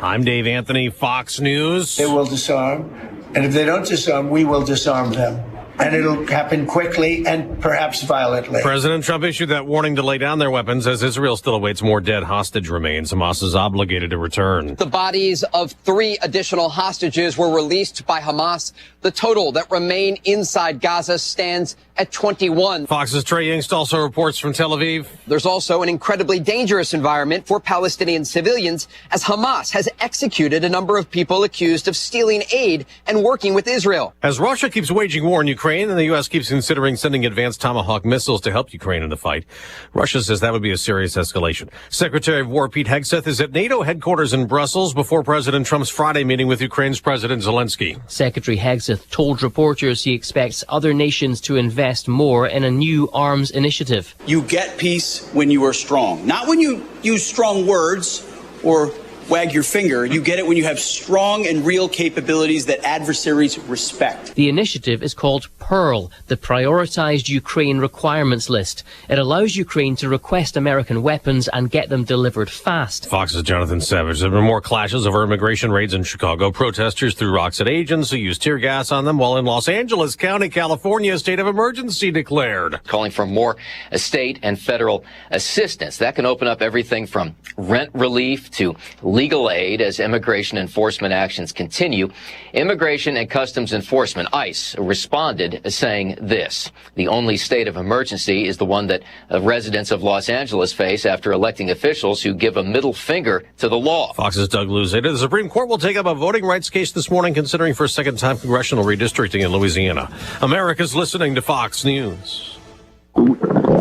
I'm Dave Anthony, Fox News. They will disarm, and if they don't disarm, we will disarm them. And it'll happen quickly and perhaps violently. President Trump issued that warning to lay down their weapons as Israel still awaits more dead hostage remains. Hamas is obligated to return. The bodies of 3 additional hostages were released by Hamas. The total that remain inside Gaza stands at 21. Fox's Trey Yingst also reports from Tel Aviv. There's also an incredibly dangerous environment for Palestinian civilians as Hamas has executed a number of people accused of stealing aid and working with Israel. As Russia keeps waging war in Ukraine and the U.S. keeps considering sending advanced Tomahawk missiles to help Ukraine in the fight, Russia says that would be a serious escalation. Secretary of War Pete Hegseth is at NATO headquarters in Brussels before President Trump's Friday meeting with Ukraine's President Zelensky. Secretary Hegseth told reporters he expects other nations to invest more in a new arms initiative. You get peace when you are strong, not when you use strong words or wag your finger. You get it when you have strong and real capabilities that adversaries respect. The initiative is called Pearl, the Prioritized Ukraine Requirements List. It allows Ukraine to request American weapons and get them delivered fast. Fox's Jonathan Savage. There have been more clashes over immigration raids in Chicago. Protesters threw rocks at agents who used tear gas on them, while in Los Angeles County, California, a state of emergency declared. Calling for more state and federal assistance. That can open up everything from rent relief to legal aid as immigration enforcement actions continue. Immigration and Customs Enforcement, ICE, responded saying this: the only state of emergency is the one that residents of Los Angeles face after electing officials who give a middle finger to the law. Fox's Doug Luzada. The Supreme Court will take up a voting rights case this morning, considering for a second time congressional redistricting in Louisiana. America's listening to Fox News.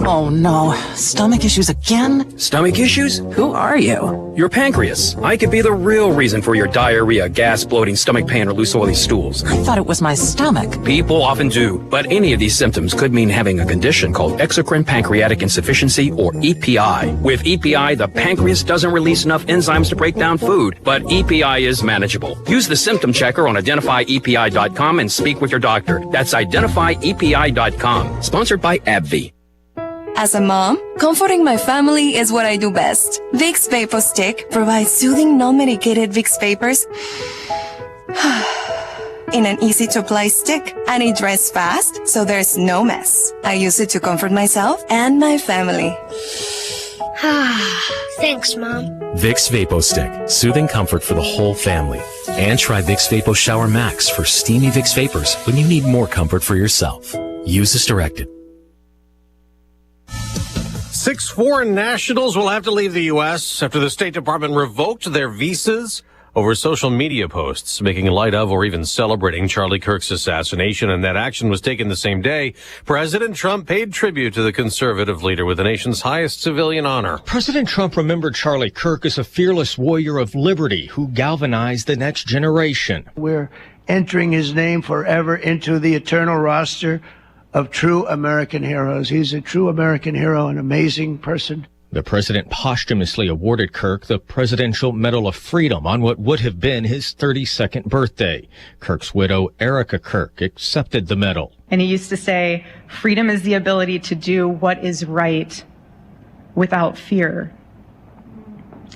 Oh no, stomach issues again? Stomach issues? Who are you? Your pancreas. I could be the real reason for your diarrhea, gas, bloating, stomach pain, or loose oily stools. I thought it was my stomach. People often do, but any of these symptoms could mean having a condition called exocrine pancreatic insufficiency, or EPI. With EPI, the pancreas doesn't release enough enzymes to break down food, but EPI is manageable. Use the symptom checker on identifyepi.com and speak with your doctor. That's identifyepi.com. Sponsored by AbbVie. As a mom, comforting my family is what I do best. Vicks Vapor Stick provides soothing, non-medicated Vicks vapors in an easy-to-apply stick, and it dries fast, so there's no mess. I use it to comfort myself and my family. Thanks, Mom. Vicks Vapo Stick, soothing comfort for the whole family. And try Vicks Vapo Shower Max for steamy Vicks vapors when you need more comfort for yourself. Use as directed. 6 foreign nationals will have to leave the U.S. after the State Department revoked their visas over social media posts making light of or even celebrating Charlie Kirk's assassination, and that action was taken the same day President Trump paid tribute to the conservative leader with the nation's highest civilian honor. President Trump remembered Charlie Kirk as a fearless warrior of liberty who galvanized the next generation. We're entering his name forever into the eternal roster of true American heroes. He's a true American hero, an amazing person. The president posthumously awarded Kirk the Presidential Medal of Freedom on what would have been his 32nd birthday. Kirk's widow, Erica Kirk, accepted the medal. And he used to say, freedom is the ability to do what is right without fear.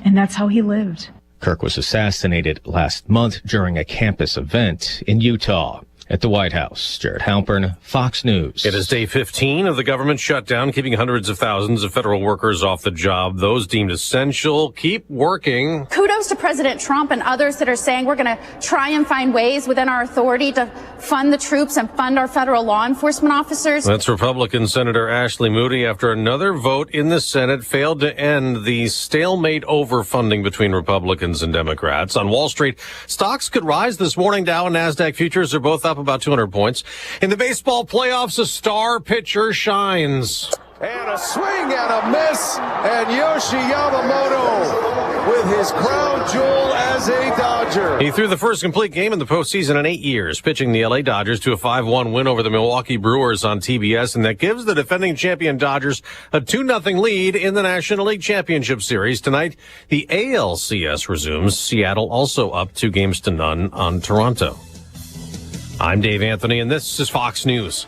And that's how he lived. Kirk was assassinated last month during a campus event in Utah. At the White House, Jared Halpern, Fox News. It is day 15 of the government shutdown, keeping hundreds of thousands of federal workers off the job. Those deemed essential keep working. Kudos to President Trump and others that are saying we're going to try and find ways within our authority to fund the troops and fund our federal law enforcement officers. That's Republican Senator Ashley Moody after another vote in the Senate failed to end the stalemate over funding between Republicans and Democrats. On Wall Street, stocks could rise this morning. Dow and NASDAQ futures are both up about 200 points. In the baseball playoffs, a star pitcher shines. And a swing and a miss, and Yoshi Yamamoto with his crown jewel as a Dodger. He threw the first complete game in the postseason in 8 years, pitching the LA Dodgers to a 5-1 win over the Milwaukee Brewers on TBS, and that gives the defending champion Dodgers a 2-0 lead in the National League Championship Series. Tonight, the ALCS resumes. Seattle also up 2-0 on Toronto. I'm Dave Anthony, and this is Fox News.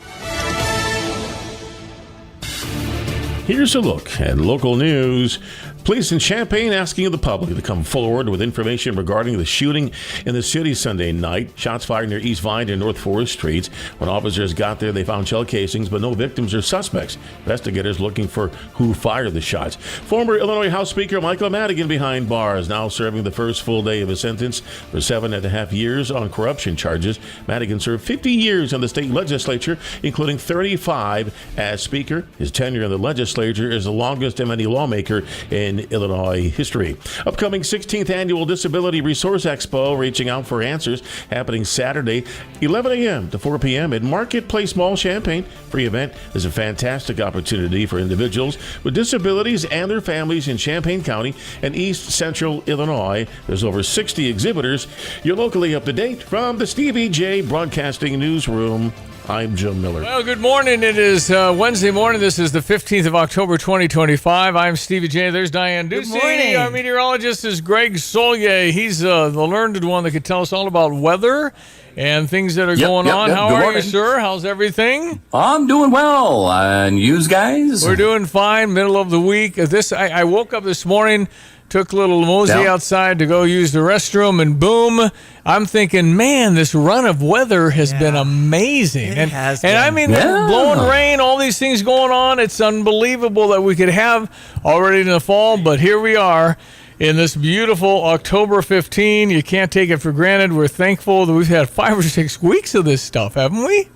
Here's a look at local news. Police in Champaign asking the public to come forward with information regarding the shooting in the city Sunday night. Shots fired near East Vine and North Forest Streets. When officers got there, they found shell casings, but no victims or suspects. Investigators looking for who fired the shots. Former Illinois House Speaker Michael Madigan behind bars, now serving the first full day of his sentence for 7.5 years on corruption charges. Madigan served 50 years in the state legislature, including 35 as Speaker. His tenure in the legislature is the longest of any lawmaker in Illinois history. Upcoming 16th Annual Disability Resource Expo, Reaching Out for Answers, happening Saturday, 11 a.m. to 4 p.m. at Marketplace Mall, Champaign. Free event is a fantastic opportunity for individuals with disabilities and their families in Champaign County and East Central Illinois. There's over 60 exhibitors. You're locally up to date from the Stevie J Broadcasting Newsroom. I'm Jim Miller. Well, good morning. It is Wednesday morning. This is the 15th of October, 2025. I'm Stevie J. There's Diane Ducey. Good morning. Our meteorologist is Greg Solier. He's the learned one that could tell us all about weather and things that are going on. How Good are morning. you, sir? How's everything? I'm doing well. And you guys? We're doing fine. Middle of the week. I woke up this morning, took little Mosey outside to go use the restroom, and boom, I'm thinking, man, this run of weather has been amazing. It has and I mean, blowing rain, all these things going on. It's unbelievable that we could have already in the fall, but here we are in this beautiful October 15. You can't take it for granted. We're thankful that we've had 5 or 6 weeks of this stuff, haven't we?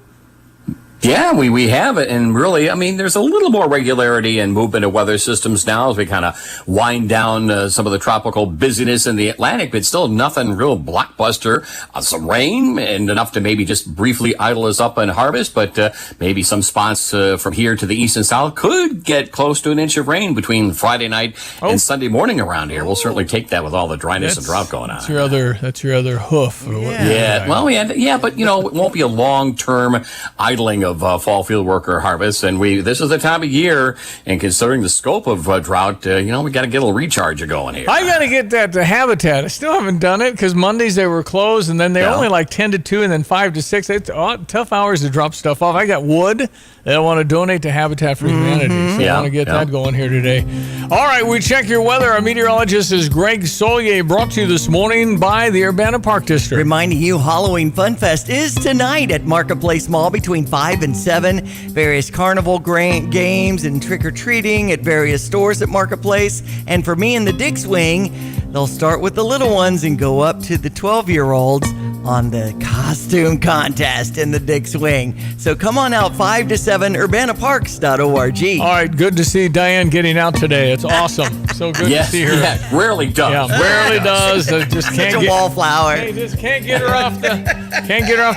Yeah, we have it. And really, I mean, there's a little more regularity and movement of weather systems now as we kind of wind down some of the tropical busyness in the Atlantic, but still nothing real blockbuster. Some rain and enough to maybe just briefly idle us up in harvest, but maybe some spots from here to the east and south could get close to an inch of rain between Friday night and Sunday morning around here. We'll certainly take that with all the dryness and drought going on. That's your other hoof. Or Yeah, well, but it won't be a long-term idling of fall field worker harvest, and this is the time of year, and considering the scope of drought, we got to get a little recharge going here. I got to get that to Habitat. I still haven't done it because Mondays they were closed, and then they're only like 10 to 2 and then 5 to 6. It's tough hours to drop stuff off. I got wood that I want to donate to Habitat for Humanity, so I want to get that going here today. All right, we check your weather. Our meteorologist is Greg Solier, brought to you this morning by the Urbana Park District. Reminding you, Halloween Fun Fest is tonight at Marketplace Mall between 5 and 7. Various carnival games and trick-or-treating at various stores at Marketplace. And for me in the Dick's Wing, they'll start with the little ones and go up to the 12-year-olds on the costume contest in the Dick's Wing. So come on out, 5 to 7, urbanaparks.org. All right, good to see Diane getting out today. It's awesome. So good to see her. Yeah, rarely does. Yeah, rarely does. I just can't Such a wallflower. Hey, just can't get her off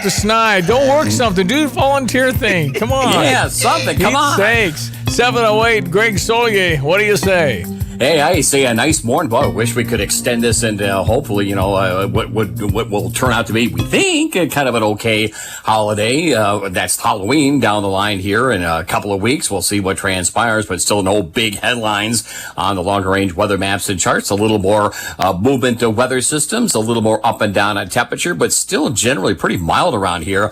the snide. Don't work something. Do a volunteer thing. Come on. Yeah, something. Come on. Sakes. 708, Greg Solier. What do you say? Hey, I say a nice morning. Boy, I wish we could extend this and hopefully, what will turn out to be, we think, kind of an okay holiday. That's Halloween down the line here in a couple of weeks. We'll see what transpires, but still no big headlines on the longer range weather maps and charts. A little more movement of weather systems, a little more up and down on temperature, but still generally pretty mild around here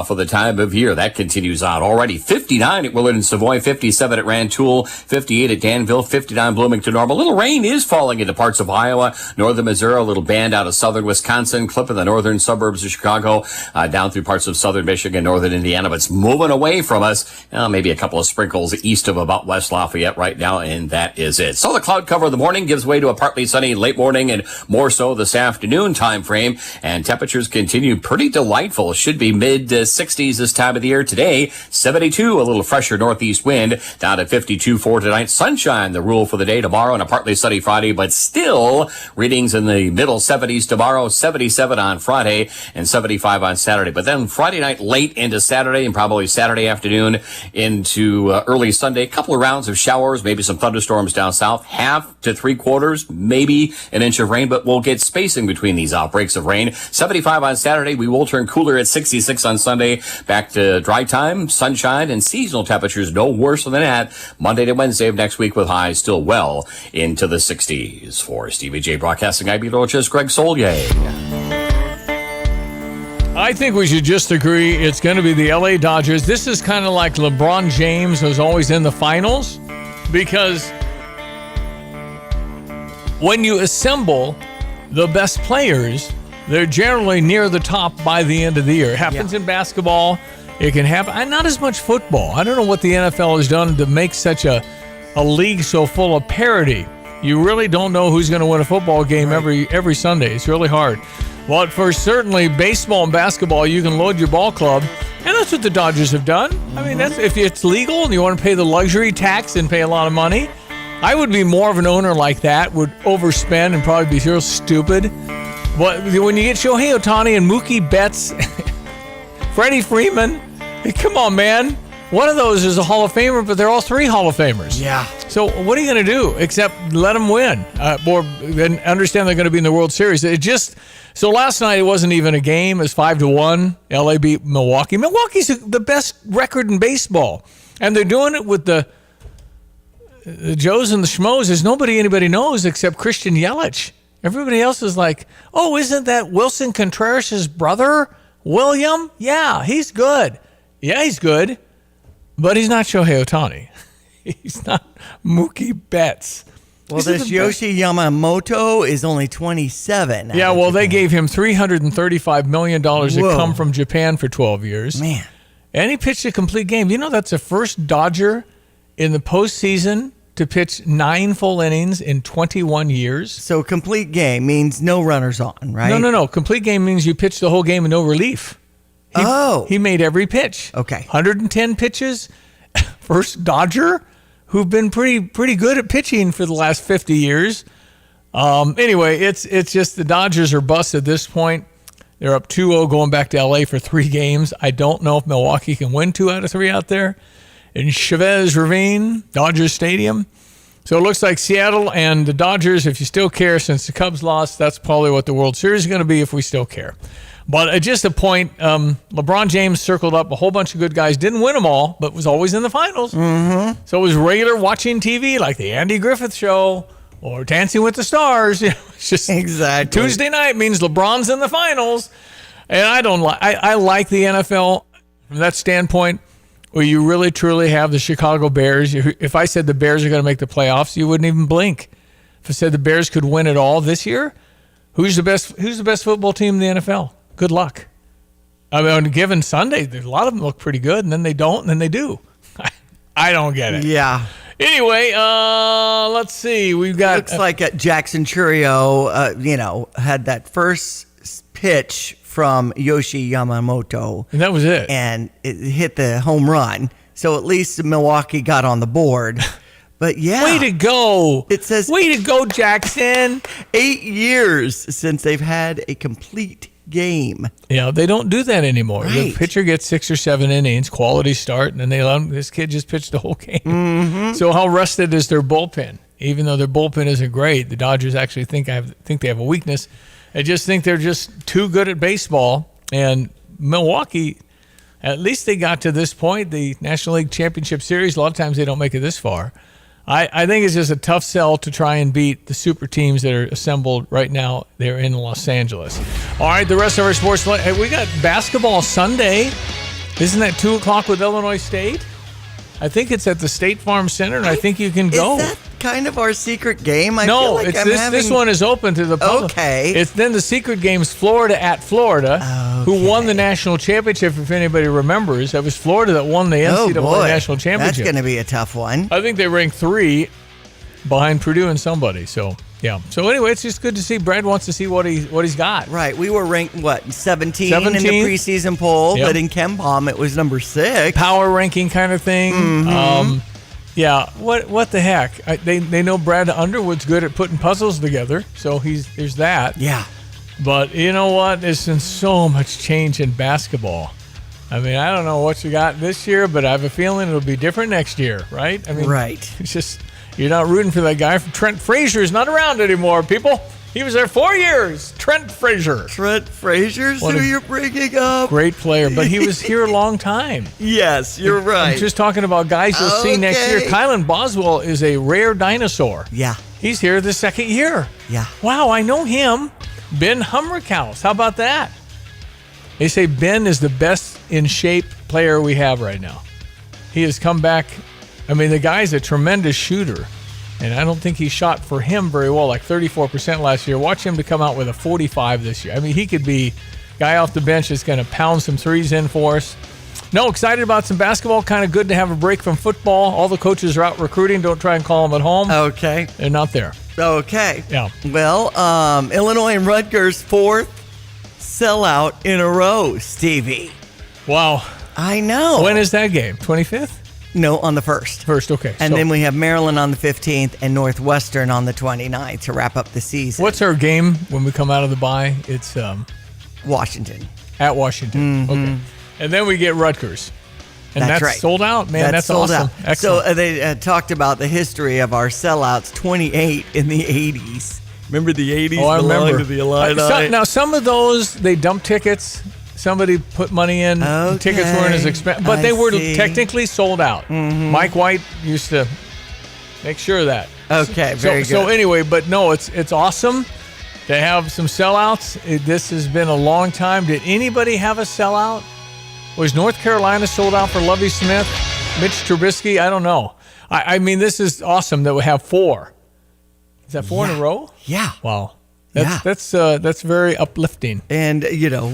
for the time of year. That continues on already. 59 at Willard and Savoy, 57 at Rantoul, 58 at Danville, 59 Bloomington. Normal. Little rain is falling into parts of Iowa, northern Missouri, a little band out of southern Wisconsin, clip in the northern suburbs of Chicago, down through parts of southern Michigan, northern Indiana, but it's moving away from us. Maybe a couple of sprinkles east of about West Lafayette right now, and that is it. So the cloud cover of the morning gives way to a partly sunny late morning and more so this afternoon time frame, and temperatures continue pretty delightful. Should be mid 60s this time of the year today. 72, a little fresher northeast wind, down to 52 for tonight. Sunshine, the rule for the day tomorrow, and a partly sunny Friday, but still readings in the middle 70s tomorrow, 77 on Friday, and 75 on Saturday. But then Friday night late into Saturday, and probably Saturday afternoon into early Sunday, a couple of rounds of showers, maybe some thunderstorms down south, half to 3/4, maybe an inch of rain, but we'll get spacing between these outbreaks of rain. 75 on Saturday. We will turn cooler at 66 on Sunday. Back to dry time, sunshine, and seasonal temperatures no worse than that. Monday to Wednesday of next week with highs still well into the 60s. For Stevie J Broadcasting, I'm meteorologist Greg Solier. I think we should just agree it's going to be the LA Dodgers. This is kind of like LeBron James was always in the finals, because when you assemble the best players, they're generally near the top by the end of the year. It happens in basketball. It can happen. Not as much football. I don't know what the NFL has done to make such a league so full of parity. You really don't know who's going to win a football game every Sunday. It's really hard. But for certainly baseball and basketball, you can load your ball club. And that's what the Dodgers have done. I mean, that's if it's legal and you want to pay the luxury tax and pay a lot of money. I would be more of an owner like that, would overspend and probably be real stupid. But when you get Shohei Ohtani and Mookie Betts, Freddie Freeman, come on, man. One of those is a Hall of Famer, but they're all three Hall of Famers. Yeah. So what are you going to do except let them win or understand they're going to be in the World Series? So last night it wasn't even a game. It was 5-1. LA beat Milwaukee. Milwaukee's the best record in baseball, and they're doing it with the Joes and the Schmoes. There's anybody knows except Christian Yelich. Everybody else is like, oh, isn't that Wilson Contreras' brother, William? Yeah, he's good. Yeah, he's good. But he's not Shohei Ohtani. He's not Mookie Betts. Well, this Yoshi Yamamoto is only 27. Yeah, well, they gave him $335 million to come from Japan for 12 years. Man. And he pitched a complete game. You know, that's the first Dodger in the postseason to pitch 9 full innings in 21 years. So complete game means no runners on, right? No. Complete game means you pitch the whole game with no relief. He made every pitch. Okay. 110 pitches. First Dodger who've been pretty good at pitching for the last 50 years. Anyway, it's just the Dodgers are bust at this point. They're up 2-0 going back to LA for 3 games. I don't know if Milwaukee can win 2 out of 3 out there in Chavez Ravine, Dodgers Stadium. So it looks like Seattle and the Dodgers, if you still care, since the Cubs lost, that's probably what the World Series is going to be if we still care. But just a point, LeBron James circled up a whole bunch of good guys, didn't win them all, but was always in the finals. Mm-hmm. So it was regular watching TV like the Andy Griffith Show or Dancing with the Stars. It's just exactly. Tuesday night means LeBron's in the finals. And I like the NFL from that standpoint where you really truly have the Chicago Bears. If I said the Bears are going to make the playoffs, you wouldn't even blink. If I said the Bears could win it all this year, who's the best football team in the NFL? Good luck. I mean, on a given Sunday, a lot of them look pretty good, and then they don't, and then they do. I don't get it. Yeah. Anyway, let's see. We've got... Looks like Jackson Chourio, had that first pitch from Yoshi Yamamoto. And that was it. And it hit the home run. So at least Milwaukee got on the board. But yeah. Way to go. It says... Way to go, Jackson. 8 years since they've had a complete game. Yeah, they don't do that anymore. Right. The pitcher gets 6 or 7 innings, quality start, and then they let him, this kid just pitched the whole game. Mm-hmm. So how rested is their bullpen? Even though their bullpen isn't great, the Dodgers actually think they have a weakness. I just think they're just too good at baseball. And Milwaukee, at least they got to this point, the National League Championship Series. A lot of times they don't make it this far. I think it's just a tough sell to try and beat the super teams that are assembled right now. They're in Los Angeles. All right, the rest of our sports. We got basketball Sunday. Isn't that 2 o'clock with Illinois State? I think it's at the State Farm Center, and I think you can go. Is that kind of our secret game? I no, feel like this one is open to the public. Okay. It's then the secret game's Florida at Florida, who won the national championship, if anybody remembers. It was Florida that won the NCAA national championship. That's going to be a tough one. I think they ranked 3 behind Purdue and somebody. So, yeah. So, anyway, it's just good to see. Brad wants to see what he's got. Right. We were ranked, 17 in the preseason poll, but in KenPom it was number 6. Power ranking kind of thing. Mm-hmm. Yeah, what the heck? They know Brad Underwood's good at putting puzzles together, so there's that. Yeah. But you know what? There's been so much change in basketball. I mean, I don't know what you got this year, but I have a feeling it'll be different next year, right? I mean, right. It's just you're not rooting for that guy. Trent Frazier's not around anymore, people. He was there 4 years. Trent Frazier. Trent Frazier's who you're bringing up. Great player, but he was here a long time. Yes, you're right. I'm just talking about guys you'll see next year. Kylan Boswell is a rare dinosaur. Yeah. He's here the second year. Yeah. Wow, I know him. Ben Hummerkaus. How about that? They say Ben is the best in shape player we have right now. He has come back. I mean, the guy's a tremendous shooter. And I don't think he shot for him very well, like 34% last year. Watch him to come out with a 45 this year. I mean, he could be guy off the bench that's going to pound some threes in for us. No, excited about some basketball. Kind of good to have a break from football. All the coaches are out recruiting. Don't try and call them at home. Okay. They're not there. Okay. Yeah. Well, Illinois and Rutgers, 4th sellout in a row, Stevie. Wow. I know. When is that game? 25th? No, on the 1st. First, okay. And then we have Maryland on the 15th and Northwestern on the 29th to wrap up the season. What's our game when we come out of the bye? It's Washington. At Washington. Okay. And then we get Rutgers. And that's right. Sold out? Man, that's sold awesome. out. Excellent. So they talked about the history of our sellouts, 28 in the 80s. Remember the 80s? Oh, I remember. To the Illini? Now, some of those, they dumped tickets. Somebody put money in. Okay. Tickets weren't as expensive. But they were technically sold out. Mike White used to make sure of that. Okay, very good. So anyway, but no, it's awesome to have some sellouts. This has been a long time. Did anybody have a sellout? Was North Carolina sold out for Lovie Smith? Mitch Trubisky? I don't know. I mean, this is awesome that we have 4. Is that 4 in a row? Yeah. Wow. That's very uplifting. And,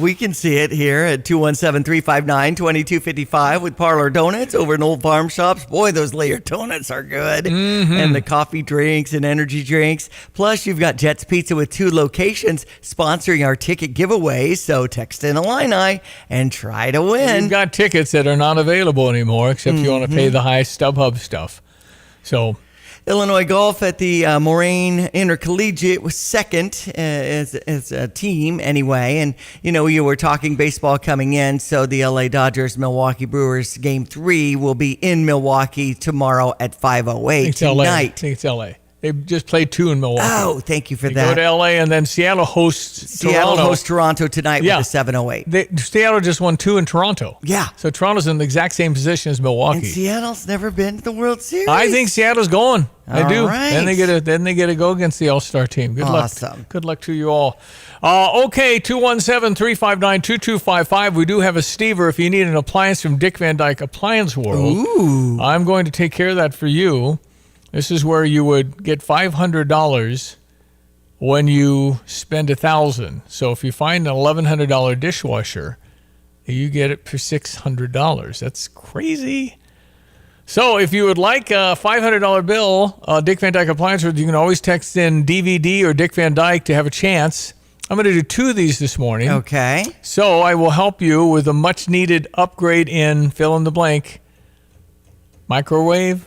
we can see it here at 217-359-2255 with Parlor Donuts over in Old Farm Shops. Boy, those layered donuts are good. And the coffee drinks and energy drinks. Plus, you've got Jet's Pizza with 2 locations sponsoring our ticket giveaways. So text in Illini and try to win. You've got tickets that are not available anymore, except you want to pay the high StubHub stuff. So... Illinois golf at the Moraine Intercollegiate was second as a team anyway. And, you were talking baseball coming in. So the LA Dodgers, Milwaukee Brewers game 3 will be in Milwaukee tomorrow at 5:08 tonight. I think it's LA. They just played 2 in Milwaukee. Oh, thank you for they that. Go to LA and then Seattle hosts Toronto tonight with a 7:08. Seattle just won 2 in Toronto. Yeah. So Toronto's in the exact same position as Milwaukee. And Seattle's never been to the World Series. I think Seattle's going. I do. Right. Then they get to go against the All-Star team. Good awesome. luck. Good luck to you all. Okay, 217-359-2255. We do have a Stever if you need an appliance from Dick Van Dyke Appliance World. Ooh. I'm going to take care of that for you. This is where you would get $500 when you spend $1,000. So if you find an $1,100 dishwasher, you get it for $600. That's crazy. So if you would like a $500 bill, Dick Van Dyke Appliance, you can always text in DVD or Dick Van Dyke to have a chance. I'm going to do 2 of these this morning. Okay. So I will help you with a much-needed upgrade in fill-in-the-blank microwave.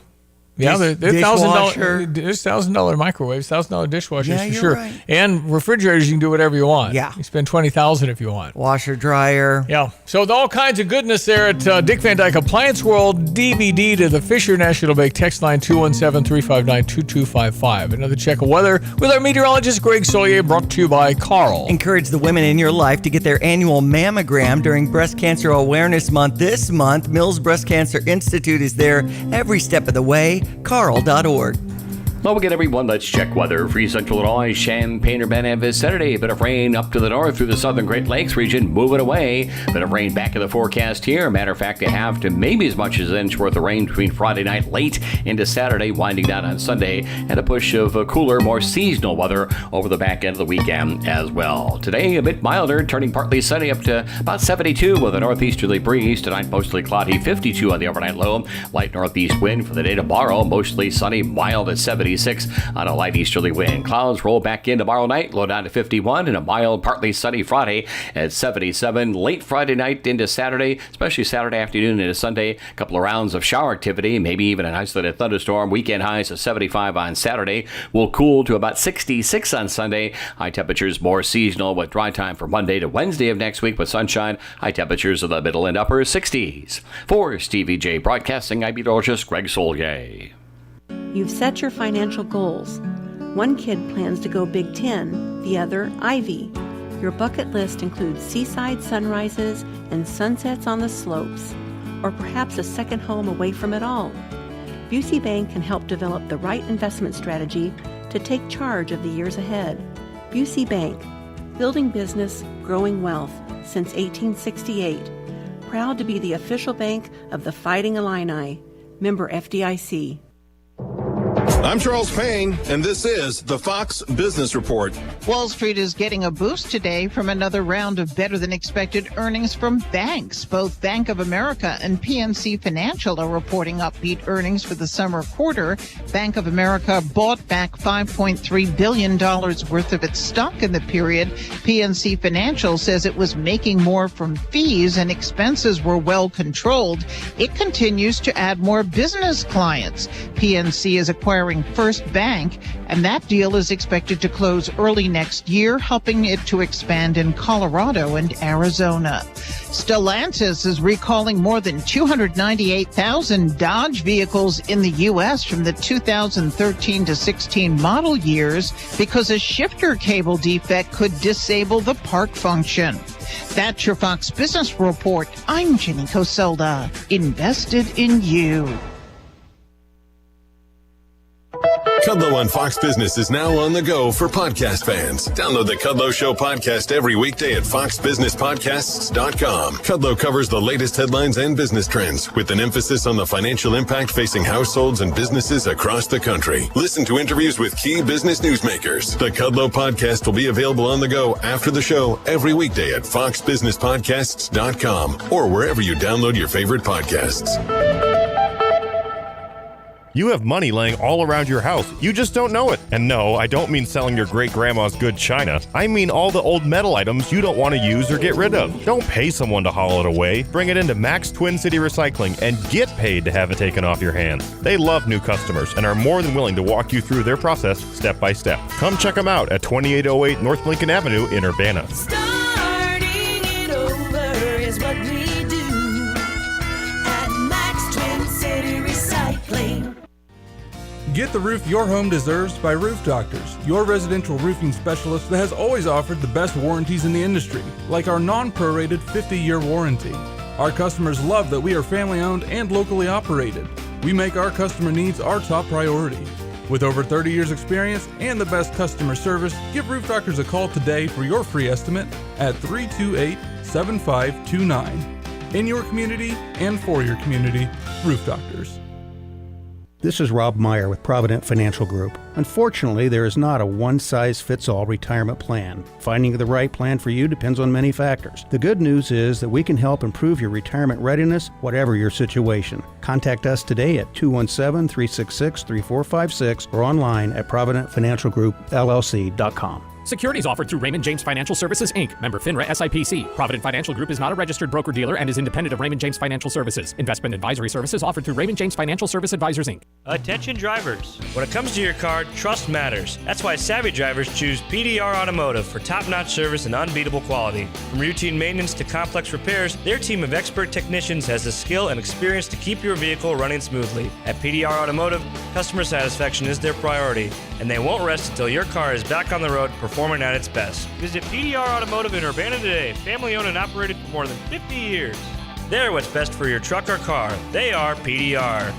Yeah, there's $1,000 microwaves, $1,000 dishwashers for sure, right. And refrigerators. You can do whatever you want. Yeah, you spend $20,000 if you want. Washer, dryer. Yeah, so all kinds of goodness there at Dick Van Dyke Appliance World. DVD to the Fisher National Bank text line 217-359-2255. Another check of weather with our meteorologist Greg Solier, brought to you by Carl. Encourage the women in your life to get their annual mammogram during Breast Cancer Awareness Month. This month, Mills Breast Cancer Institute is there every step of the way. Carl.org. Well, again, everyone, let's check weather. For Central Illinois, Champaign-Urbana vicinity. A bit of rain up to the north through the southern Great Lakes region, moving away. A bit of rain back in the forecast here. Matter of fact, a half to maybe as much as an inch worth of rain between Friday night late into Saturday, winding down on Sunday, and a push of cooler, more seasonal weather over the back end of the weekend as well. Today, a bit milder, turning partly sunny up to about 72 with a northeasterly breeze. Tonight, mostly cloudy, 52 on the overnight low. Light northeast wind for the day tomorrow, mostly sunny, mild at 76 on a light easterly wind. Clouds roll back in tomorrow night, low down to 51, and a mild, partly sunny Friday at 77. Late Friday night into Saturday, especially Saturday afternoon into Sunday, a couple of rounds of shower activity, maybe even an isolated thunderstorm. Weekend highs of 75 on Saturday. Will cool to about 66 on Sunday. High temperatures more seasonal with dry time for Monday to Wednesday of next week with sunshine. High temperatures of the middle and upper 60s. For Stevie J Broadcasting, I'm meteorologist Greg Solier. You've set your financial goals. One kid plans to go Big Ten, the other Ivy. Your bucket list includes seaside sunrises and sunsets on the slopes, or perhaps a second home away from it all. Busey Bank can help develop the right investment strategy to take charge of the years ahead. Busey Bank, building business, growing wealth since 1868. Proud to be the official bank of the Fighting Illini. Member FDIC. I'm Charles Payne, and this is the Fox Business Report. Wall Street is getting a boost today from another round of better-than-expected earnings from banks. Both Bank of America and PNC Financial are reporting upbeat earnings for the summer quarter. Bank of America bought back $5.3 billion worth of its stock in the period. PNC Financial says it was making more from fees and expenses were well controlled. It continues to add more business clients. PNC is acquiring First Bank, and that deal is expected to close early next year, helping it to expand in Colorado and Arizona. Stellantis is recalling more than 298,000 Dodge vehicles in the U.S. from the 2013 to 16 model years because a shifter cable defect could disable the park function. That's your Fox Business Report. I'm Jenny Coselda. Invested in you. Kudlow on Fox Business is now on the go for podcast fans. Download the Kudlow Show podcast every weekday at foxbusinesspodcasts.com. Kudlow covers the latest headlines and business trends with an emphasis on the financial impact facing households and businesses across the country. Listen to interviews with key business newsmakers. The Kudlow podcast will be available on the go after the show every weekday at foxbusinesspodcasts.com or wherever you download your favorite podcasts. You have money laying all around your house. You just don't know it. And no, I don't mean selling your great-grandma's good china. I mean all the old metal items you don't want to use or get rid of. Don't pay someone to haul it away. Bring it into Max Twin City Recycling and get paid to have it taken off your hands. They love new customers and are more than willing to walk you through their process step by step. Come check them out at 2808 North Lincoln Avenue in Urbana. Starting it over is what we do at Max Twin City Recycling. Get the roof your home deserves by Roof Doctors, your residential roofing specialist that has always offered the best warranties in the industry, like our non-prorated 50-year warranty. Our customers love that we are family-owned and locally operated. We make our customer needs our top priority. With over 30 years experience and the best customer service, give Roof Doctors a call today for your free estimate at 328-7529. In your community and for your community, Roof Doctors. This is Rob Meyer with Provident Financial Group. Unfortunately, there is not a one-size-fits-all retirement plan. Finding the right plan for you depends on many factors. The good news is that we can help improve your retirement readiness, whatever your situation. Contact us today at 217-366-3456 or online at providentfinancialgroupllc.com. Securities offered through Raymond James Financial Services, Inc., member FINRA SIPC. Provident Financial Group is not a registered broker-dealer and is independent of Raymond James Financial Services. Investment advisory services offered through Raymond James Financial Service Advisors, Inc. Attention drivers. When it comes to your car, trust matters. That's why savvy drivers choose PDR Automotive for top-notch service and unbeatable quality. From routine maintenance to complex repairs, their team of expert technicians has the skill and experience to keep your vehicle running smoothly. At PDR Automotive, customer satisfaction is their priority, and they won't rest until your car is back on the road performing at its best. Visit PDR Automotive in Urbana today, family owned and operated for more than 50 years. They're what's best for your truck or car. They are PDR.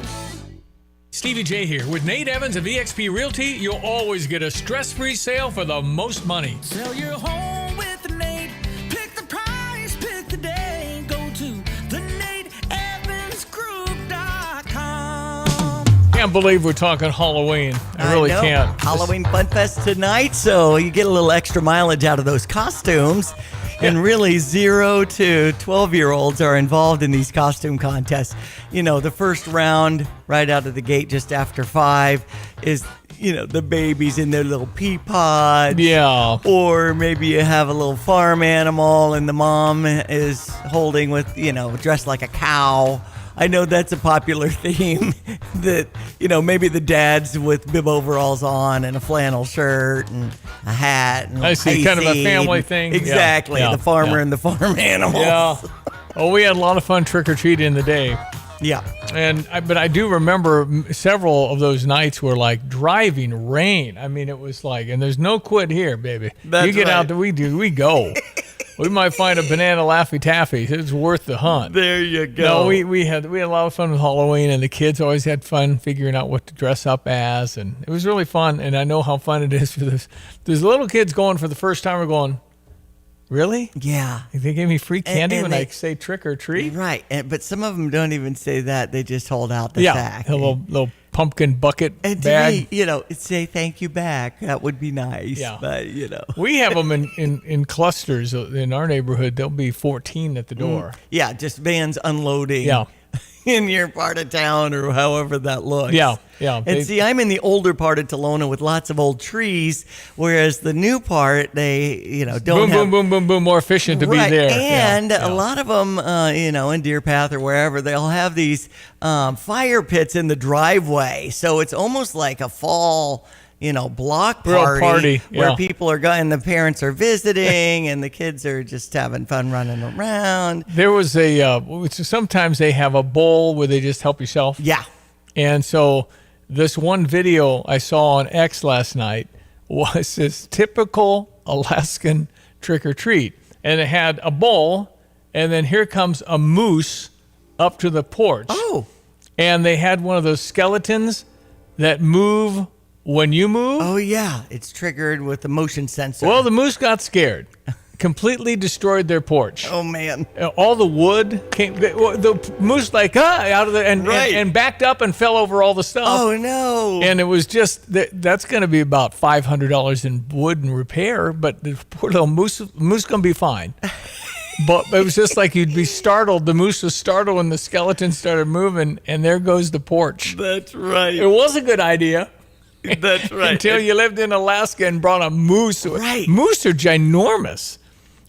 Stevie J here. With Nate Evans of eXp Realty, you'll always get a stress-free sale for the most money. Sell your home with Nate. Pick the price, pick the day. Go to theNateEvansGroup.com. Can't believe we're talking Halloween. I really know. can't. Halloween Fun Fest tonight, so you get a little extra mileage out of those costumes. And really, 0 to 12-year-olds are involved in these costume contests. You know, the first round, right out of the gate, just after 5, is, you know, the babies in their little pea pods. Yeah. Or maybe you have a little farm animal and the mom is holding with, you know, dressed like a cow. I know that's a popular theme that, you know, maybe the dads with bib overalls on and a flannel shirt and a hat. And I see, kind of a family thing. Exactly, Yeah. the farmer Yeah. and the farm animals. Yeah. Oh, we had a lot of fun trick-or-treating in the day. Yeah. But I do remember several of those nights were like driving rain. I mean, it was like, and there's no quit here, baby. That's you get right. out there, we go. We might find a banana Laffy Taffy. It's worth the hunt. There you go. No, we had a lot of fun with Halloween, and the kids always had fun figuring out what to dress up as, and it was really fun. And I know how fun it is for this. There's little kids going for the first time. We're going, really? Yeah. They gave me free candy And when they- I say trick or treat. Right, but some of them don't even say that. They just hold out the Yeah, sack. they'll pumpkin bucket And to bag. me, say thank you back. That would be nice. Yeah. But, We have them in clusters in our neighborhood. There'll be 14 at the door. Yeah, just vans unloading. Yeah. In your part of town or however that looks. Yeah. And see, I'm in the older part of Tolona with lots of old trees, whereas the new part, they, don't have... boom, more efficient to be there. And a lot of them, in Deer Path or wherever, they'll have these fire pits in the driveway. So it's almost like a fall... block party where people are going, the parents are visiting, and the kids are just having fun running around. There was sometimes they have a bowl where they just help yourself. Yeah. And so this one video I saw on X last night was this typical Alaskan trick or treat. And it had a bowl, and then here comes a moose up to the porch. Oh. And they had one of those skeletons that move when you move. Oh, yeah. It's triggered with the motion sensor. Well, the moose got scared. Completely destroyed their porch. Oh, man. All the wood came. The moose out of the and backed up and fell over all the stuff. Oh, no. And it was just that's going to be about $500 in wood and repair. But the poor little moose going to be fine. But it was just like you'd be startled. The moose was startled when the skeleton started moving, and there goes the porch. That's right. It was a good idea. That's right. Until you lived in Alaska and brought a moose. Right. Moose are ginormous.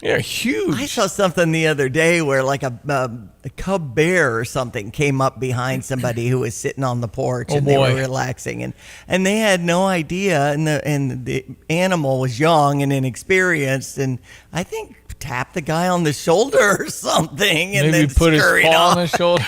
They're huge. I saw something the other day where like a cub bear or something came up behind somebody who was sitting on the porch and they were relaxing and they had no idea and the animal was young and inexperienced and I think tapped the guy on the shoulder or something and maybe then put his scurried paw off. on the shoulder.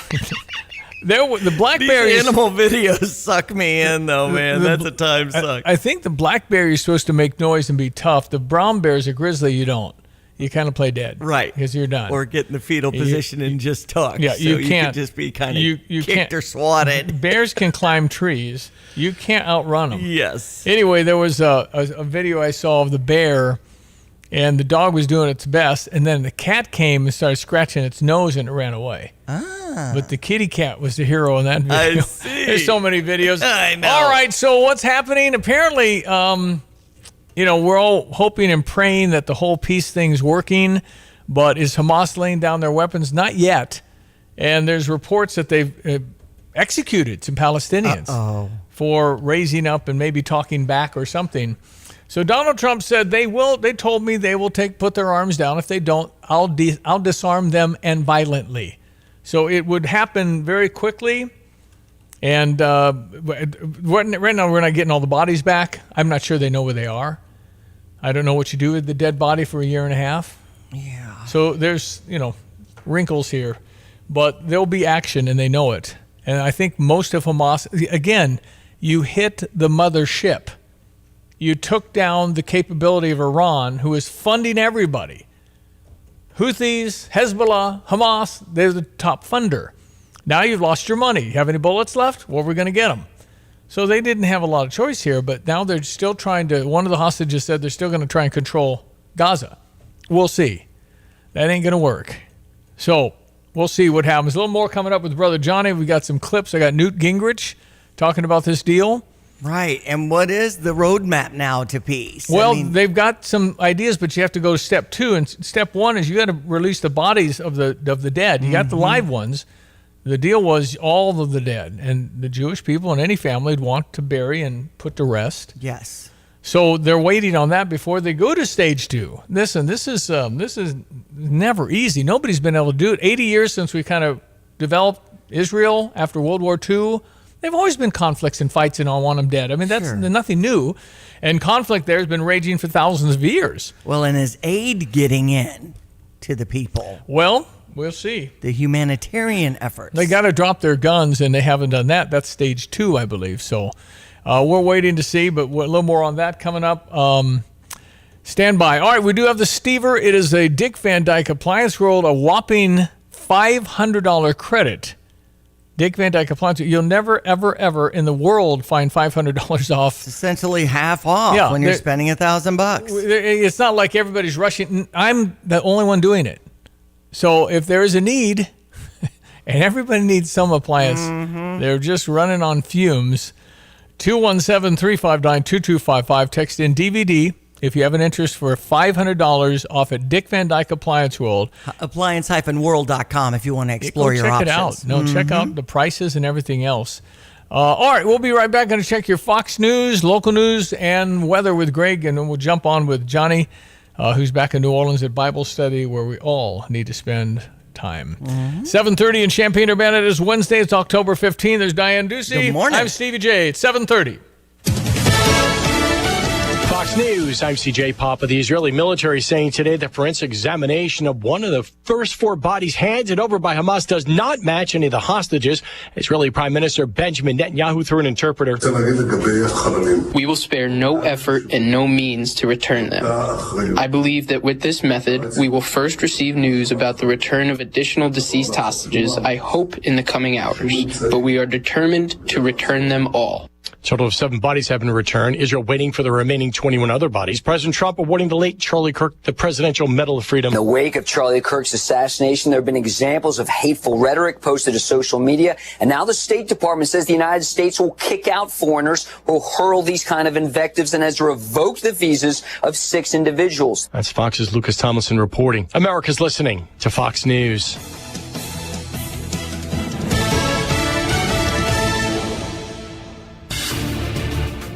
The blackberry These animal videos suck me in, though, man. That's a time suck. I think the blackberry is supposed to make noise and be tough. The brown bear's a grizzly. You don't. You kind of play dead, right? Because you're done. Or get in the fetal position and just tuck. Yeah, so you can't. Could just be kind of you kicked can't, or swatted. Bears can climb trees. You can't outrun them. Yes. Anyway, there was a video I saw of the bear. And the dog was doing its best, and then the cat came and started scratching its nose, and it ran away. But the kitty cat was the hero in that video. I see. There's so many videos. I know. All right, so what's happening? Apparently, we're all hoping and praying that the whole peace thing's working, but is Hamas laying down their weapons? Not yet. And there's reports that they've executed some Palestinians for raising up and maybe talking back or something. So Donald Trump said they told me they will put their arms down. If they don't, I'll disarm them and violently. So it would happen very quickly. And right now we're not getting all the bodies back. I'm not sure they know where they are. I don't know what you do with the dead body for a year and a half. Yeah. So there's, wrinkles here. But there'll be action and they know it. And I think most of Hamas, again, you hit the mothership. You took down the capability of Iran, who is funding everybody. Houthis, Hezbollah, Hamas, they're the top funder. Now you've lost your money. You have any bullets left? Well, we're going to get them. So they didn't have a lot of choice here, but now they're still trying to, one of the hostages said they're still going to try and control Gaza. We'll see. That ain't going to work. So we'll see what happens. A little more coming up with Brother Johnny. We got some clips. I got Newt Gingrich talking about this deal. Right. And what is the roadmap now to peace? Well, they've got some ideas, but you have to go to step 2. And step 1 is you got to release the bodies of the dead. You got the live ones. The deal was all of the dead. And the Jewish people and any family would want to bury and put to rest. Yes. So they're waiting on that before they go to stage 2. Listen, this is never easy. Nobody's been able to do it. 80 years since we kind of developed Israel after World War II. They've always been conflicts and fights and all want them dead. I mean, that's nothing new. And conflict there has been raging for thousands of years. Well, and is aid getting in to the people? Well, we'll see. The humanitarian efforts. They got to drop their guns, and they haven't done that. That's stage 2, I believe. So we're waiting to see, but a little more on that coming up. Stand by. All right, we do have the Stever. It is a Dick Van Dyke Appliance World, a whopping $500 credit. Dick Van Dyke Appliance, you'll never, ever, ever in the world find $500 off. It's essentially half off when you're spending $1,000. It's not like everybody's rushing. I'm the only one doing it. So if there is a need and everybody needs some appliance. They're just running on fumes. 217-359-2255. Text in DVD if you have an interest for $500 off at Dick Van Dyke Appliance World. Appliance-world.com if you want to explore your check options. It out. Check out the prices and everything else. All right, we'll be right back. Going to check your Fox News, local news, and weather with Greg, and then we'll jump on with Johnny, who's back in New Orleans at Bible study, where we all need to spend time. 7:30 in Champaign-Urbana. It is Wednesday. It's October 15th. There's Diane Ducey. Good morning. I'm Stevie J. It's 7:30. Fox News, I'm CJ Papa. The Israeli military saying today the forensic examination of one of the first 4 bodies handed over by Hamas does not match any of the hostages. Israeli Prime Minister Benjamin Netanyahu through an interpreter. We will spare no effort and no means to return them. I believe that with this method, we will first receive news about the return of additional deceased hostages, I hope in the coming hours, but we are determined to return them all. A total of 7 bodies have been returned. Israel waiting for the remaining 21 other bodies. President Trump awarding the late Charlie Kirk the Presidential Medal of Freedom. In the wake of Charlie Kirk's assassination, there have been examples of hateful rhetoric posted to social media. And now the State Department says the United States will kick out foreigners who hurl these kind of invectives and has revoked the visas of 6 individuals. That's Fox's Lucas Tomlinson reporting. America's listening to Fox News.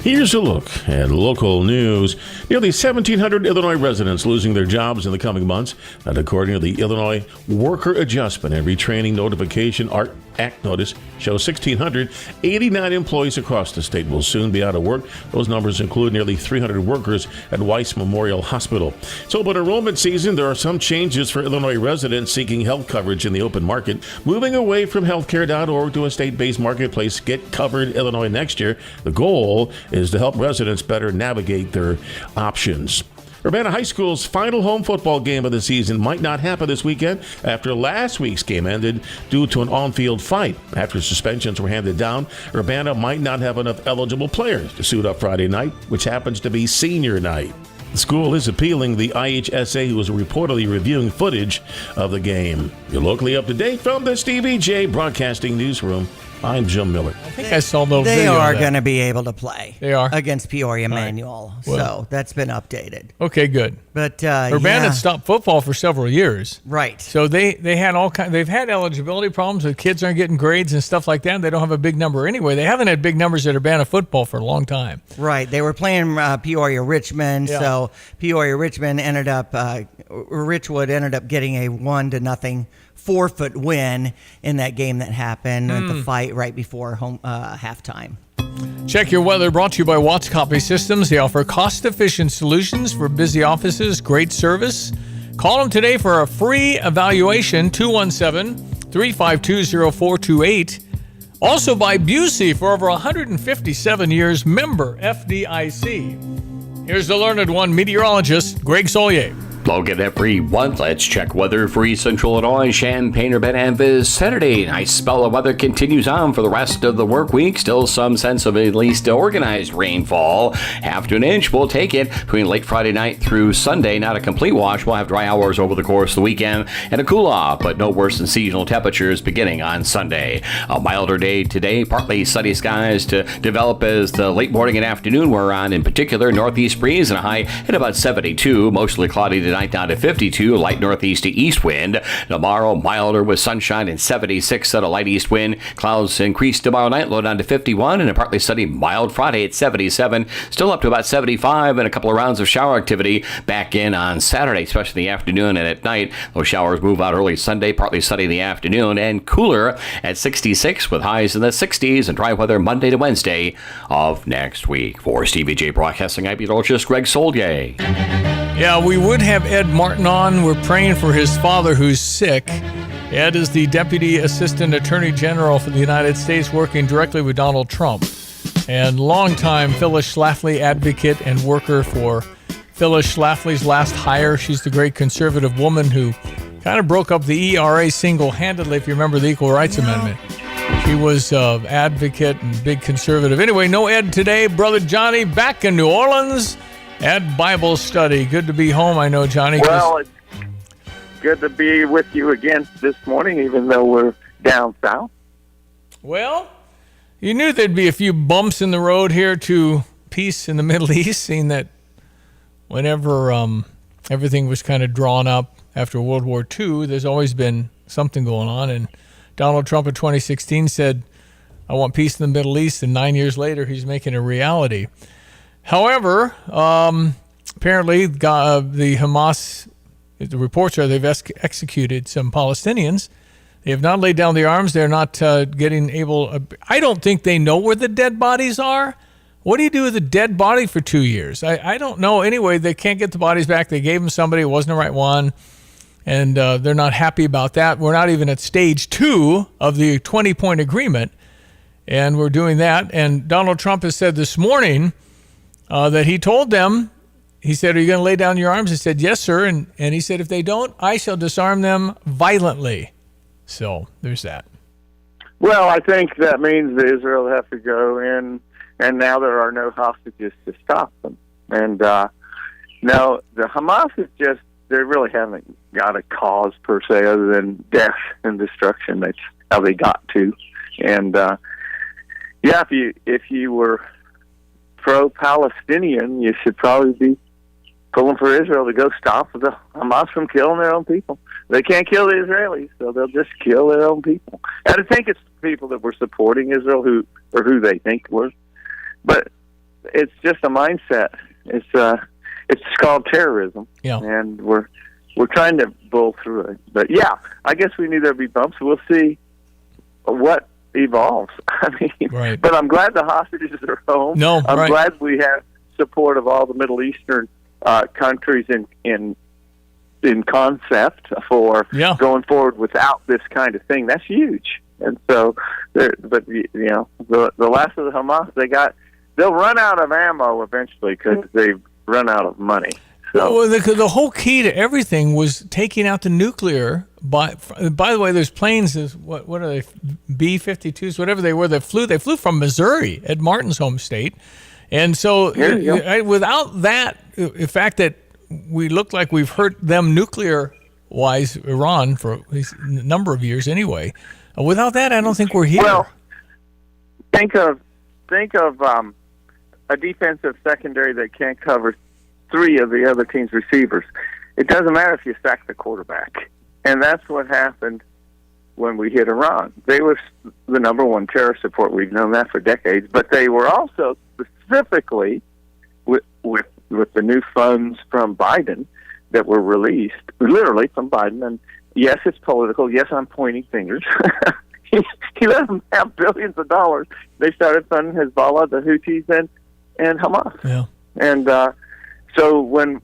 Here's a look at local news. Nearly 1,700 Illinois residents losing their jobs in the coming months. And according to the Illinois Worker Adjustment and Retraining Notification Act notice, shows 1,689 employees across the state will soon be out of work. Those numbers include nearly 300 workers at Weiss Memorial Hospital. So, but enrollment season, there are some changes for Illinois residents seeking health coverage in the open market, moving away from healthcare.org to a state-based marketplace. Get Covered Illinois next year. The goal is to help residents better navigate their options. Urbana High School's final home football game of the season might not happen this weekend after last week's game ended due to an on-field fight. After suspensions were handed down, Urbana might not have enough eligible players to suit up Friday night, which happens to be senior night. The school is appealing the IHSA, who is reportedly reviewing footage of the game. You're locally up to date from the Stevie J Broadcasting Newsroom. I'm Jim Miller. I think I saw the They video are of that. going to be able to play. They are against Peoria All right. Manual. Well. So that's been updated. Okay, good. But Urbana had stopped football for several years. Right. So they had all kind. They've had eligibility problems with kids aren't getting grades and stuff like that. They don't have a big number anyway. They haven't had big numbers at Urbana football for a long time. Right. They were playing Peoria Richmond. Yeah. So Peoria Richmond ended up Richwood ended up getting a 1-0 forfeit win in that game that happened at the fight right before halftime. Check your weather, brought to you by Watts Copy Systems. They offer cost-efficient solutions for busy offices, great service. Call them today for a free evaluation, 217-352-0428. Also by Busey for over 157 years, member FDIC. Here's the learned one, meteorologist Greg Solier. Logan everyone, let's check weather for East Central Illinois, Champaign-Urbana, and Vicinity. Nice spell of weather continues on for the rest of the work week. Still some sense of at least organized rainfall. Half to an inch, we'll take it between late Friday night through Sunday. Not a complete wash. We'll have dry hours over the course of the weekend and a cool off, but no worse than seasonal temperatures beginning on Sunday. A milder day today, partly sunny skies to develop as the late morning and afternoon wear on. In particular, northeast breeze and a high at about 72, mostly cloudy tonight down to 52, light northeast to east wind. Tomorrow, milder with sunshine and 76 at a light east wind. Clouds increase tomorrow night, low down to 51, and a partly sunny mild Friday at 77. Still up to about 75, and a couple of rounds of shower activity back in on Saturday, especially in the afternoon and at night. Those showers move out early Sunday, partly sunny in the afternoon, and cooler at 66 with highs in the 60s, and dry weather Monday to Wednesday of next week. For Stevie J Broadcasting, I'm meteorologist Greg Solier. Yeah, we would have Ed Martin on. We're praying for his father who's sick. Ed is the Deputy Assistant Attorney General for the United States, working directly with Donald Trump. And longtime Phyllis Schlafly advocate and worker for Phyllis Schlafly's last hire. She's the great conservative woman who kind of broke up the ERA single-handedly, if you remember the Equal Rights Amendment. She was an advocate and big conservative. Anyway, no Ed today. Brother Johnny back in New Orleans at Bible study. Good to be home, I know, Johnny. Well, good to be with you again this morning, even though we're down south. Well, you knew there'd be a few bumps in the road here to peace in the Middle East, seeing that whenever everything was kind of drawn up after World War II, there's always been something going on. And Donald Trump in 2016 said, I want peace in the Middle East, and 9 years later, he's making it a reality. However, apparently the Hamas, the reports are they've executed some Palestinians. They have not laid down the arms. They're not getting able. I don't think they know where the dead bodies are. What do you do with a dead body for 2 years? I don't know. Anyway, they can't get the bodies back. They gave them somebody. It wasn't the right one. And they're not happy about that. We're not even at stage 2 of the 20-point agreement. And we're doing that. And Donald Trump has said this morning that he told them, he said, are you going to lay down your arms? He said, yes, sir. And he said, if they don't, I shall disarm them violently. So there's that. Well, I think that means that Israel have to go in, and now there are no hostages to stop them. And now the Hamas is just, they really haven't got a cause per se other than death and destruction. That's how they got to. And yeah, if you were pro-Palestinian, you should probably be pulling for Israel to go stop the Hamas from killing their own people. They can't kill the Israelis, so they'll just kill their own people. And I think it's people that were supporting Israel who they think were. But it's just a mindset. It's called terrorism, and we're trying to bull through it. But yeah, I guess we knew there'd be bumps. We'll see what evolves. I mean, right. But I'm glad the hostages are home. I'm glad we have support of all the Middle Eastern countries in concept for going forward without this kind of thing. That's huge. And so, but you know, the last of the Hamas, they'll run out of ammo eventually because they've run out of money. So. Well, the whole key to everything was taking out the nuclear. By the way, there's planes. What are they? B-52s, whatever they were. They flew from Missouri, Ed Martin's home state. And so, without that, the fact that we look like we've hurt them nuclear-wise, Iran, for a number of years anyway. Without that, I don't think we're here. Well, think of a defensive secondary that can't cover 3 of the other team's receivers. It doesn't matter if you sack the quarterback. And that's what happened when we hit Iran. They were the number one terror support. We've known that for decades. But they were also specifically, with the new funds from Biden that were released, literally from Biden. And yes, it's political. Yes, I'm pointing fingers. He let them have billions of dollars. They started funding Hezbollah, the Houthis, and Hamas. Yeah. And so when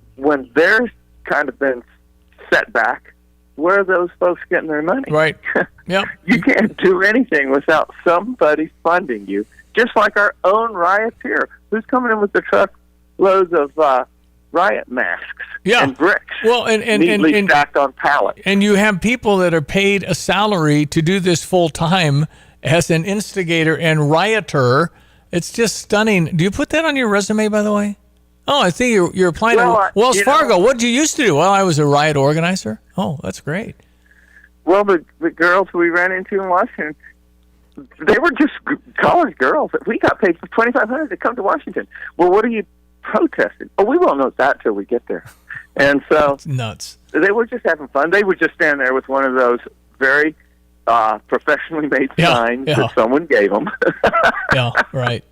they're kind of been set back, where are those folks getting their money? Right. Yeah. You can't do anything without somebody funding you. Just like our own riots here. Who's coming in with the truckloads of riot masks and bricks? Well, and neatly stacked on pallets. And you have people that are paid a salary to do this full time as an instigator and rioter. It's just stunning. Do you put that on your resume, by the way? Oh, I think you're applying to Wells Fargo. What did you used to do? Well, I was a riot organizer. Oh, that's great. Well, the girls we ran into in Washington, they were just college girls. We got paid for $2,500 to come to Washington. Well, what are you protesting? Oh, we won't know that till we get there. And so it's nuts. They were just having fun. They would just stand there with one of those very professionally made signs that someone gave them. Yeah, right.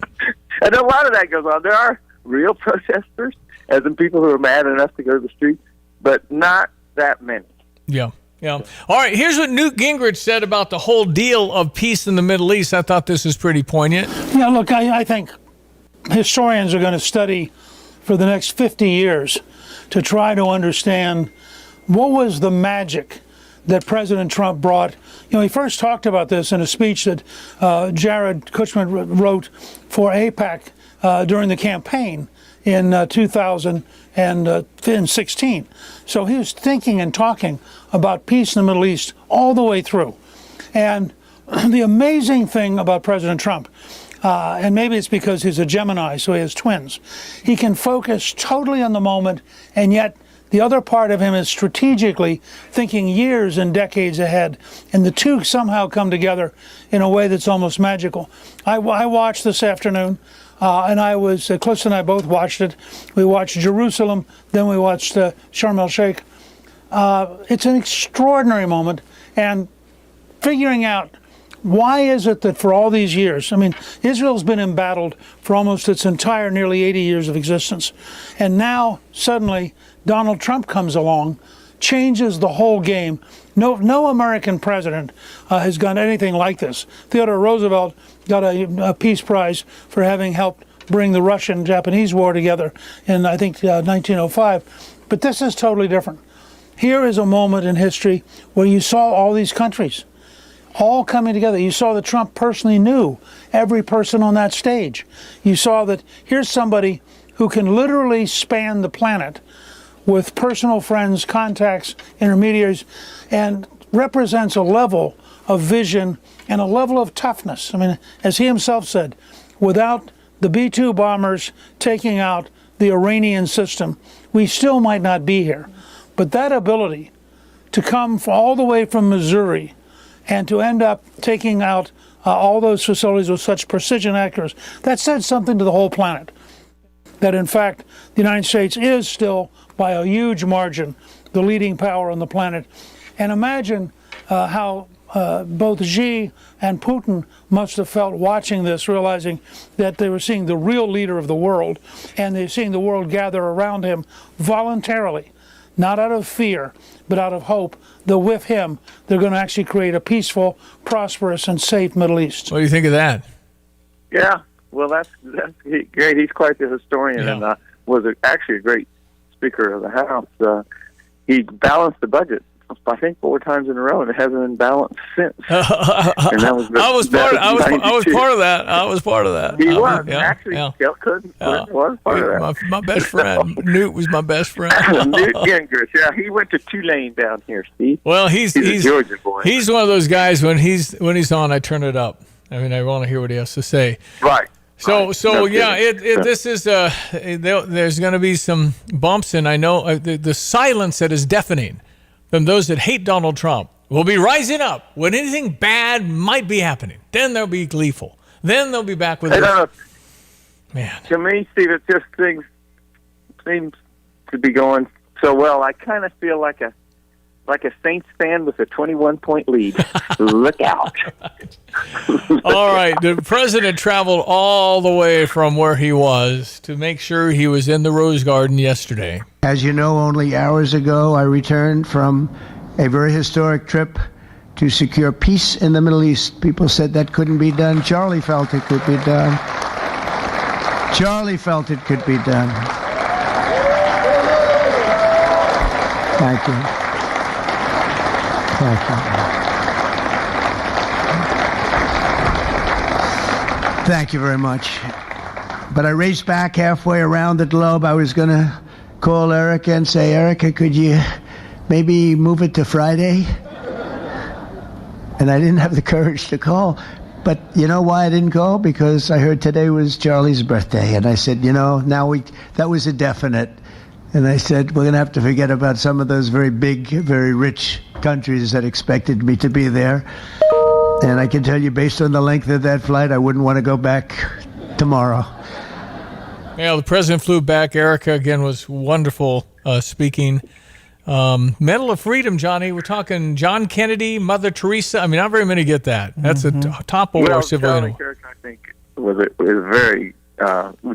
And a lot of that goes on. There are real protesters, as in people who are mad enough to go to the streets, but not that many. Yeah. Yeah. All right, here's what Newt Gingrich said about the whole deal of peace in the Middle East. I thought this was pretty poignant. Yeah, look, I think historians are going to study for the next 50 years to try to understand what was the magic that President Trump brought. You know, he first talked about this in a speech that Jared Kushner wrote for AIPAC during the campaign in 2016. So he was thinking and talking about peace in the Middle East all the way through. And the amazing thing about President Trump, and maybe it's because he's a Gemini, so he has twins, he can focus totally on the moment, and yet The other part of him is strategically thinking years and decades ahead, and the two somehow come together in a way that's almost magical. I watched this afternoon, and Cliff and I both watched it. We watched Jerusalem, then we watched Sharm el-Sheikh. It's an extraordinary moment, and figuring out why is it that for all these years, I mean, Israel's been embattled for almost its entire nearly 80 years of existence, and now suddenly Donald Trump comes along, changes the whole game. No American president has done anything like this. Theodore Roosevelt got a Peace Prize for having helped bring the Russian-Japanese War together in, I think, 1905. But this is totally different. Here is a moment in history where you saw all these countries all coming together. You saw that Trump personally knew every person on that stage. You saw that here's somebody who can literally span the planet with personal friends, contacts, intermediaries, and represents a level of vision and a level of toughness. I mean, as he himself said, without the B-2 bombers taking out the Iranian system, we still might not be here. But that ability to come all the way from Missouri and to end up taking out all those facilities with such precision accuracy, that said something to the whole planet. That in fact, the United States is still, by a huge margin, the leading power on the planet. And imagine how both Xi and Putin must have felt watching this, realizing that they were seeing the real leader of the world, and they're seeing the world gather around him voluntarily, not out of fear, but out of hope that with him, they're going to actually create a peaceful, prosperous, and safe Middle East. What do you think of that? Yeah, well, that's great. He's quite the historian, and was actually a great Speaker of the House. He balanced the budget, I think, 4 times in a row, and it hasn't been balanced since. And that was I was part of that. I was part of that. He was actually. Couldn't was part of that. My best friend Newt was my best friend. Newt Gingrich. Yeah, he went to Tulane down here, Steve. Well, he's a Georgia boy. He's one of those guys when he's on, I turn it up. I mean, I want to hear what he has to say. Right. So this is there's going to be some bumps, and I know the silence that is deafening from those that hate Donald Trump will be rising up when anything bad might be happening. Then they'll be gleeful. Then they'll be back with it. Man. To me, Steve, it just things seems to be going so well. I kind of feel like a Saints fan with a 21-point lead. Look out. All right. The president traveled all the way from where he was to make sure he was in the Rose Garden yesterday. As you know, only hours ago, I returned from a very historic trip to secure peace in the Middle East. People said that couldn't be done. Charlie felt it could be done. Charlie felt it could be done. Thank you. Thank you. Thank you very much. But I raced back halfway around the globe. I was going to call Erica and say, Erica, could you maybe move it to Friday? And I didn't have the courage to call. But you know why I didn't call? Because I heard today was Charlie's birthday. And I said, that was a definite. And I said, we're going to have to forget about some of those very big, very rich countries that expected me to be there. And I can tell you, based on the length of that flight, I wouldn't want to go back tomorrow. Yeah, the president flew back. Erica, again, was wonderful speaking. Medal of Freedom, Johnny. We're talking John Kennedy, Mother Teresa. I mean, not very many get that. That's a top of our civilian. Kirk, I think, was very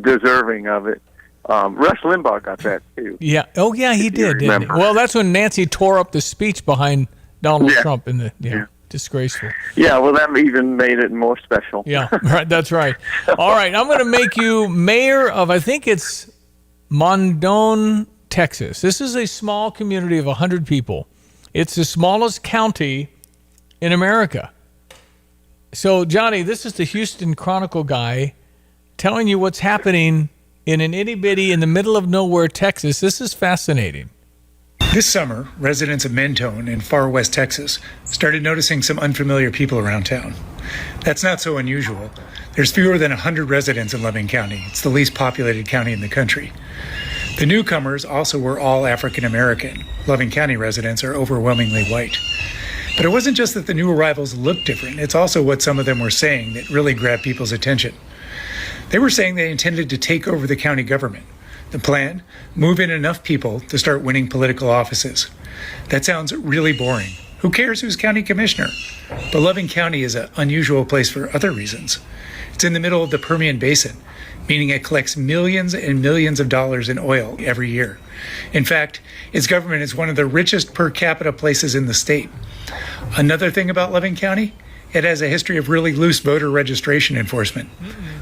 deserving of it. Rush Limbaugh got that, too. Yeah. Oh, yeah, he did, didn't he? Well, that's when Nancy tore up the speech behind Donald Trump in the disgraceful. Yeah, well, that even made it more special. Yeah, right. That's right. All right, I'm going to make you mayor of, I think it's Mondone, Texas. This is a small community of 100 people. It's the smallest county in America. So, Johnny, this is the Houston Chronicle guy telling you what's happening in an itty-bitty in the middle of nowhere, Texas. This is fascinating. This summer, residents of Mentone in far west Texas started noticing some unfamiliar people around town. That's not so unusual. There's fewer than 100 residents in Loving County. It's the least populated county in the country. The newcomers also were all African American. Loving County residents are overwhelmingly white. But it wasn't just that the new arrivals looked different, it's also what some of them were saying that really grabbed people's attention. They were saying they intended to take over the county government. The plan? Move in enough people to start winning political offices. That sounds really boring. Who cares who's county commissioner? But Loving County is an unusual place for other reasons. It's in the middle of the Permian Basin, meaning it collects millions and millions of dollars in oil every year. In fact, its government is one of the richest per capita places in the state. Another thing about Loving County, it has a history of really loose voter registration enforcement.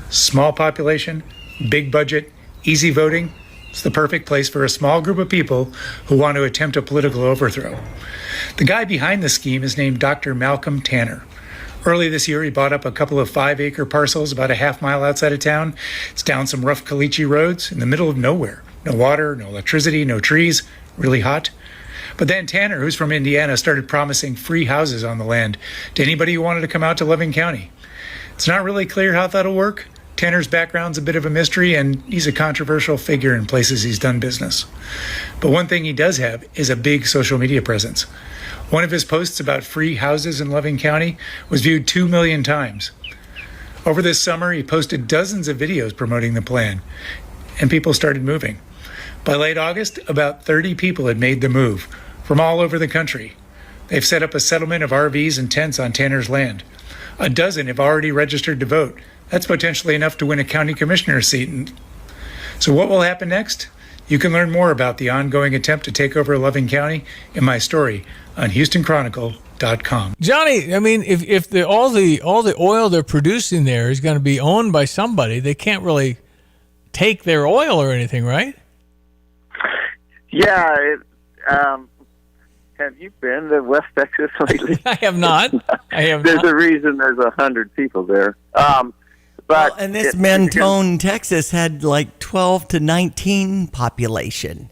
Small population, big budget, easy voting. It's the perfect place for a small group of people who want to attempt a political overthrow. The guy behind the scheme is named Dr. Malcolm Tanner. Early this year, he bought up a couple of 5-acre parcels about a half-mile outside of town. It's down some rough caliche roads in the middle of nowhere. No water, no electricity, no trees, really hot. But then Tanner, who's from Indiana, started promising free houses on the land to anybody who wanted to come out to Loving County. It's not really clear how that'll work. Tanner's background's a bit of a mystery, and he's a controversial figure in places he's done business. But one thing he does have is a big social media presence. One of his posts about free houses in Loving County was viewed 2 million times. Over this summer, he posted dozens of videos promoting the plan, and people started moving. By late August, about 30 people had made the move from all over the country. They've set up a settlement of RVs and tents on Tanner's land. A dozen have already registered to vote. That's potentially enough to win a county commissioner's seat. So what will happen next? You can learn more about the ongoing attempt to take over Loving County in my story on HoustonChronicle.com. Johnny, I mean, if all the oil they're producing there is going to be owned by somebody, they can't really take their oil or anything, right? Yeah. Have you been to West Texas lately? I have not. There's a reason there's 100 people there. But and this Mentone, Texas, had like 12 to 19 population.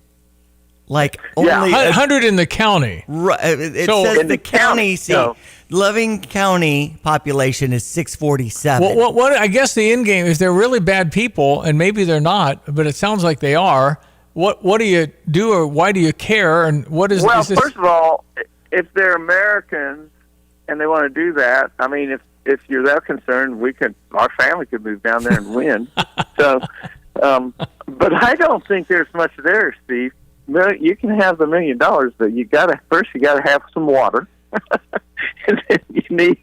Like only 100 in the county. Right. It says the county seat. No. Loving County population is 647. Well, what I guess the end game, if they're really bad people, and maybe they're not, but it sounds like they are. What do you do, or why do you care? And what is? Well, is this? First of all, if they're Americans and they want to do that, I mean, if you're that concerned, our family could move down there and win. So, but I don't think there's much there, Steve. You can have the $1 million, but you got to have some water, and then you need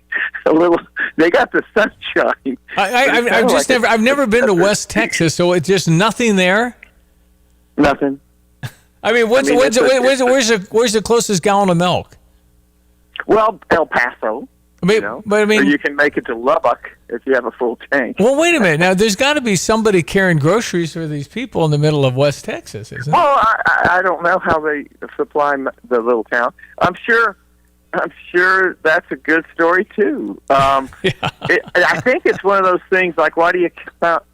a little. They got the sunshine. I've never been to West Texas, so it's just nothing there. Nothing. I mean, where's the closest gallon of milk? Well, El Paso. But I mean, or you can make it to Lubbock if you have a full tank. Well, wait a minute. Now, there's got to be somebody carrying groceries for these people in the middle of West Texas, isn't there? Well, I don't know how they supply the little town. I'm sure that's a good story too. I think it's one of those things like, why do you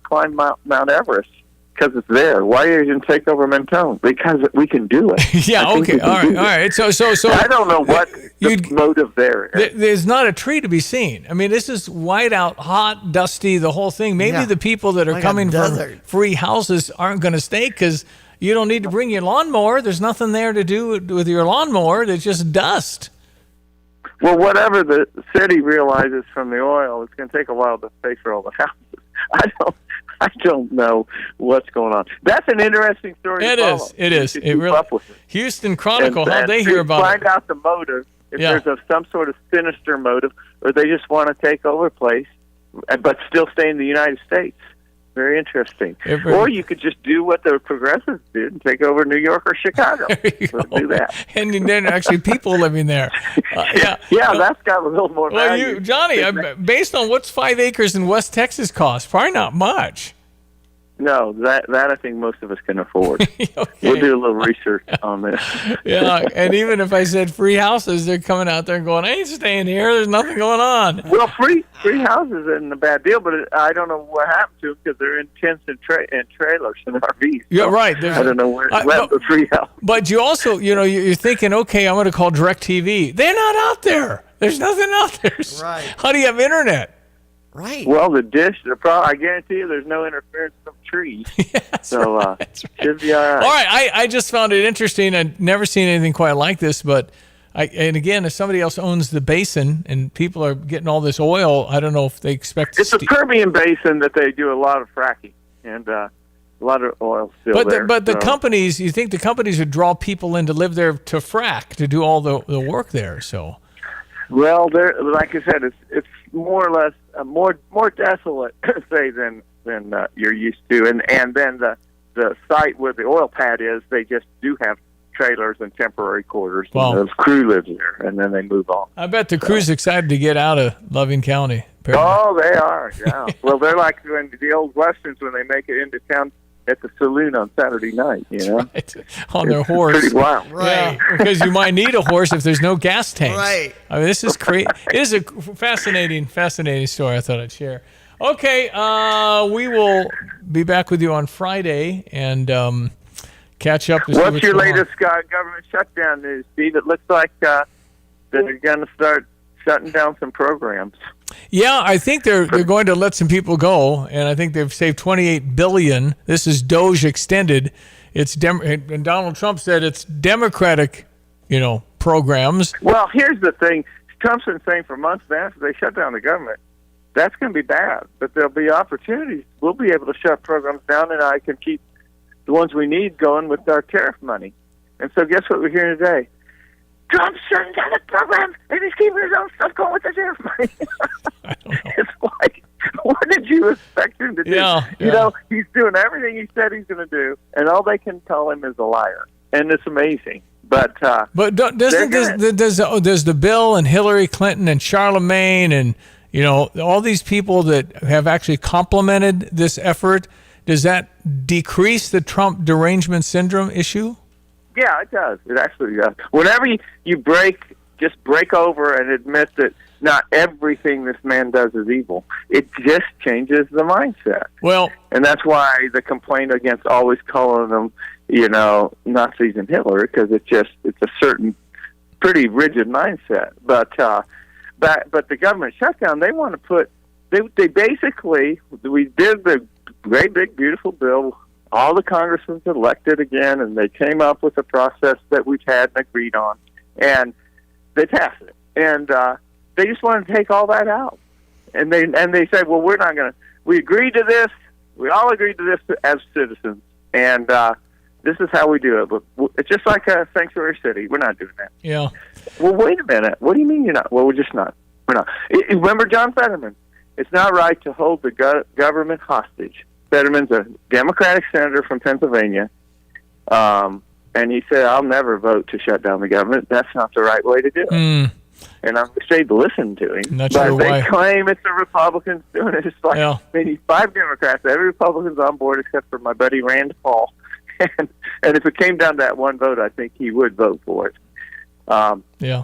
climb Mount Everest? Because it's there. Why are you going to take over Mentone? Because we can do it. Yeah. Okay. All right. So I don't know what the motive there is. There's not a tree to be seen. I mean, this is white out, hot, dusty, the whole thing. Maybe the people that are coming from free houses aren't going to stay because you don't need to bring your lawnmower. There's nothing there to do with your lawnmower. There's just dust. Well, whatever the city realizes from the oil, it's going to take a while to pay for all the houses. I don't know what's going on. That's an interesting story. It is. It really. Houston Chronicle. How they hear about find out the motive. If there's some sort of sinister motive, or they just want to take over a place, but still stay in the United States. Very interesting. Or you could just do what the progressives did and take over New York or Chicago. Do that. And then actually people living there. That's got a little more value. Johnny, based on what's 5 acres in West Texas cost, probably not much. No, that I think most of us can afford. Okay. We'll do a little research on this. Yeah, and even if I said free houses, they're coming out there and going, I ain't staying here. There's nothing going on. Well, free houses isn't a bad deal, but I don't know what happened to them because they're in tents and trailers and RVs. So yeah, right. I don't know where left the free house. But you also, you're thinking, okay, I'm going to call DirecTV. They're not out there. There's nothing out there. Right. How do you have internet? Right. Well, I guarantee you there's no interference from trees. So should be all right. All right, I just found it interesting. I'd never seen anything quite like this, but and again, if somebody else owns the basin and people are getting all this oil, I don't know if they expect It's a Permian Basin that they do a lot of fracking, and a lot of oil still there. But the companies, you think the companies would draw people in to live there to frack, to do all the work there, so... Well, like I said, it's more or less more desolate, say, than you're used to, and then the site where the oil pad is, they just do have trailers and temporary quarters. Wow. And the crew lives there, and then they move on. I bet the crew's excited to get out of Loving County. Apparently. Oh, they are. Yeah. Well, they're like when the old westerns when they make it into town at the saloon on Saturday night, Right. On their horse. Pretty wild. Right. Yeah, because you might need a horse if there's no gas tanks. Right. I mean, this is crazy. It is a fascinating story I thought I'd share. Okay, we will be back with you on Friday and catch up. What's your latest government shutdown news, Steve? It looks like they're going to start shutting down some programs. Yeah, I think they're going to let some people go, and I think they've saved $28 billion. This is DOGE extended. And Donald Trump said it's Democratic, programs. Well, here's the thing: Trump's been saying for months that after they shut down the government, that's going to be bad. But there'll be opportunities. We'll be able to shut programs down, and I can keep the ones we need going with our tariff money. And so, guess what we're hearing today? Trump's shutting down the program, and he's keeping his own stuff going with the tariff money. It's like, what did you expect him to do? Yeah. He's doing everything he said he's going to do, and all they can call him is a liar. And it's amazing. But does the Bill and Hillary Clinton and Charlemagne and all these people that have actually complimented this effort, does that decrease the Trump derangement syndrome issue? Yeah, it does. It actually does. Whenever you break over and admit that not everything this man does is evil, it just changes the mindset. Well, and that's why the complaint against always calling them, Nazis and Hitler, because it's a certain pretty rigid mindset. But the government shutdown, they want to put they basically we did the great big beautiful bill. All the congressmen elected again, and they came up with a process that we've had and agreed on, and they passed it. And they just wanted to take all that out. And they said, well, we're not going to. We agreed to this. We all agreed to this as citizens, and this is how we do it. But it's just like a sanctuary city. We're not doing that. Yeah. Well, wait a minute. What do you mean you're not? Well, we're just not. We're not. Remember John Fetterman? It's not right to hold the government hostage. Fetterman's a Democratic senator from Pennsylvania, and he said, I'll never vote to shut down the government. That's not the right way to do it. And I'm afraid to listen to him. Not but sure they why. claim it's the Republicans doing it. It's like they need 5 Democrats. Every Republican's on board except for my buddy Rand Paul. And if it came down to that one vote, I think he would vote for it. Yeah.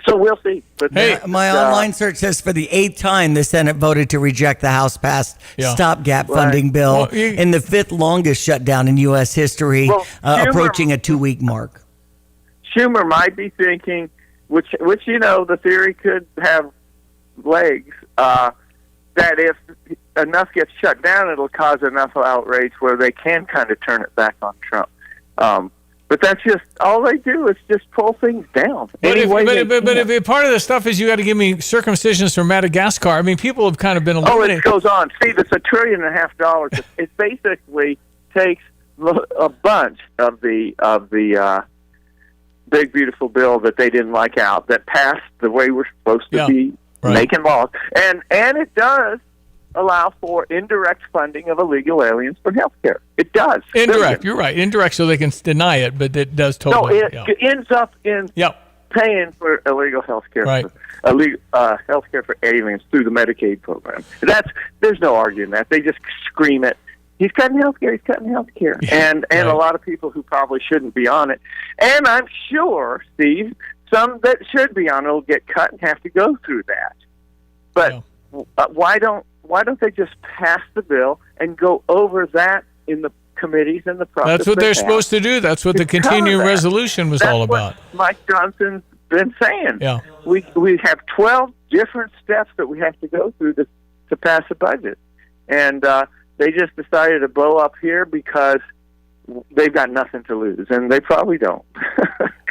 So we'll see. But my online search says for the 8th time the Senate voted to reject the House-passed stopgap funding bill in the 5th longest shutdown in U.S. history, approaching a 2-week mark. Schumer might be thinking, which the theory could have legs, that if enough gets shut down, it'll cause enough outrage where they can kind of turn it back on Trump. But that's just all they do is just pull things down. But if part of the stuff is you got to give me circumcisions from Madagascar. I mean, people have kind of been eliminated. Oh, it goes on. Steve, it's $1.5 trillion. It basically takes a bunch of the big beautiful bill that they didn't like out that passed the way we're supposed to be making laws, and it does allow for indirect funding of illegal aliens for health care. It does. Indirect. You're right. Indirect, so they can deny it, but it does totally. No, it ends up in paying for illegal health care. Right. Illegal health care for aliens through the Medicaid program. There's no arguing that. They just scream it. He's cutting health care. He's cutting health care. And a lot of people who probably shouldn't be on it. And I'm sure, Steve, some that should be on it will get cut and have to go through that. But why don't they just pass the bill and go over that in the committees and the process? That's what they're supposed to do. That's what the continuing resolution was all about. What Mike Johnson's been saying. Yeah. We have 12 different steps that we have to go through to to pass a budget. And they just decided to blow up here because they've got nothing to lose, and they probably don't.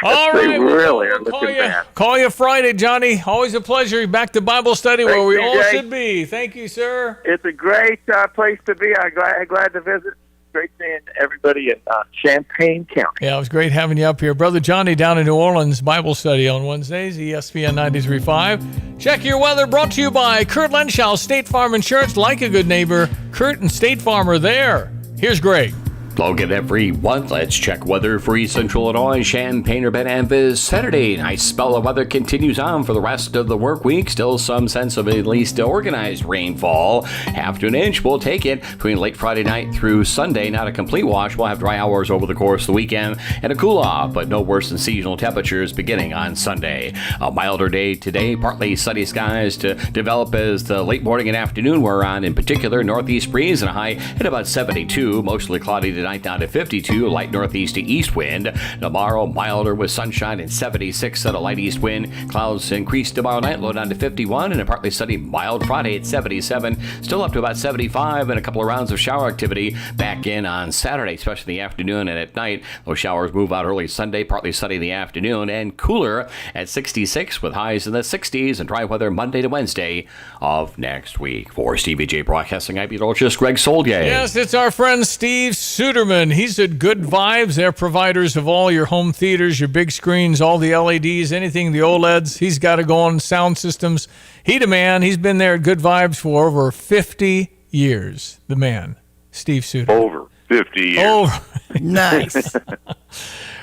All they right, really are we'll looking bad. call you Friday, Johnny. Always a pleasure. Back to Bible study where we all TJ. should be. Thank you, sir. It's a great place to be. I'm glad to visit. Great seeing everybody in Champaign County. Yeah, it was great having you up here. Brother Johnny down in New Orleans, Bible study on Wednesdays, ESPN 93.5. Check your weather, brought to you by Kurt Lenschow, State Farm Insurance. Like a good neighbor, Kurt and State Farm are there. Here's Greg. Logan everyone, let's check weather for East Central Illinois, Champaign, Urbana, and Saturday. Nice spell of weather continues on for the rest of the work week. Still some sense of at least organized rainfall. Half to an inch, we'll take it between late Friday night through Sunday. Not a complete wash. We'll have dry hours over the course of the weekend and a cool off, but no worse than seasonal temperatures beginning on Sunday. A milder day today, partly sunny skies to develop as the late morning and afternoon wear on. In particular, northeast breeze and a high at about 72, mostly cloudy today. Down to 52, light northeast to east wind. Tomorrow, milder with sunshine and 76 at a light east wind. Clouds increase tomorrow night, low down to 51, and a partly sunny mild Friday at 77. Still up to about 75, and a couple of rounds of shower activity back in on Saturday, especially in the afternoon and at night. Those showers move out early Sunday, partly sunny in the afternoon, and cooler at 66 with highs in the 60s and dry weather Monday to Wednesday of next week. For Stevie J Broadcasting, I'm meteorologist Greg Soldier. Yes, it's our friend Steve Suderman. He's at Good Vibes. They're providers of all your home theaters, your big screens, all the LEDs, anything, the OLEDs. He's got to go on sound systems. He the man. He's been there at Good Vibes for over 50 years. The man, Steve Suderman. Over 50 years. Oh, nice.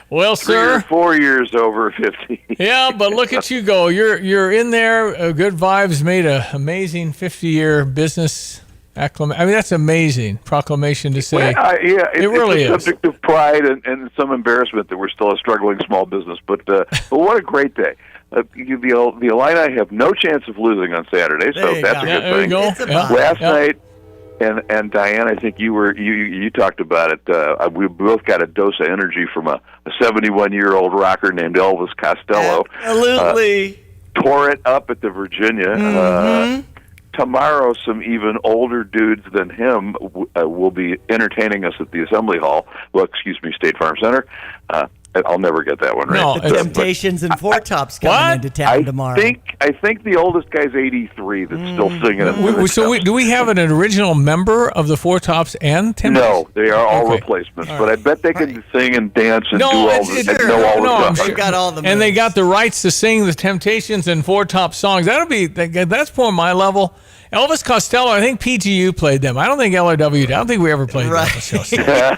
Well, sir. 4 years over 50. Yeah, but look at you go. You're in there. Good Vibes made an amazing 50-year business acclamation. I mean, that's amazing proclamation to say. Well, yeah, it really it's a is. subject of pride and some embarrassment that we're still a struggling small business. But what a great day. The Illini have no chance of losing on Saturday, so that's a good thing. Last night, and Diane, I think you talked about it. We both got a dose of energy from a 71-year-old rocker named Elvis Costello. Absolutely. Tore it up at the Virginia. Tomorrow, some even older dudes than him will be entertaining us at the Assembly Hall. Well, excuse me, State Farm Center. I'll never get that one right. No, the Temptations and Four Tops coming into town tomorrow. I think the oldest guy's 83 that's still singing it. Do we have an original member of the Four Tops and Temptations? No, they are all replacements. But I bet they can sing and dance and do all the stuff. They've got all the moves. And they got the rights to sing the Temptations and Four Top songs. That's more my level. Elvis Costello, I think PGU played them. I don't think LRW did. I don't think we ever played Elvis Costello.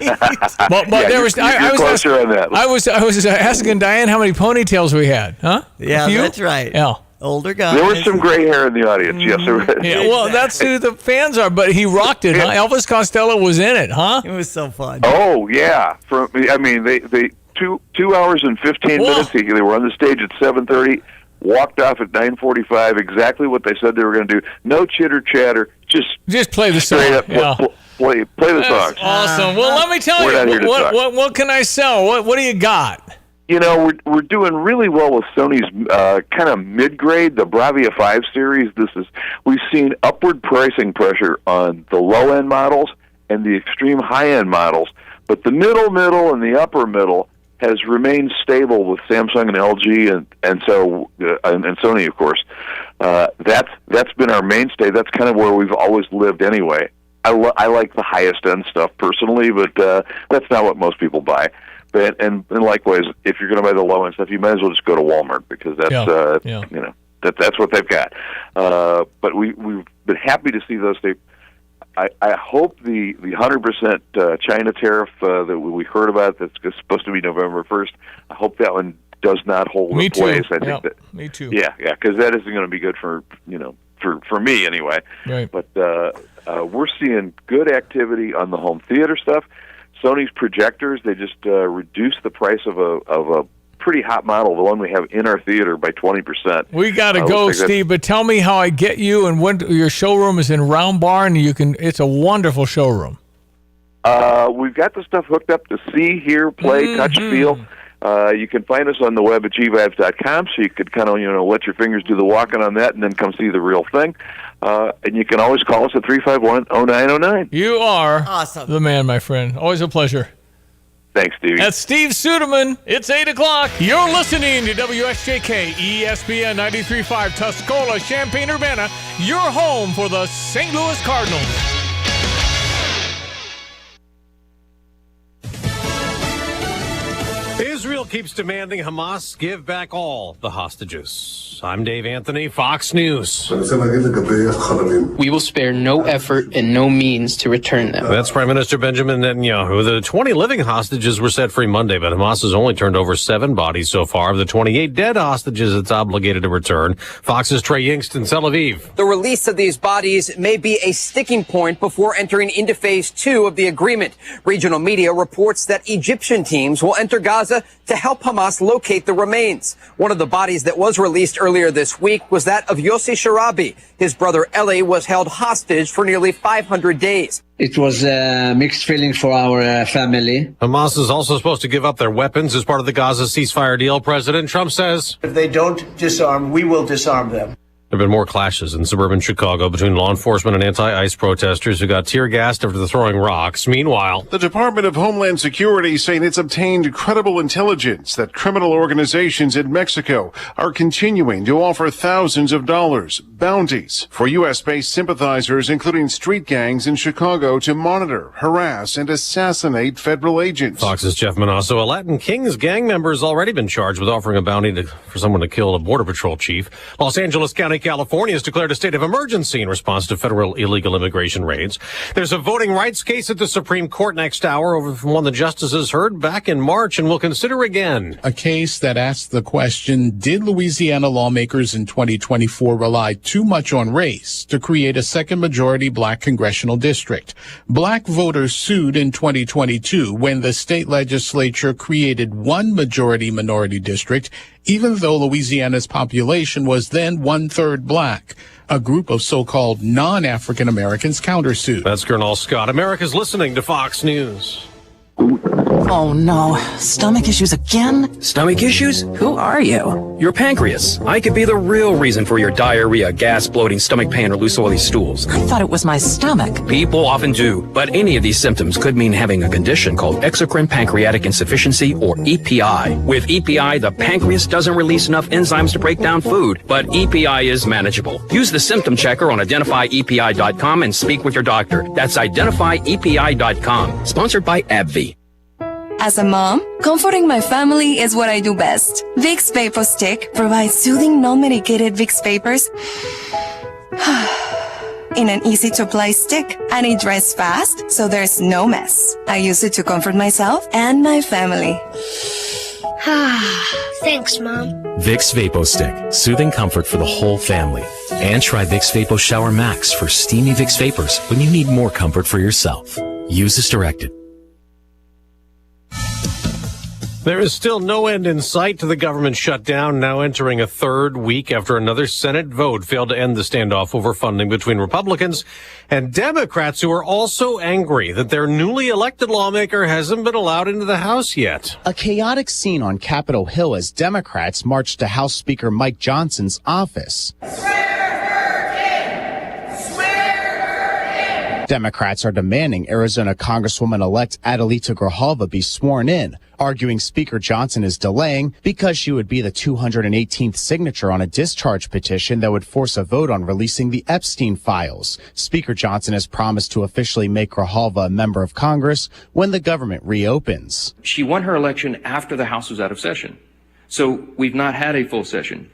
but there was. I was asking Diane how many ponytails we had. Huh? Yeah, that's right. Yeah. Older guys. There was some gray hair in the audience. Yes, there was. Yeah, well, that's who the fans are. But he rocked it. Huh? Elvis Costello was in it, huh? It was so fun. Oh yeah. They 2 hours and 15 minutes. They were on the stage at 7:30. Walked off at 9:45. Exactly what they said they were going to do. No chitter chatter. Just play the song. Play the songs. Awesome. Well, let me tell you. What can I sell? What do you got? You know, we're doing really well with Sony's kind of mid-grade, the Bravia 5 series. We've seen upward pricing pressure on the low-end models and the extreme high-end models, but the middle, and the upper middle has remained stable with Samsung and LG and Sony, of course. That's been our mainstay. That's kind of where we've always lived anyway. I like the highest end stuff personally, but that's not what most people buy. And likewise, if you're going to buy the low end stuff, you might as well just go to Walmart because that's what they've got. But we've been happy to see those. I hope the 100% China tariff that we heard about that's supposed to be November 1st. I hope that one does not hold in place. I think me too. Yeah, because that isn't going to be good for me anyway. Right. But we're seeing good activity on the home theater stuff. Sony's projectors, they just reduced the price of a pretty hot model, the one we have in our theater, by 20%. We got to go, Steve, but tell me how I get you, and when your showroom is in Round Barn. It's a wonderful showroom. We've got the stuff hooked up to see, hear, play, touch, feel. You can find us on the web at gvibes.com, so you could kind of, let your fingers do the walking on that and then come see the real thing. And you can always call us at 351-0909. You are awesome. The man, my friend. Always a pleasure. Thanks, Stevie. That's Steve Suderman. It's 8 o'clock. You're listening to WSJK ESPN 93.5 Tuscola, Champaign-Urbana, your home for the St. Louis Cardinals. Israel keeps demanding Hamas give back all the hostages. I'm Dave Anthony, Fox News. We will spare no effort and no means to return them. That's Prime Minister Benjamin Netanyahu. The 20 living hostages were set free Monday, but Hamas has only turned over 7 bodies so far of the 28 dead hostages it's obligated to return. Fox's Trey Yingst in Tel Aviv. The release of these bodies may be a sticking point before entering into phase 2 of the agreement. Regional media reports that Egyptian teams will enter Gaza to help Hamas locate the remains. One of the bodies that was released earlier this week was that of Yossi Sharabi. His brother Eli was held hostage for nearly 500 days. It was mixed feelings for our family. Hamas is also supposed to give up their weapons as part of the Gaza ceasefire deal. President Trump says, if they don't disarm, we will disarm them. There have been more clashes in suburban Chicago between law enforcement and anti-ICE protesters who got tear gassed after throwing rocks. Meanwhile, the Department of Homeland Security saying it's obtained credible intelligence that criminal organizations in Mexico are continuing to offer thousands of dollars, bounties, for U.S.-based sympathizers, including street gangs in Chicago, to monitor, harass, and assassinate federal agents. Fox's Jeff Manasso, a Latin Kings gang member, has already been charged with offering a bounty for someone to kill a Border Patrol chief. Los Angeles County, California has declared a state of emergency in response to federal illegal immigration raids. There's a voting rights case at the Supreme Court next hour over from one the justices heard back in March and will consider again. A case that asks the question, did Louisiana lawmakers in 2024 rely too much on race to create a second majority black congressional district? Black voters sued in 2022 when the state legislature created one majority minority district, even though Louisiana's population was then 1/3 black. A group of so-called non-African Americans countersued. That's Colonel Scott. America's listening to Fox News. Oh no, stomach issues again? Stomach issues? Who are you? Your pancreas. I could be the real reason for your diarrhea, gas, bloating, stomach pain, or loose oily stools. I thought it was my stomach. People often do, but any of these symptoms could mean having a condition called exocrine pancreatic insufficiency, or EPI. With EPI, the pancreas doesn't release enough enzymes to break down food, but EPI is manageable. Use the symptom checker on identifyepi.com and speak with your doctor. That's identifyepi.com. Sponsored by AbbVie. As a mom, comforting my family is what I do best. Vicks Vapor Stick provides soothing, non-medicated Vicks Vapors in an easy-to-apply stick, and it dries fast, so there's no mess. I use it to comfort myself and my family. Thanks, Mom. Vicks Vapo Stick, soothing comfort for the whole family. And try Vicks Vapo Shower Max for steamy Vicks Vapors when you need more comfort for yourself. Use as directed. There is still no end in sight to the government shutdown, now entering a third week after another Senate vote failed to end the standoff over funding between Republicans and Democrats, who are also angry that their newly elected lawmaker hasn't been allowed into the House yet. A chaotic scene on Capitol Hill as Democrats marched to House Speaker Mike Johnson's office. Democrats are demanding Arizona Congresswoman-elect Adelita Grijalva be sworn in, arguing Speaker Johnson is delaying because she would be the 218th signature on a discharge petition that would force a vote on releasing the Epstein files. Speaker Johnson has promised to officially make Grijalva a member of Congress when the government reopens. She won her election after the House was out of session, so we've not had a full session.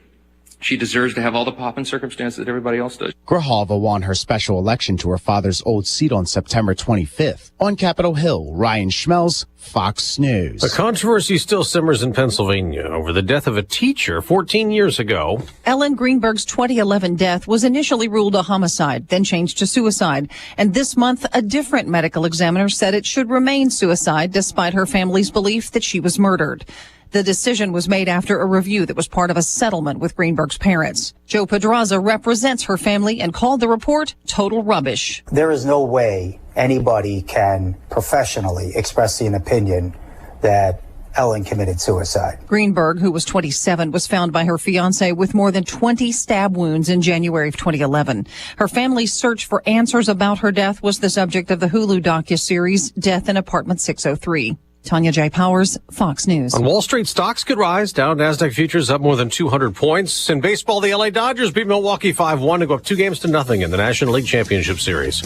She deserves to have all the pomp and circumstance that everybody else does. Grijalva won her special election to her father's old seat on September 25th. On Capitol Hill, Ryan Schmelz, Fox News. A controversy still simmers in Pennsylvania over the death of a teacher 14 years ago. Ellen Greenberg's 2011 death was initially ruled a homicide, then changed to suicide. And this month, a different medical examiner said it should remain suicide despite her family's belief that she was murdered. The decision was made after a review that was part of a settlement with Greenberg's parents. Joe Pedraza represents her family and called the report total rubbish. There is no way anybody can professionally express an opinion that Ellen committed suicide. Greenberg, who was 27, was found by her fiancé with more than 20 stab wounds in January of 2011. Her family's search for answers about her death was the subject of the Hulu docuseries Death in Apartment 603. Tanya J. Powers, Fox News. On Wall Street, stocks could rise. Dow, NASDAQ futures up more than 200 points. In baseball, the LA Dodgers beat Milwaukee 5-1 to go up 2-0 in the National League Championship Series.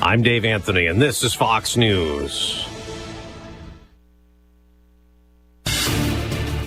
I'm Dave Anthony, and this is Fox News.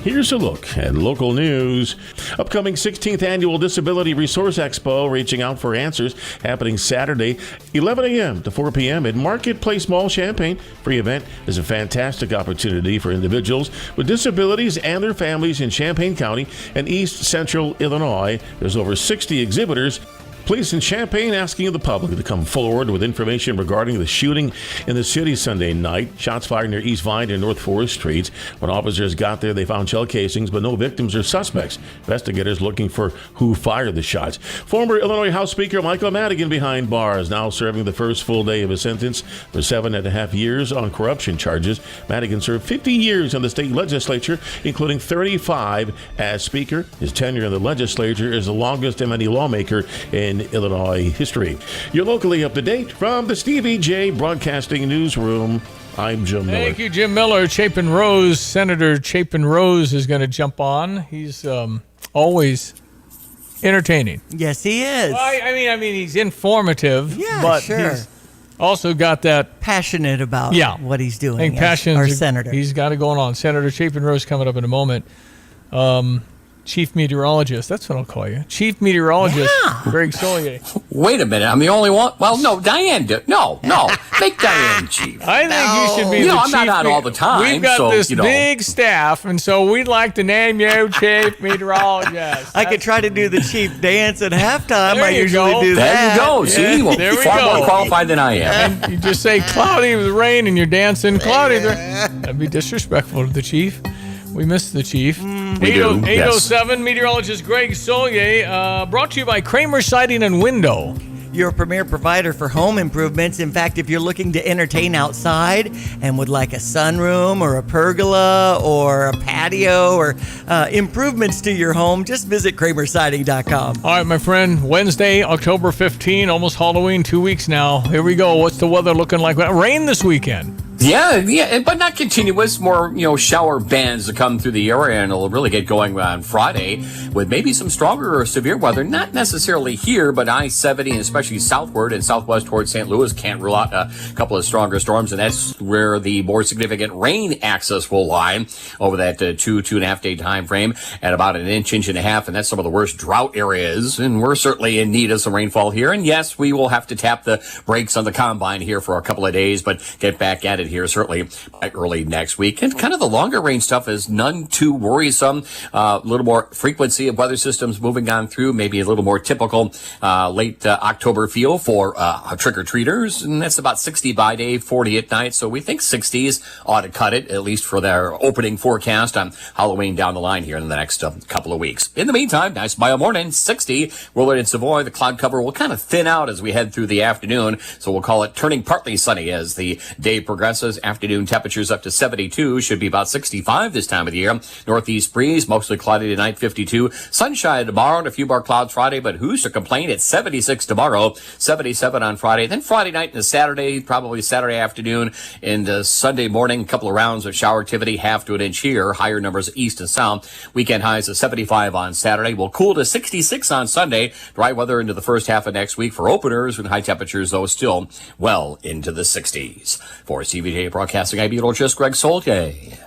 Here's a look at local news. Upcoming 16th Annual Disability Resource Expo, Reaching Out for Answers, happening Saturday, 11 a.m. to 4 p.m. at Marketplace Mall, Champaign. Free event is a fantastic opportunity for individuals with disabilities and their families in Champaign County and East Central Illinois. There's over 60 exhibitors. Police in Champaign asking the public to come forward with information regarding the shooting in the city Sunday night. Shots fired near East Vine and North Forest Streets. When officers got there, they found shell casings, but no victims or suspects. Investigators looking for who fired the shots. Former Illinois House Speaker Michael Madigan behind bars, now serving the first full day of his sentence for 7.5 years on corruption charges. Madigan served 50 years in the state legislature, including 35 as Speaker. His tenure in the legislature is the longest of any lawmaker in Illinois history. You're locally up to date from the Stevie J Broadcasting Newsroom. I'm Jim Miller. Thank you, Jim Miller. Chapin Rose, Senator Chapin Rose is going to jump on. He's always entertaining. Yes, he is. Well, I mean, he's informative. Yeah, but sure. He's also got that passionate about what he's doing. I think passion. Our senator. He's got it going on. Senator Chapin Rose coming up in a moment. Chief Meteorologist, that's what I'll call you. Chief Meteorologist, Greg Solier. Wait a minute, I'm the only one? Well, no, Diane did. No, make Diane chief. I think you should be the chief. I'm not on all the time. We've got this big staff, and so we'd like to name you Chief Meteorologist. I could try to do the chief dance at halftime. There I you usually go. do that. There you go. See, Yeah, there we far go. more qualified than I am. And you just say cloudy with rain, and you're dancing cloudy. That'd be disrespectful to the chief. We miss the chief. We do, 807 meteorologist Greg Solier, brought to you by Kramer Siding and Window. Your premier provider for home improvements. In fact, if you're looking to entertain outside and would like a sunroom or a pergola or a patio or improvements to your home, just visit KramerSiding.com. All right, my friend, Wednesday, October 15, almost Halloween, 2 weeks now. Here we go. What's the weather looking like? Rain this weekend. Yeah, but not continuous. More, shower bands to come through the area, and it'll really get going on Friday with maybe some stronger or severe weather. Not necessarily here, but I-70 and especially southward and southwest towards St. Louis can't rule out a couple of stronger storms, and that's where the more significant rain access will lie over that 2.5 day time frame at about an inch and a half, and that's some of the worst drought areas, and we're certainly in need of some rainfall here. And yes, we will have to tap the brakes on the combine here for a couple of days, but get back at it here certainly by early next week. And kind of the longer range stuff is none too worrisome. A little more frequency of weather systems moving on through, maybe a little more typical late October feel for trick-or-treaters. And that's about 60 by day, 40 at night. So we think 60s ought to cut it, at least for their opening forecast on Halloween down the line here in the next couple of weeks. In the meantime, nice bio morning, 60. Willard and Savoy, the cloud cover will kind of thin out as we head through the afternoon. So we'll call it turning partly sunny as the day progresses. Afternoon temperatures up to 72, should be about 65 this time of the year. Northeast breeze, mostly cloudy tonight, 52. Sunshine tomorrow and a few more clouds Friday, but who's to complain? It's 76 tomorrow, 77 on Friday. Then Friday night and Saturday, probably Saturday afternoon and Sunday morning, a couple of rounds of shower activity, half to an inch here. Higher numbers east and south. Weekend highs of 75 on Saturday. Will cool to 66 on Sunday. Dry weather into the first half of next week for openers, with high temperatures, though, still well into the 60s. For CVJ Broadcasting, I'm meteorologist Greg Solier.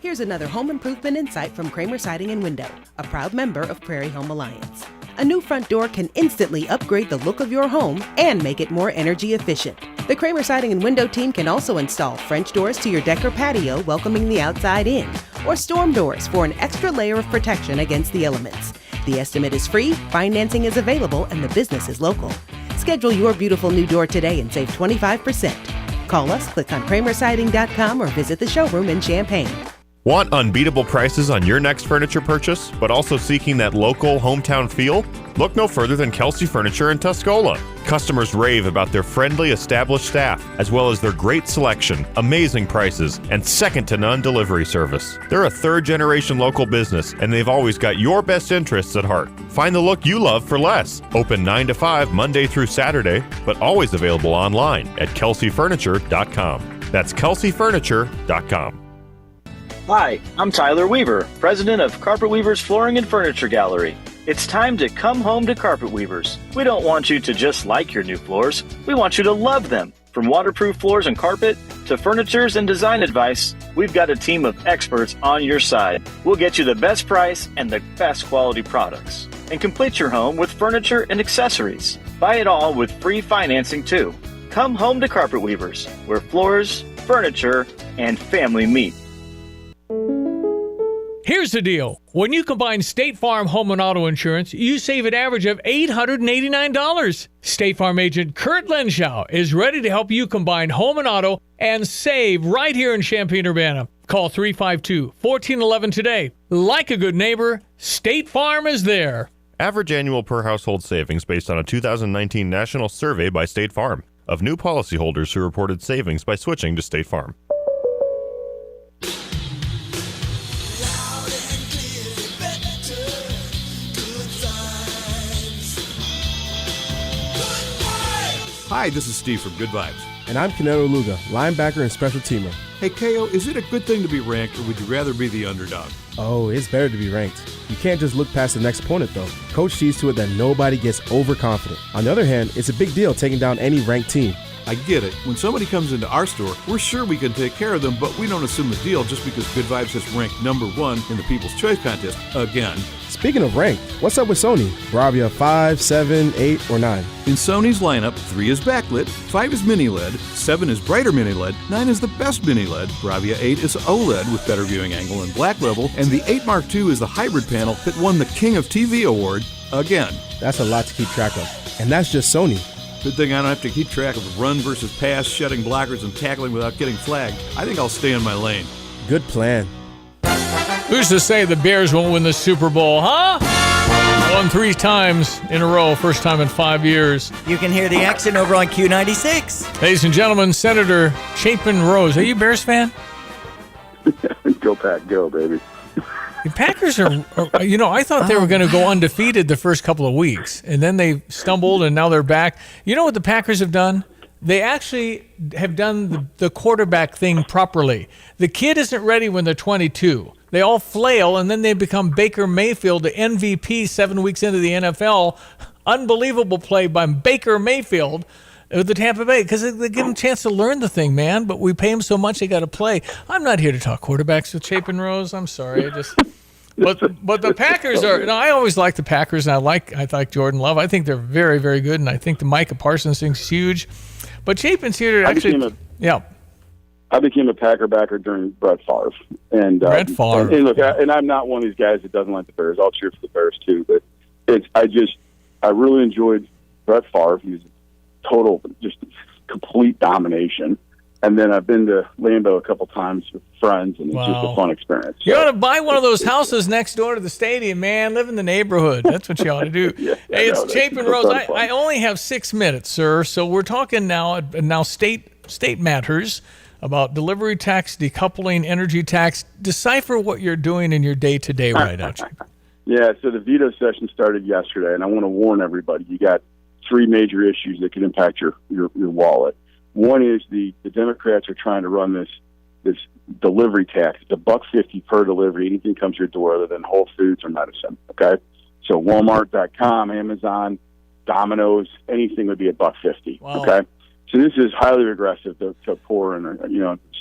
Here's another home improvement insight from Kramer Siding and Window, a proud member of Prairie Home Alliance. A new front door can instantly upgrade the look of your home and make it more energy efficient. The Kramer Siding and Window team can also install French doors to your deck or patio, welcoming the outside in, or storm doors for an extra layer of protection against the elements. The estimate is free, financing is available, and the business is local. Schedule your beautiful new door today and save 25%. Call us, click on KramerSiding.com, or visit the showroom in Champaign. Want unbeatable prices on your next furniture purchase, but also seeking that local hometown feel? Look no further than Kelsey Furniture in Tuscola. Customers rave about their friendly, established staff, as well as their great selection, amazing prices, and second-to-none delivery service. They're a third-generation local business, and they've always got your best interests at heart. Find the look you love for less. Open 9 to 5 Monday through Saturday, but always available online at kelseyfurniture.com. That's kelseyfurniture.com. Hi, I'm Tyler Weaver, president of Carpet Weavers Flooring and Furniture Gallery. It's time to come home to Carpet Weavers. We don't want you to just like your new floors. We want you to love them. From waterproof floors and carpet to furnitures and design advice, we've got a team of experts on your side. We'll get you the best price and the best quality products. And complete your home with furniture and accessories. Buy it all with free financing too. Come home to Carpet Weavers, where floors, furniture, and family meet. Here's the deal. When you combine State Farm home and auto insurance, you save an average of $889. State Farm agent Kurt Lenschow is ready to help you combine home and auto and save right here in Champaign-Urbana. Call 352-1411 today. Like a good neighbor, State Farm is there. Average annual per household savings based on a 2019 national survey by State Farm of new policyholders who reported savings by switching to State Farm. Hi, this is Steve from Good Vibes. And I'm Canelo Luga, linebacker and special teamer. Hey, KO, is it a good thing to be ranked, or would you rather be the underdog? Oh, it's better to be ranked. You can't just look past the next opponent, though. Coach sees to it that nobody gets overconfident. On the other hand, it's a big deal taking down any ranked team. I get it. When somebody comes into our store, we're sure we can take care of them, but we don't assume the deal just because Good Vibes has ranked #1 in the People's Choice Contest again. Speaking of ranked, what's up with Sony? Bravia 5, 7, 8, or 9? In Sony's lineup, 3 is backlit, 5 is mini LED, 7 is brighter mini LED, 9 is the best mini LED, Bravia 8 is OLED with better viewing angle and black level, and the 8 Mark II is the hybrid panel that won the King of TV award again. That's a lot to keep track of. And that's just Sony. Good thing I don't have to keep track of run versus pass, shedding blockers, and tackling without getting flagged. I think I'll stay in my lane. Good plan. Who's to say the Bears won't win the Super Bowl, huh? Won 3 times in a row, first time in 5 years. You can hear the action over on Q96. Ladies and gentlemen, Senator Chapin Rose. Are you a Bears fan? Go Pack, go, baby. The Packers are, I thought they were going to go undefeated the first couple of weeks, and then they stumbled, and now they're back. You know what the Packers have done? They actually have done the quarterback thing properly. The kid isn't ready when they're 22. They all flail, and then they become Baker Mayfield, the MVP 7 weeks into the NFL. Unbelievable play by Baker Mayfield with the Tampa Bay, because they give him a chance to learn the thing, man, but we pay him so much they got to play. I'm not here to talk quarterbacks with Chapin Rose. I'm sorry. But the Packers are. I always like the Packers, and I like Jordan Love. I think they're very, very good, and I think the Micah Parsons thing's huge. But Chapin's here to actually. I became a Packer backer during Brett Favre, and Brett Favre. And look, I'm not one of these guys that doesn't like the Bears. I'll cheer for the Bears too, but I really enjoyed Brett Favre. He's total, just complete domination. And then I've been to Lambeau a couple times with friends, and it's just a fun experience. You ought to buy one of those houses next door to the stadium, man. Live in the neighborhood. That's what you ought to do. Hey, it's Chapin Rose. I only have 6 minutes, sir. So we're talking now state matters about delivery tax, decoupling, energy tax. Decipher what you're doing in your day-to-day right now, Chapin. Yeah, so the veto session started yesterday, and I want to warn everybody. You got 3 major issues that can impact your wallet. One is the Democrats are trying to run this delivery tax. It's $1.50 per delivery. Anything comes to your door other than Whole Foods or medicine. Okay, so Walmart.com, Amazon, Domino's, anything would be $1.50. Wow. Okay, so this is highly regressive to poor and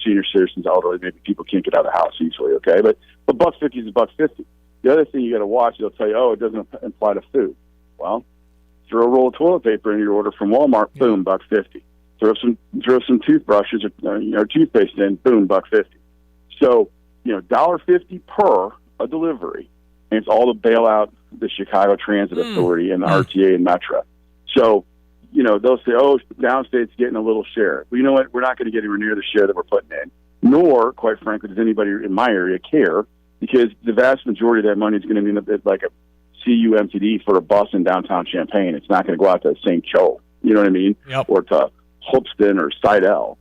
senior citizens, elderly. Maybe people can't get out of the house easily. Okay, but $1.50 is $1.50. The other thing you got to watch, they'll tell you, it doesn't apply to food. Well, throw a roll of toilet paper in your order from Walmart, boom, $1.50. Throw some toothbrushes or toothpaste in, boom, $1.50. So, $1.50 per a delivery, and it's all to bail out the Chicago Transit Authority and the RTA and Metro. So, they'll say, downstate's getting a little share. Well, you know what? We're not going to get anywhere near the share that we're putting in. nor, quite frankly, does anybody in my area care, because the vast majority of that money is going to be like a CU MTD for a bus in downtown Champaign. It's not going to go out to St. Joe, you know what I mean? Yep. Or to Holston or Sidell.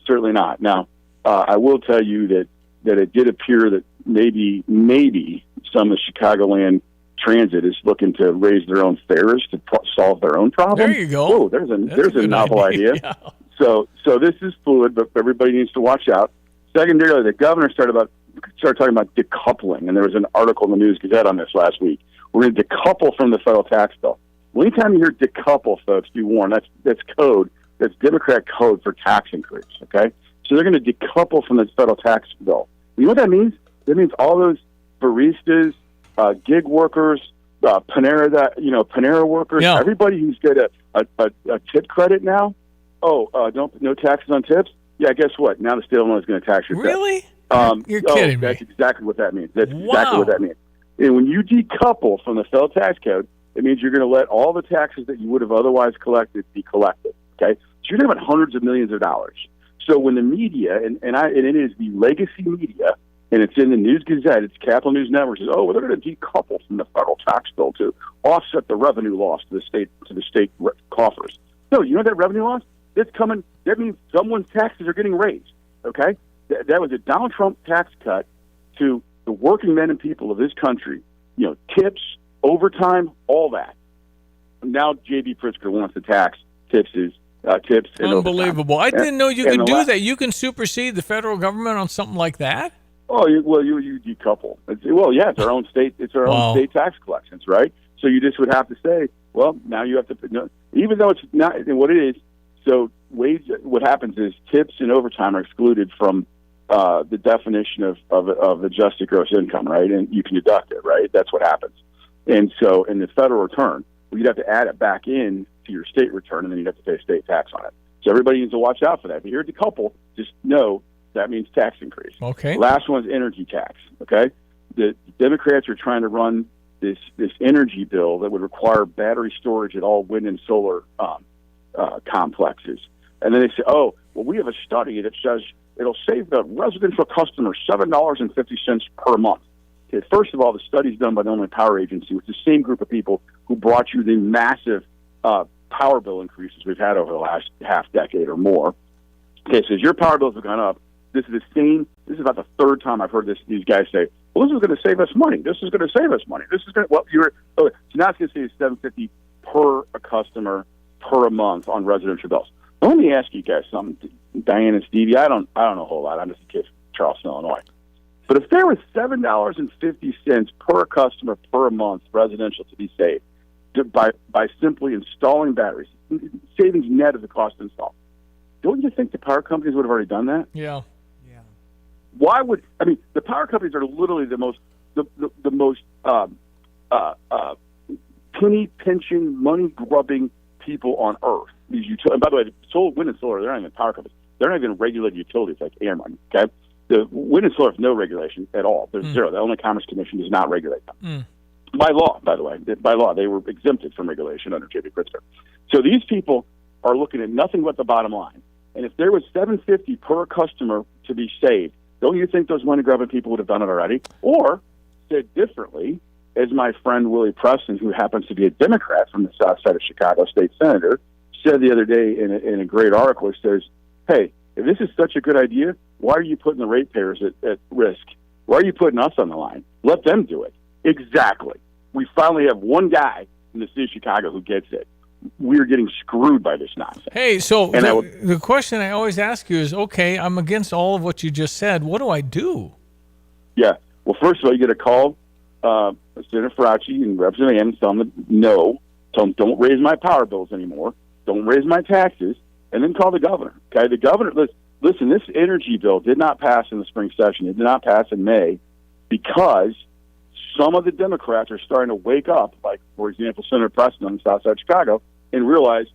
Certainly not. Now, I will tell you that it did appear that maybe some of Chicagoland Transit is looking to raise their own fares to solve their own problem. There you go. Oh, there's a novel idea. Yeah. So this is fluid, but everybody needs to watch out. Secondarily, the governor started talking about decoupling, and there was an article in the News Gazette on this last week. We're going to decouple from the federal tax bill. Well, anytime you hear decouple, folks, be warned. That's code. That's Democrat code for tax increase. Okay, so they're going to decouple from the federal tax bill. You know what that means? That means all those baristas, gig workers, Panera workers, everybody who's got a tip credit now. No taxes on tips. Yeah, guess what? Now the state of Illinois is going to tax your really? tips. You're kidding me. That's exactly what that means. That's exactly what that means. And when you decouple from the federal tax code, it means you're going to let all the taxes that you would have otherwise collected be collected. Okay, so you're talking about hundreds of millions of dollars. So when the media and it is the legacy media, and it's in the News Gazette, it's Capital News Network, says, well, they're going to decouple from the federal tax bill to offset the revenue loss to the state coffers. No, you know that revenue loss? That's coming. That means someone's taxes are getting raised. Okay, that was a Donald Trump tax cut to the working men and people of this country. Tips, overtime, all that. Now J.B. Pritzker wants to tax tips. Unbelievable! Overtime. I didn't know you could do that. You can supersede the federal government on something like that. Oh, you decouple. It's our own state. It's our own state tax collections, right? So you just would have to say, well, now you have to, even though it's not what it is. So what happens is tips and overtime are excluded from the definition of adjusted gross income, right? And you can deduct it, right? That's what happens. And so in the federal return, you'd have to add it back in to your state return, and then you'd have to pay state tax on it. So everybody needs to watch out for that. If you hear decouple, just know that means tax increase. Okay. Last one's energy tax. Okay. The Democrats are trying to run this energy bill that would require battery storage at all wind and solar complexes. And then they say, we have a study that says it'll save the residential customer $7.50 per month. Okay, first of all, the study's done by the Illinois Power Agency, which is the same group of people who brought you the massive power bill increases we've had over the last half decade or more. Okay, so as your power bills have gone up, this is about the third time I've heard these guys say, well, this is going to save us money. This is going to save us money. This is going to, so now it's going to save $7.50 per a customer per a month on residential bills. Let me ask you guys something, Diane and Stevie. I don't know a whole lot. I'm just a kid from Charleston, Illinois. But if there was $7.50 per customer per month residential to be saved by simply installing batteries, savings net of the cost to install, don't you think the power companies would have already done that? Yeah. Why would the power companies are literally the most penny pinching, money grubbing people on earth. And by the way, wind and solar, they're not even power companies. They're not even regulated utilities like air money. Okay, the wind and solar have no regulation at all. There's zero. The Illinois Commerce Commission does not regulate them by law. By the way, by law, they were exempted from regulation under J.B. Pritzker. So these people are looking at nothing but the bottom line. And if there was $7.50 per customer to be saved, don't you think those money grubbing people would have done it already? Or, said differently, as my friend Willie Preston, who happens to be a Democrat from the south side of Chicago, state senator, said the other day in a great article, it says, hey, if this is such a good idea, why are you putting the ratepayers at risk? Why are you putting us on the line? Let them do it. Exactly. We finally have one guy in the city of Chicago who gets it. We're getting screwed by this nonsense. Hey, so the question I always ask you is, okay, I'm against all of what you just said. What do I do? Yeah. Well, first of all, you get to call Senator Fauci and Representative Hammond, tell them no. Tell them don't raise my power bills anymore. Don't raise my taxes. And then call the governor. Okay, the governor, listen, this energy bill did not pass in the spring session. It did not pass in May because some of the Democrats are starting to wake up, like, for example, Senator Preston on the south side of Chicago, and realize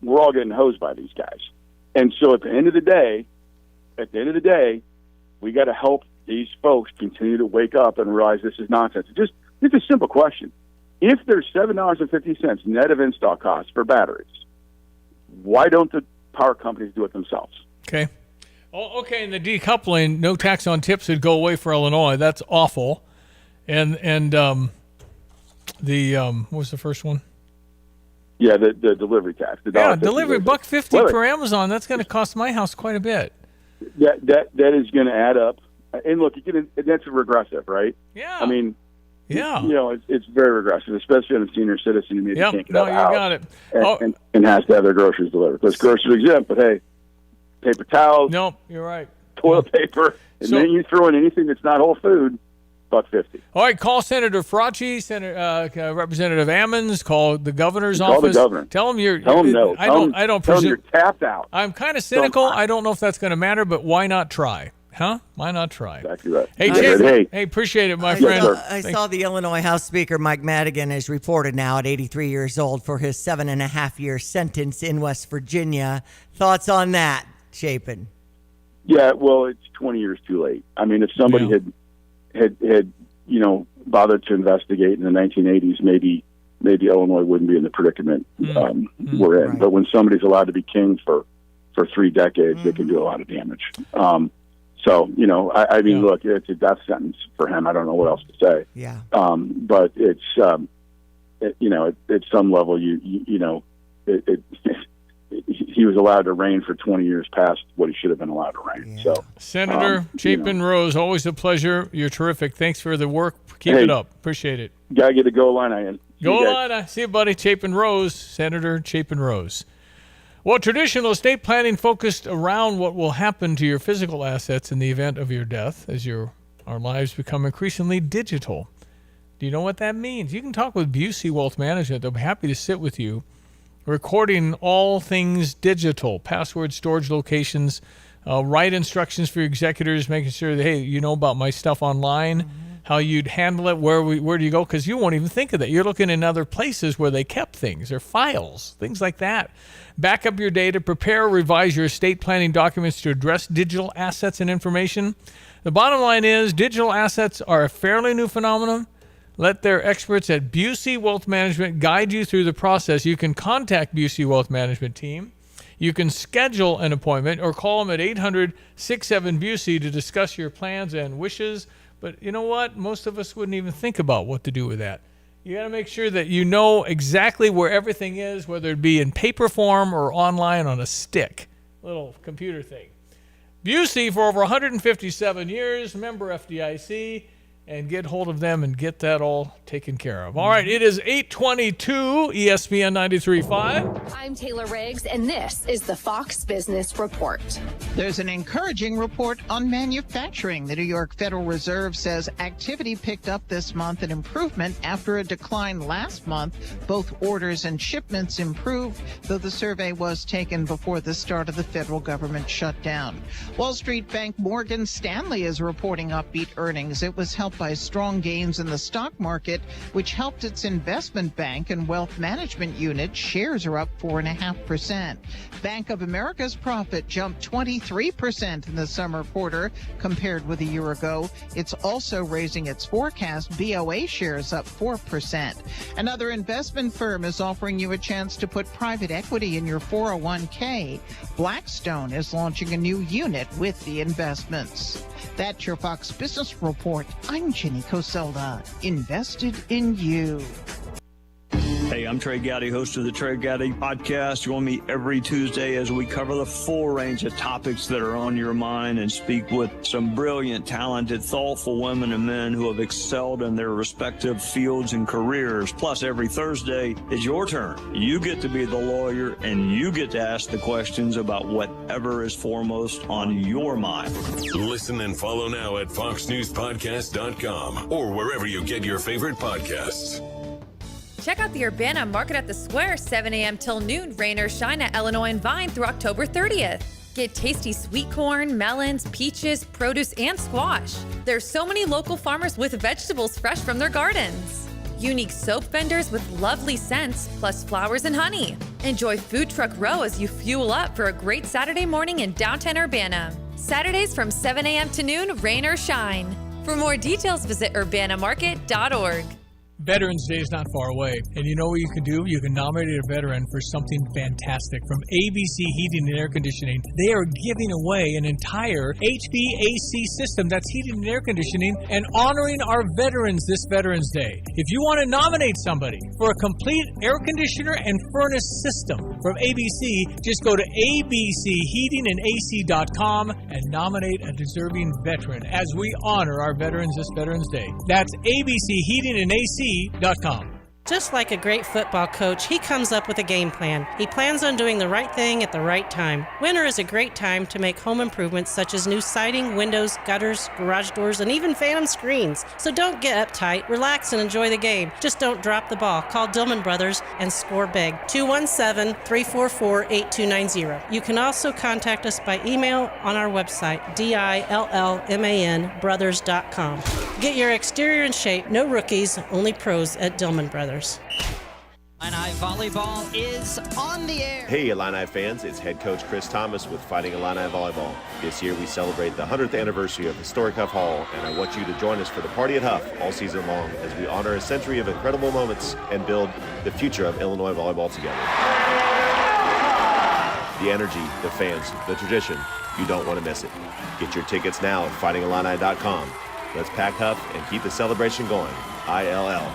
we're all getting hosed by these guys. And so at the end of the day, we got to help these folks continue to wake up and realize this is nonsense. It's a simple question. If there's $7.50 net of install costs for batteries, why don't the power companies do it themselves? Okay. Oh, okay, and the decoupling, no tax on tips would go away for Illinois. That's awful. And what was the first one? Yeah, the delivery tax. Delivery $1.50 per Amazon. That's going to cost my house quite a bit. That is going to add up. And look, that's regressive, right? Yeah. I mean, yeah. It's very regressive, especially on a senior citizen who maybe can't get out of the house. Got it. And has to have their groceries delivered. Because groceries exempt, but hey, paper towels. Nope, you're right. Toilet paper, and then you throw in anything that's not whole food. $1.50. All right, call Senator Fracci, Representative Ammons. Call the governor's Call office. the governor. Tell him you're. Tell him no. I don't tell him presume you're tapped out. I'm kind of cynical. I don't know if that's going to matter, but why not try? Huh? Why not try? Exactly right. Hey, Chip, hey, appreciate it, my friend. I saw the Illinois House Speaker, Mike Madigan, is reported now at 83 years old for his 7.5-year sentence in West Virginia. Thoughts on that, Chapin? Yeah, well, it's 20 years too late. I mean, if somebody had bothered to investigate in the 1980s, maybe Illinois wouldn't be in the predicament we're in. Right. But when somebody's allowed to be king for 3 decades, they can do a lot of damage. So, I mean, look, it's a death sentence for him. I don't know what else to say. Yeah. But it's, at some level, he was allowed to reign for 20 years past what he should have been allowed to reign. Yeah. So, Senator Chapin Rose, always a pleasure. You're terrific. Thanks for the work. Keep it up. Appreciate it. Gotta get a goal line. See you, buddy. Chapin Rose, Senator Chapin Rose. Well, traditional estate planning focused around what will happen to your physical assets in the event of your death as our lives become increasingly digital. Do you know what that means? You can talk with Busey Wealth Management. They'll be happy to sit with you, recording all things digital, password, storage locations, right instructions for your executors, making sure that, hey, you know about my stuff online, how you'd handle it, where do you go? Because you won't even think of that. You're looking in other places where they kept things or files, things like that. Back up your data, prepare or revise your estate planning documents to address digital assets and information. The bottom line is digital assets are a fairly new phenomenon. Let their experts at Busey Wealth Management guide you through the process. You can contact Busey Wealth Management team. You can schedule an appointment or call them at 800-67-BUSEY to discuss your plans and wishes. But you know what? Most of us wouldn't even think about what to do with that. You got to make sure that you know exactly where everything is, whether it be in paper form or online on a stick, little computer thing. Busey for over 157 years, member FDIC, and get hold of them and get that all taken care of. All right, it is 8:22, ESPN 93.5. I'm Taylor Riggs, and this is the Fox Business Report. There's an encouraging report on manufacturing. The New York Federal Reserve says activity picked up this month, an improvement after a decline last month. Both orders and shipments improved, though the survey was taken before the start of the federal government shutdown. Wall Street bank Morgan Stanley is reporting upbeat earnings. It was helped by strong gains in the stock market, which helped its investment bank and wealth management unit. Shares are up 4.5%. Bank of America's profit jumped 23% in the summer quarter compared with a year ago. It's also raising its forecast. BOA shares up 4%. Another investment firm is offering you a chance to put private equity in your 401k. Blackstone is launching a new unit with the investments. That's your Fox Business Report. I'm Jenny Coselda, invested in you. Hey, I'm Trey Gowdy, host of the Trey Gowdy Podcast. Join me every Tuesday as we cover the full range of topics that are on your mind and speak with some brilliant, talented, thoughtful women and men who have excelled in their respective fields and careers. Plus, every Thursday is your turn. You get to be the lawyer, and you get to ask the questions about whatever is foremost on your mind. Listen and follow now at foxnewspodcast.com or wherever you get your favorite podcasts. Check out the Urbana Market at the Square, 7 a.m. till noon, rain or shine at Illinois and Vine through October 30th. Get tasty sweet corn, melons, peaches, produce, and squash. There's so many local farmers with vegetables fresh from their gardens. Unique soap vendors with lovely scents, plus flowers and honey. Enjoy Food Truck Row as you fuel up for a great Saturday morning in downtown Urbana. Saturdays from 7 a.m. to noon, rain or shine. For more details, visit urbanamarket.org. Veterans Day is not far away. And you know what you can do? You can nominate a veteran for something fantastic. From ABC Heating and Air Conditioning, they are giving away an entire HVAC system that's heating and air conditioning and honoring our veterans this Veterans Day. If you want to nominate somebody for a complete air conditioner and furnace system from ABC, just go to abcheatingandac.com and nominate a deserving veteran as we honor our veterans this Veterans Day. That's abcheatingandac.com. Just like a great football coach, he comes up with a game plan. He plans on doing the right thing at the right time. Winter is a great time to make home improvements such as new siding, windows, gutters, garage doors, and even phantom screens. So don't get uptight, relax, and enjoy the game. Just don't drop the ball. Call Dillman Brothers and score big. 217-344-8290. You can also contact us by email on our website, DILLMANbrothers.com. Get your exterior in shape. No rookies, only pros at Dillman Brothers. Illini Volleyball is on the air. Hey Illini fans, it's head coach Chris Thomas with Fighting Illini Volleyball. This year we celebrate the 100th anniversary of historic Huff Hall, and I want you to join us for the Party at Huff all season long as we honor a century of incredible moments and build the future of Illinois volleyball together. The energy, the fans, the tradition, you don't want to miss it. Get your tickets now at fightingillini.com. Let's pack Huff and keep the celebration going. ILL.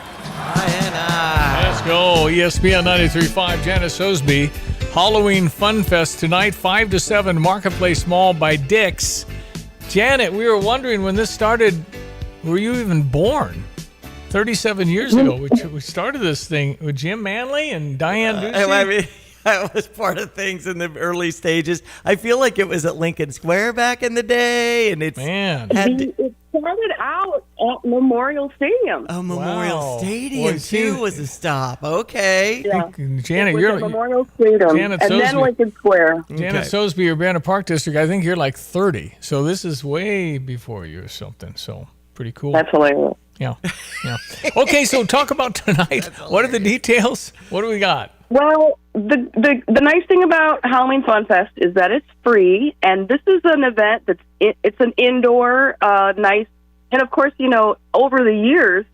Let's go. ESPN 93.5, Janice Sosby. Halloween Fun Fest tonight, 5 to 7, Marketplace Mall by Dick's. Janet, we were wondering when this started, were you even born? 37 years ago, we started this thing with Jim Manley and Diane Ducey. I mean, that was part of things in the early stages. I feel like it was at Lincoln Square back in the day, and it's it started out at Memorial Stadium. Oh, Memorial Stadium too was a stop. Okay, yeah. Janet, you're at Memorial Janet Stadium, and Sosby. then Lincoln Square. Janet Sosby, Urbana Park District. I think you're like 30, so this is way before you or something. So pretty cool. That's hilarious. Yeah. Okay, so talk about tonight. What are the details? What do we got? Well, the nice thing about Halloween Fun Fest is that it's free, and this is an event it's an indoor, nice, and of course, over the years,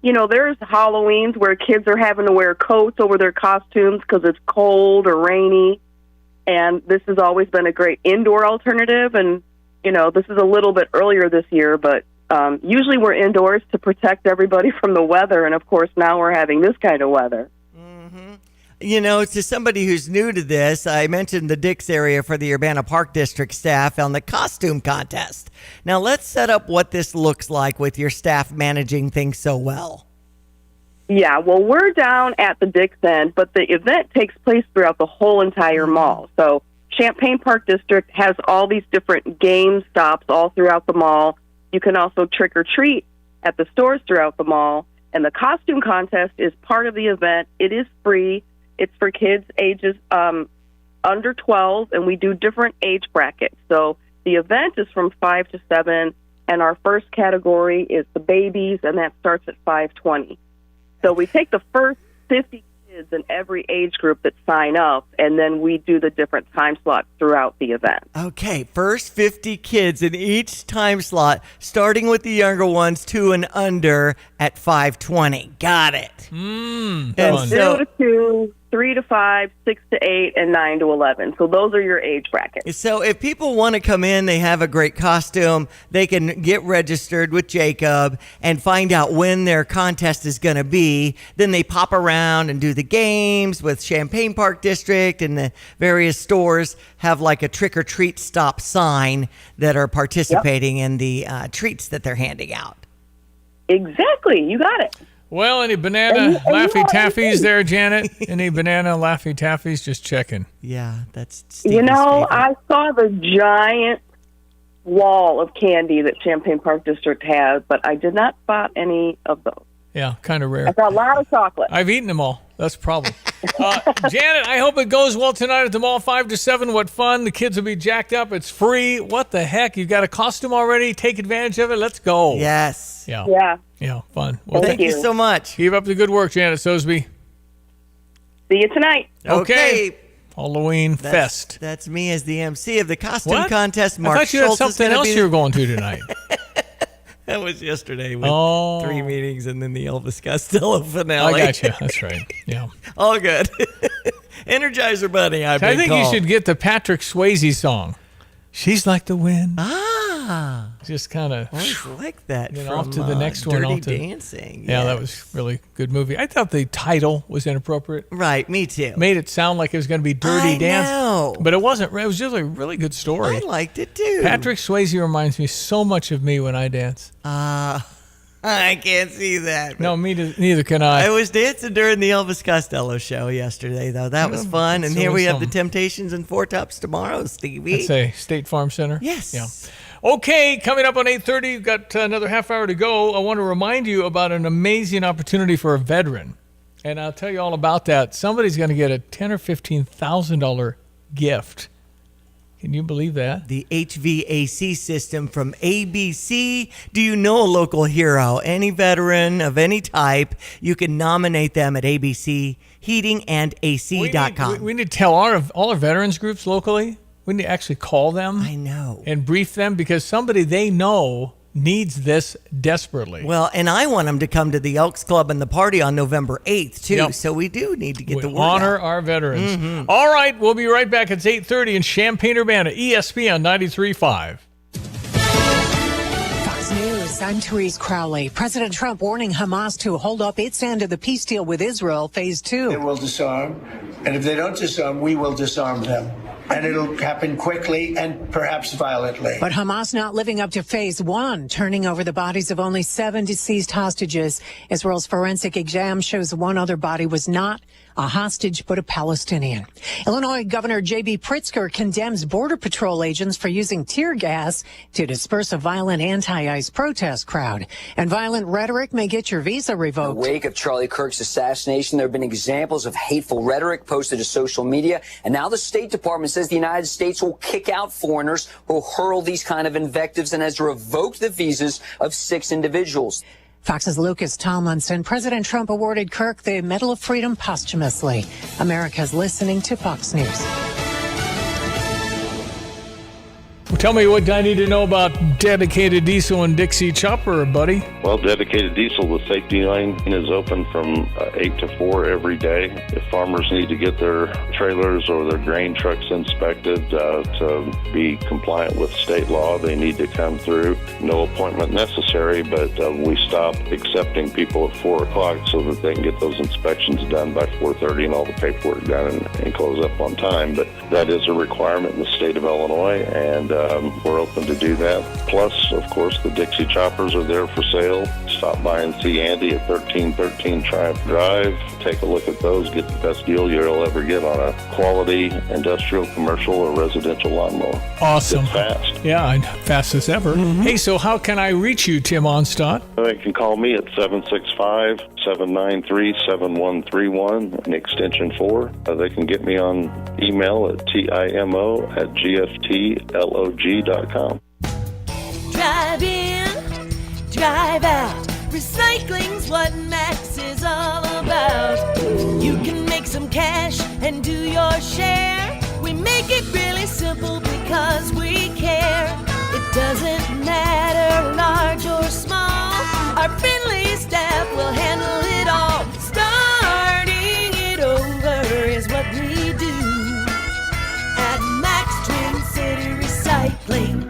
there's Halloweens where kids are having to wear coats over their costumes because it's cold or rainy, and this has always been a great indoor alternative, and, this is a little bit earlier this year, but usually we're indoors to protect everybody from the weather, and of course, now we're having this kind of weather. To somebody who's new to this, I mentioned the Dix area for the Urbana Park District staff on the costume contest. Now, let's set up what this looks like with your staff managing things so well. Yeah, well, we're down at the Dix end, but the event takes place throughout the whole entire mall. So Champaign Park District has all these different game stops all throughout the mall. You can also trick or treat at the stores throughout the mall. And the costume contest is part of the event. It is free. It's for kids ages under 12, and we do different age brackets. So the event is from 5 to 7, and our first category is the babies, and that starts at 5:20. So we take the first 50 kids in every age group that sign up, and then we do the different time slots throughout the event. Okay, first 50 kids in each time slot, starting with the younger ones, 2 and under, at 5:20. Got it. And 0 to 2, 3 to 5, 6 to 8, and 9 to 11. So those are your age brackets. So if people want to come in, they have a great costume, they can get registered with Jacob and find out when their contest is going to be. Then they pop around and do the games with Champaign Park District, and the various stores have like a trick-or-treat stop sign that are participating in the treats that they're handing out. Exactly. You got it. Well, any banana Laffy Taffies there, Janet? Any banana Laffy Taffies? Just checking. Yeah, that's Stevie's favorite. I saw the giant wall of candy that Champaign Park District has, but I did not spot any of those. Yeah, kind of rare. I saw a lot of chocolate. I've eaten them all. That's a problem. Janet, I hope it goes well tonight at the mall, 5 to 7. What fun. The kids will be jacked up. It's free. What the heck? You've got a costume already. Take advantage of it. Let's go. Yes. Yeah, fun. Well, thank you so much. Keep up the good work, Janet Sosby. See you tonight. Okay. Halloween Fest. That's me as the MC of the costume contest. Mark I thought you had Schultz something else you were going to tonight. That was yesterday with 3 meetings and then the Elvis Costello finale. I got you. That's right. Yeah. All good. Energizer Bunny, I think you should get the Patrick Swayze song. She's like the wind. Just kind of like that. Off to the next one. Dirty Dancing. Yeah, that was really a good movie. I thought the title was inappropriate. Right, me too. Made it sound like it was going to be Dirty Dancing. know. But it wasn't. It was just a really good story. I liked it too. Patrick Swayze reminds me so much of me when I dance. I can't see that. No, neither can I. I was dancing during the Elvis Costello show yesterday, though. That was fun. And here we have the Temptations and Four Tops tomorrow, Stevie. That's a State Farm Center? Yes. Yeah. Okay, coming up on 8:30, we've got another half hour to go. I want to remind you about an amazing opportunity for a veteran. And I'll tell you all about that. Somebody's going to get a $10,000 or $15,000 gift. Can you believe that? The HVAC system from ABC. Do you know a local hero? Any veteran of any type, you can nominate them at abcheatingandac.com. We need to tell all our veterans groups locally. We need to actually call them. I know. And brief them because somebody they know needs this desperately. Well, and I want them to come to the Elks Club and the party on November 8th, too. Yep. So we do need to get the word honor out. our veterans. Mm-hmm. All right, we'll be right back. It's 8:30 in Champaign-Urbana, ESPN 93.5. Fox News, I'm Therese Crowley. President Trump warning Hamas to hold up its end of the peace deal with Israel, Phase 2. They will disarm, and if they don't disarm, we will disarm them. And it'll happen quickly and perhaps violently. But Hamas not living up to Phase 1, turning over the bodies of only 7 deceased hostages. Israel's forensic exam shows one other body was not a hostage, but a Palestinian. Illinois Governor J.B. Pritzker condemns Border Patrol agents for using tear gas to disperse a violent anti-ICE protest crowd. And violent rhetoric may get your visa revoked. In the wake of Charlie Kirk's assassination, there have been examples of hateful rhetoric posted to social media. And now the State Department says the United States will kick out foreigners who hurl these kind of invectives and has revoked the visas of 6 individuals. Fox's Lucas Tomlinson. President Trump awarded Kirk the Medal of Freedom posthumously. America's listening to Fox News. Well, tell me what I need to know about Dedicated Diesel and Dixie Chopper, buddy. Well, Dedicated Diesel, the safety lane is open from 8 to 4 every day. If farmers need to get their trailers or their grain trucks inspected to be compliant with state law, they need to come through. No appointment necessary, but we stop accepting people at 4 o'clock so that they can get those inspections done by 4:30 and all the paperwork done and close up on time. But that is a requirement in the state of Illinois, and we're open to do that. Plus, of course, the Dixie Choppers are there for sale. Stop by and see Andy at 1313 Triumph Drive. Take a look at those. Get the best deal you'll ever get on a quality industrial, commercial, or residential lawnmower. Awesome. It's fast. Yeah, fastest ever. Mm-hmm. Hey, so how can I reach you, Tim Onstadt? They can call me at 765-793-7131 and extension 4. They can get me on email at timo@gftlog.com. Drive in, drive out. Recycling's what Max is all about. You can make some cash and do your share. We make it really simple because we care. It doesn't matter large or small. Our friendly staff will handle it all. Starting it over is what we do at Max Twin City Recycling.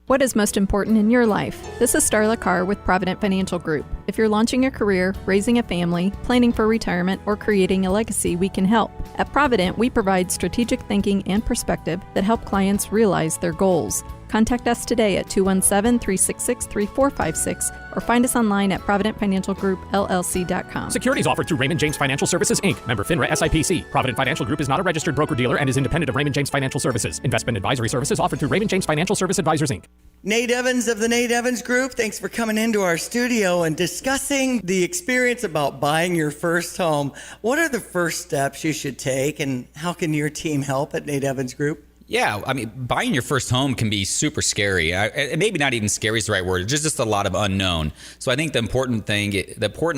What is most important in your life? This is Starla Carr with Provident Financial Group. If you're launching a career, raising a family, planning for retirement, or creating a legacy, we can help. At Provident, we provide strategic thinking and perspective that help clients realize their goals. Contact us today at 217-366-3456 or find us online at providentfinancialgroupllc.com. Securities offered through Raymond James Financial Services, Inc., member FINRA SIPC. Provident Financial Group is not a registered broker-dealer and is independent of Raymond James Financial Services. Investment advisory services offered through Raymond James Financial Service Advisors, Inc. Nate Evans of the Nate Evans Group, thanks for coming into our studio and discussing the experience about buying your first home. What are the first steps you should take, and how can your team help at Nate Evans Group? Yeah, I mean, buying your first home can be super scary. And maybe not even scary is the right word. It's just a lot of unknown. So I think the important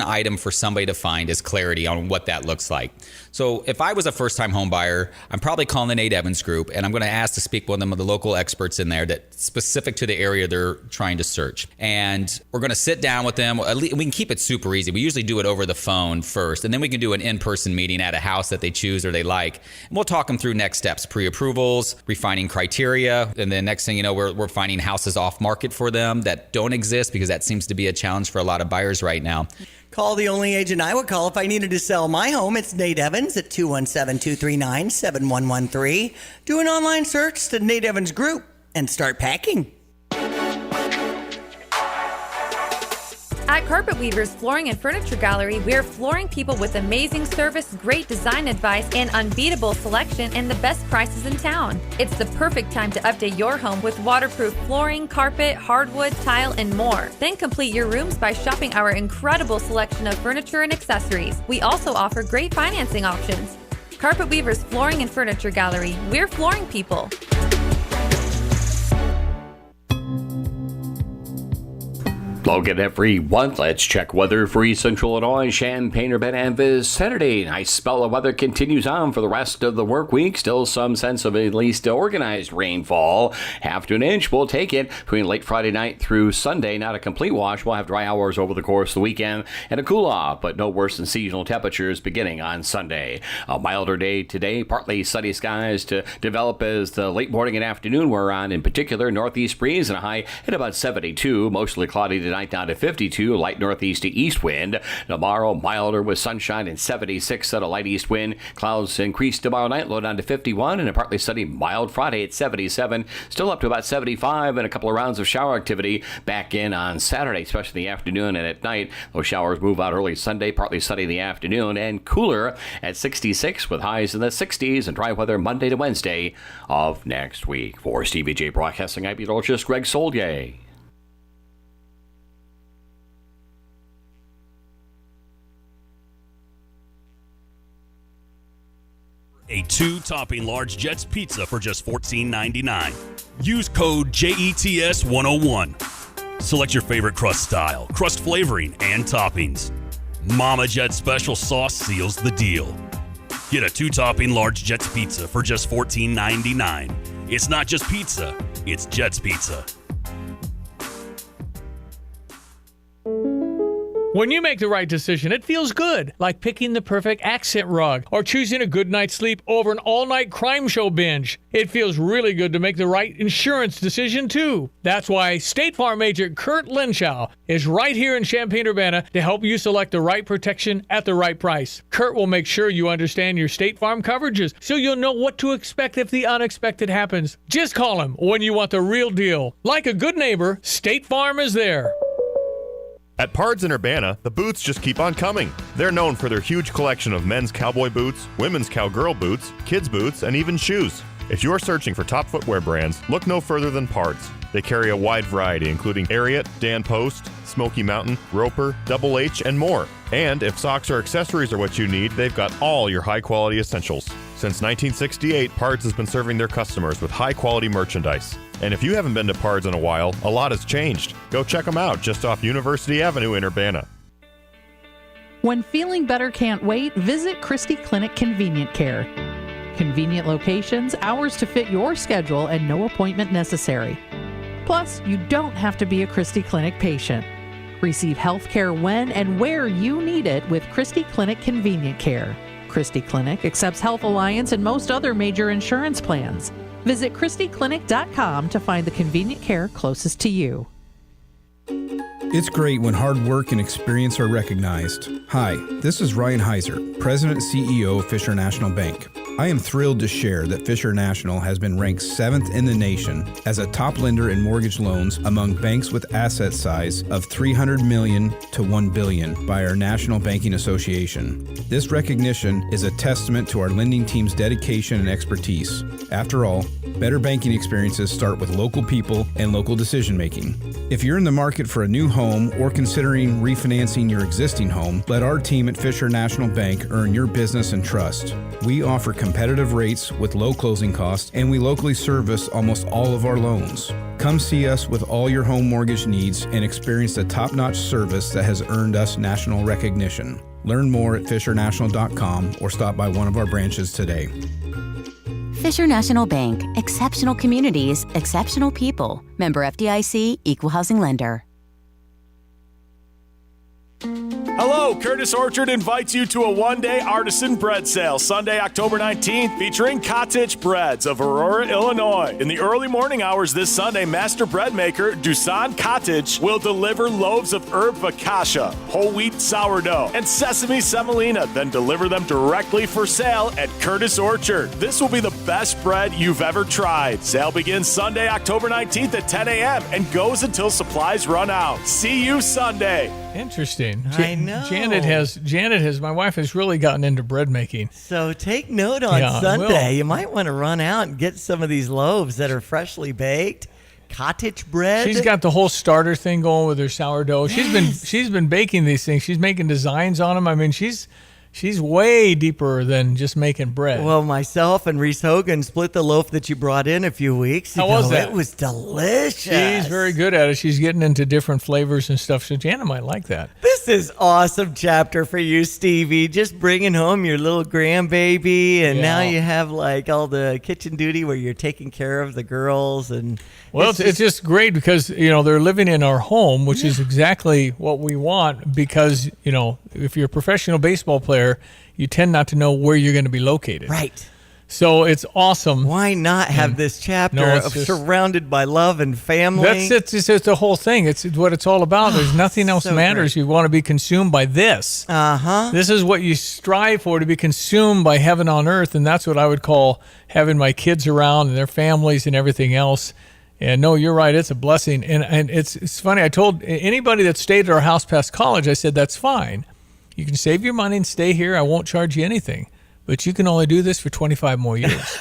item for somebody to find is clarity on what that looks like. So if I was a first-time home buyer, I'm probably calling the Nate Evans Group, and I'm going to ask to speak with one of the local experts in there that's specific to the area they're trying to search. And we're going to sit down with them. We can keep it super easy. We usually do it over the phone first, and then we can do an in-person meeting at a house that they choose or they like. And we'll talk them through next steps, pre-approvals, refining criteria, and then next thing you know, we're finding houses off market for them that don't exist, because that seems to be a challenge for a lot of buyers right now. Call the only agent I would call if I needed to sell my home. It's Nate Evans at 217-239-7113. Do an online search to Nate Evans Group and start packing. At Carpet Weavers Flooring and Furniture Gallery, we're flooring people with amazing service, great design advice, and unbeatable selection and the best prices in town. It's the perfect time to update your home with waterproof flooring, carpet, hardwood, tile, and more. Then complete your rooms by shopping our incredible selection of furniture and accessories. We also offer great financing options. Carpet Weavers Flooring and Furniture Gallery, we're flooring people. Logan, everyone, let's check weather for East Central Illinois, Champaign, Urbana, and Vicinity. Nice spell of weather continues on for the rest of the work week. Still some sense of at least organized rainfall. Half to an inch, we'll take it between late Friday night through Sunday. Not a complete wash. We'll have dry hours over the course of the weekend and a cool off, but no worse than seasonal temperatures beginning on Sunday. A milder day today, partly sunny skies to develop as the late morning and afternoon wear on. In particular, northeast breeze and a high at about 72, mostly cloudy tonight down to 52, light northeast to east wind. Tomorrow, milder with sunshine and 76 at a light east wind. Clouds increase tomorrow night, low down to 51, and a partly sunny, mild Friday at 77. Still up to about 75, and a couple of rounds of shower activity back in on Saturday, especially in the afternoon and at night. Those showers move out early Sunday, partly sunny in the afternoon, and cooler at 66 with highs in the 60s, and dry weather Monday to Wednesday of next week. For Stevie J Broadcasting, I'm meteorologist Greg Soldier. A 2-topping large Jets pizza for just $14.99. Use code JETS101. Select your favorite crust style, crust flavoring, and toppings. Mama Jets special sauce seals the deal. Get a 2-topping large Jets pizza for just $14.99. It's not just pizza, it's Jets Pizza. When you make the right decision, it feels good, like picking the perfect accent rug or choosing a good night's sleep over an all-night crime show binge. It feels really good to make the right insurance decision, too. That's why State Farm agent Kurt Lenschow is right here in Champaign-Urbana to help you select the right protection at the right price. Kurt will make sure you understand your State Farm coverages so you'll know what to expect if the unexpected happens. Just call him when you want the real deal. Like a good neighbor, State Farm is there. At Pards in Urbana, the boots just keep on coming. They're known for their huge collection of men's cowboy boots, women's cowgirl boots, kids' boots, and even shoes. If you're searching for top footwear brands, look no further than Pards. They carry a wide variety, including Ariat, Dan Post, Smoky Mountain, Roper, Double H, and more. And if socks or accessories are what you need, they've got all your high-quality essentials. Since 1968, Pards has been serving their customers with high-quality merchandise. And if you haven't been to Pards in a while, a lot has changed. Go check them out just off University Avenue in Urbana. When feeling better can't wait, visit Christie Clinic Convenient Care. Convenient locations, hours to fit your schedule, and no appointment necessary. Plus, you don't have to be a Christie Clinic patient. Receive health care when and where you need it with Christie Clinic Convenient Care. Christie Clinic accepts Health Alliance and most other major insurance plans. Visit ChristieClinic.com to find the convenient care closest to you. It's great when hard work and experience are recognized. Hi, this is Ryan Heiser, President and CEO of Fisher National Bank. I am thrilled to share that Fisher National has been ranked 7th in the nation as a top lender in mortgage loans among banks with asset size of $300 million to $1 billion by our National Banking Association. This recognition is a testament to our lending team's dedication and expertise. After all, Better banking experiences start with local people and local decision making. If you're in the market for a new home or considering refinancing your existing home, let our team at Fisher National Bank earn your business and trust. We offer competitive rates with low closing costs, and we locally service almost all of our loans. Come see us with all your home mortgage needs and experience the top-notch service that has earned us national recognition. Learn more at fishernational.com or stop by one of our branches today. Fisher National Bank. Exceptional communities, exceptional people. Member FDIC, Equal Housing Lender. Hello, Curtis Orchard invites you to a one-day artisan bread sale Sunday, October 19th, featuring Cottage Breads of Aurora, Illinois. In the early morning hours this Sunday, master bread maker Dusan Cottage will deliver loaves of herb focaccia, whole wheat sourdough, and sesame semolina, then deliver them directly for sale at Curtis Orchard. This will be the best bread you've ever tried. Sale begins Sunday, October 19th at 10 a.m. and goes until supplies run out. See you Sunday. Interesting. I know. Janet has, my wife has really gotten into bread making. So take note on Sunday. You might want to run out and get some of these loaves that are freshly baked. Cottage bread. She's got the whole starter thing going with her sourdough. Yes. She's been baking these things. She's making designs on them. I mean, she's way deeper than just making bread. Well, myself and Reese Hogan split the loaf that you brought in a few weeks ago. How was that? It was delicious. She's very good at it. She's getting into different flavors and stuff. So Jana might like that. This is awesome chapter for you, Stevie. Just bringing home your little grandbaby, and now you have like all the kitchen duty where you're taking care of the girls. And well, it's just great because they're living in our home, which is exactly what we want. Because if you're a professional baseball player, you tend not to know where you're going to be located. Right. So it's awesome. Why not have this chapter surrounded by love and family? That's it. It's the whole thing. It's what it's all about. There's nothing else matters. Great. You want to be consumed by this. Uh-huh. This is what you strive for, to be consumed by heaven on earth. And that's what I would call having my kids around and their families and everything else. And no, you're right. It's a blessing. And it's funny. I told anybody that stayed at our house past college, I said, that's fine. You can save your money and stay here. I won't charge you anything. But you can only do this for 25 more years.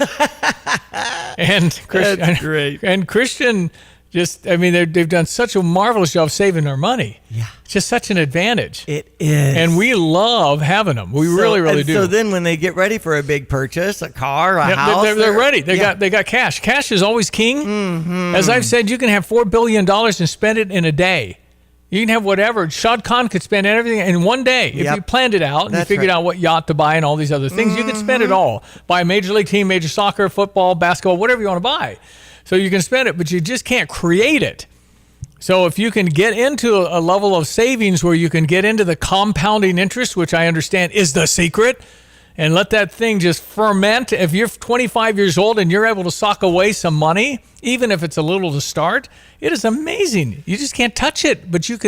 That's great. And Christian they've done such a marvelous job saving our money. Yeah. It's just such an advantage. It is. And we love having them. We really do. So then when they get ready for a big purchase, a car, a house. They're ready. They got cash. Cash is always king. Mm-hmm. As I've said, you can have $4 billion and spend it in a day. You can have whatever. Shad Khan could spend everything in one day. If you planned it out and you figured out what yacht to buy and all these other things, you could spend it all. Buy a major league team, major soccer, football, basketball, whatever you want to buy. So you can spend it, but you just can't create it. So if you can get into a level of savings where you can get into the compounding interest, which I understand is the secret, and let that thing just ferment. If you're 25 years old and you're able to sock away some money, even if it's a little to start, it is amazing. You just can't touch it, but you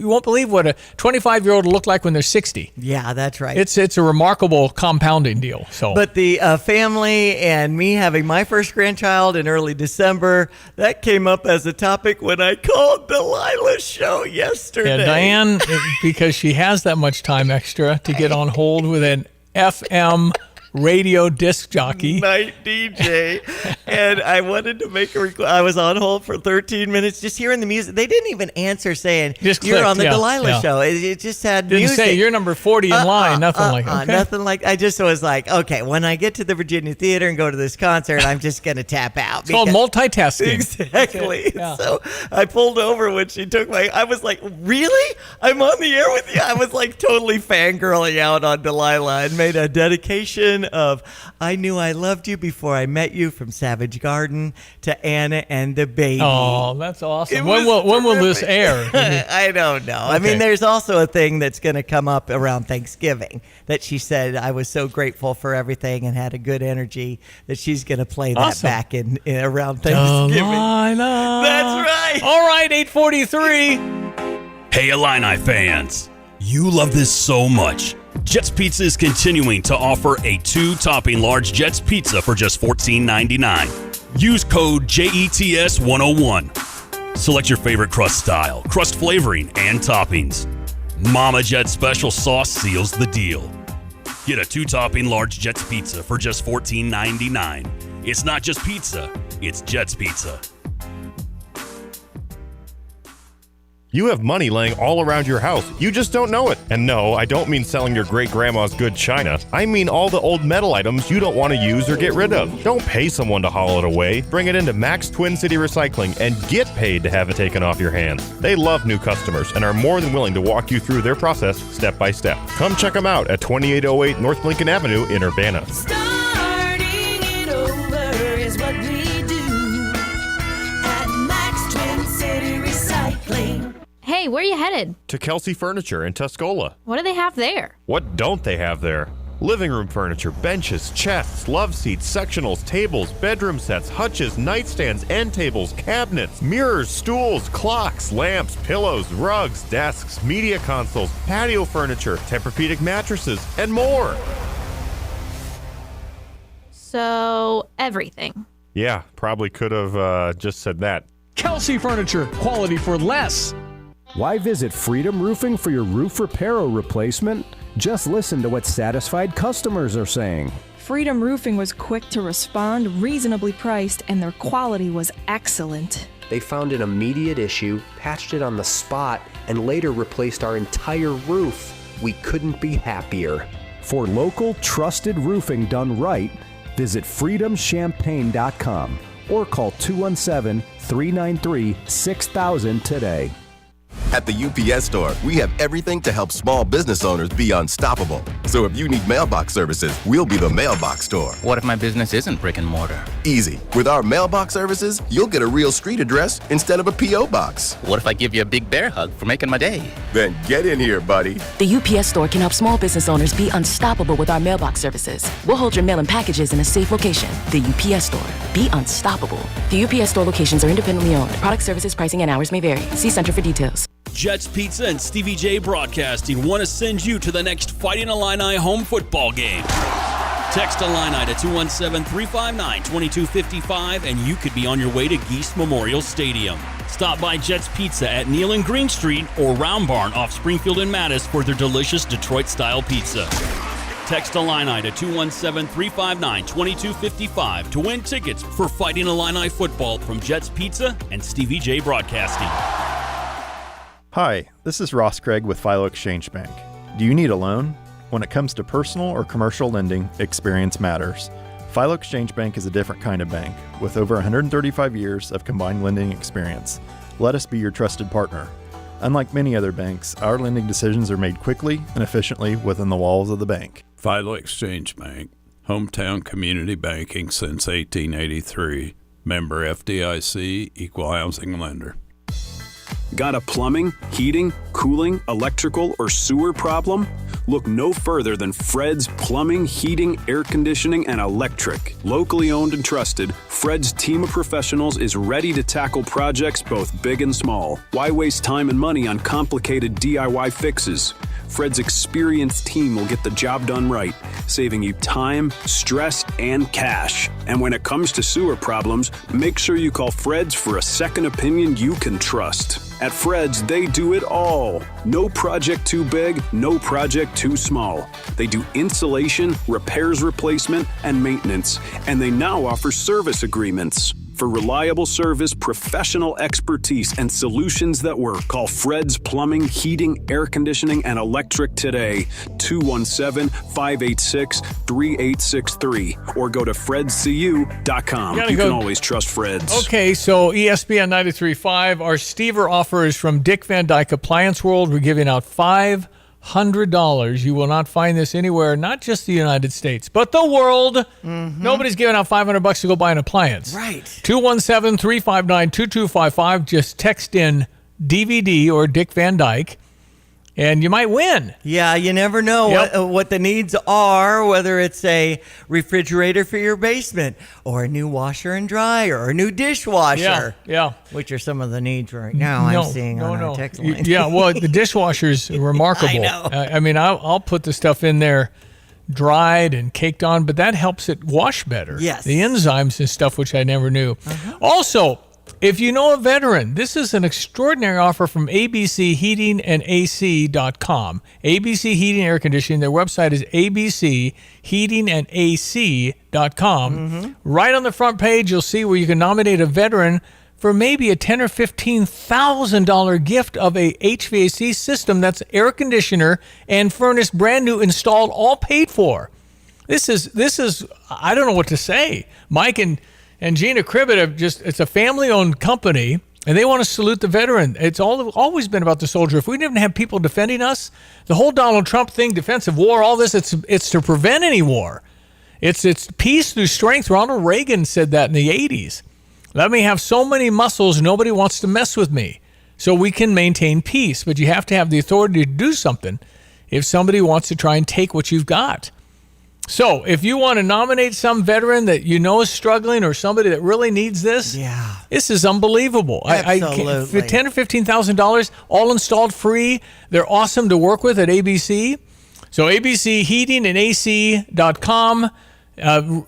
won't believe what a 25-year-old will look like when they're 60. Yeah, that's right. It's a remarkable compounding deal. So, but the family and me having my first grandchild in early December, that came up as a topic when I called Delilah's show yesterday. Yeah, Diane, because she has that much time extra to get on hold with an FM radio disc jockey, night DJ, and I wanted to make a request. I was on hold for 13 minutes just hearing the music. They didn't even answer saying you're on the Delilah show. It just had didn't music. Say you're number 40 in line. Nothing like that. Nothing like. I just was like, okay, when I get to the Virginia Theater and go to this concert, I'm just gonna tap out. It's called multitasking. Exactly. Yeah. So I pulled over when she took I was like, really? I'm on the air with you. I was like totally fangirling out on Delilah and made a dedication of I Knew I Loved You Before I Met You from Savage Garden to Anna and the Baby. Oh, that's awesome. When will this air? I don't know. Okay. I mean, there's also a thing that's going to come up around Thanksgiving that she said I was so grateful for everything and had a good energy that she's going to play that back in around Thanksgiving. Delilah. That's right. All right, 8:43. Hey, Illini fans. You love this so much. Jets Pizza is continuing to offer a 2-topping large Jets Pizza for just $14.99. Use code JETS101. Select your favorite crust style, crust flavoring, and toppings. Mama Jet Special Sauce seals the deal. Get a 2-topping large Jets Pizza for just $14.99. It's not just pizza, It's Jets Pizza. You have money laying all around your house. You just don't know it. And no, I don't mean selling your great-grandma's good china. I mean all the old metal items you don't want to use or get rid of. Don't pay someone to haul it away. Bring it into Max Twin City Recycling and get paid to have it taken off your hands. They love new customers and are more than willing to walk you through their process step by step. Come check them out at 2808 North Lincoln Avenue in Urbana. Starting it over is what we do at Max Twin City Recycling. Hey, where are you headed? To Kelsey Furniture in Tuscola. What do they have there? What don't they have there? Living room furniture, benches, chests, love seats, sectionals, tables, bedroom sets, hutches, nightstands, end tables, cabinets, mirrors, stools, clocks, lamps, pillows, rugs, desks, media consoles, patio furniture, Tempur-Pedic mattresses, and more. So, everything. Yeah, probably could have just said that. Kelsey Furniture, quality for less. Why visit Freedom Roofing for your roof repair or replacement? Just listen to what satisfied customers are saying. Freedom Roofing was quick to respond, reasonably priced, and their quality was excellent. They found an immediate issue, patched it on the spot, and later replaced our entire roof. We couldn't be happier. For local, trusted roofing done right, visit freedomchampagne.com or call 217-393-6000 today. At the UPS Store, we have everything to help small business owners be unstoppable. So if you need mailbox services, we'll be the mailbox store. What if my business isn't brick and mortar? Easy. With our mailbox services, you'll get a real street address instead of a P.O. box. What if I give you a big bear hug for making my day? Then get in here, buddy. The UPS Store can help small business owners be unstoppable with our mailbox services. We'll hold your mail and packages in a safe location. The UPS Store. Be unstoppable. The UPS Store locations are independently owned. Product services, pricing, and hours may vary. See Center for details. Jets Pizza and Stevie J Broadcasting want to send you to the next Fighting Illini home football game. Text Illini to 217-359-2255 and you could be on your way to Geese Memorial Stadium. Stop by Jets Pizza at Neal and Green Street or Round Barn off Springfield and Mattis for their delicious Detroit-style pizza. Text Illini to 217-359-2255 to win tickets for Fighting Illini football from Jets Pizza and Stevie J Broadcasting. Hi, this is Ross Craig with Philo Exchange Bank. Do you need a loan? When it comes to personal or commercial lending, experience matters. Philo Exchange Bank is a different kind of bank with over 135 years of combined lending experience. Let us be your trusted partner. Unlike many other banks, our lending decisions are made quickly and efficiently within the walls of the bank. Philo Exchange Bank, hometown community banking since 1883. Member FDIC, equal housing lender. Got a plumbing, heating, cooling, electrical, or sewer problem? Look no further than Fred's Plumbing, Heating, Air Conditioning, and Electric. Locally owned and trusted, Fred's team of professionals is ready to tackle projects both big and small. Why waste time and money on complicated DIY fixes? Fred's experienced team will get the job done right, saving you time, stress, and cash. And when it comes to sewer problems, make sure you call Fred's for a second opinion you can trust. At Fred's, they do it all. No project too big, no project too small. They do insulation, repairs, replacement, and maintenance, and they now offer service agreements. For reliable service, professional expertise, and solutions that work, call Fred's Plumbing, Heating, Air Conditioning, and Electric today. 217-586-3863 or go to fredscu.com. You can always trust Fred's. Okay, so ESPN 93.5, our Stever offer is from Dick Van Dyke Appliance World. We're giving out $500. You will not find this anywhere, not just the United States, but the world. Mm-hmm. Nobody's giving out $500 to go buy an appliance. Right. 217-359-2255. Just text in DVD or Dick Van Dyke, and you might win. Yeah, you never know what the needs are, whether it's a refrigerator for your basement or a new washer and dryer or a new dishwasher. Yeah. Which are some of the needs right now I'm seeing on our text line. Yeah, well, the dishwasher's remarkable. I know. I mean, I'll put the stuff in there dried and caked on, but that helps it wash better. Yes. The enzymes and stuff, which I never knew. Also, if you know a veteran, this is an extraordinary offer from abcheatingandac.com. ABC Heating and Air Conditioning. Their website is abcheatingandac.com. Right on the front page, you'll see where you can nominate a veteran for maybe a $10,000 or $15,000 gift of a HVAC system that's air conditioner and furnace, brand new, installed, all paid for. This is I don't know what to say. Mike and Gina Cribbett it's a family-owned company, and they want to salute the veteran. It's always been about the soldier. If we didn't have people defending us, the whole Donald Trump thing, defensive war, all this, it's to prevent any war. It's peace through strength. Ronald Reagan said that in the 80s. Let me have so many muscles, nobody wants to mess with me, so we can maintain peace. But you have to have the authority to do something if somebody wants to try and take what you've got. So if you want to nominate some veteran that you know is struggling or somebody that really needs this, this is unbelievable. Absolutely. For $10,000 or $15,000, all installed free. They're awesome to work with at ABC. So abcheatingandac.com.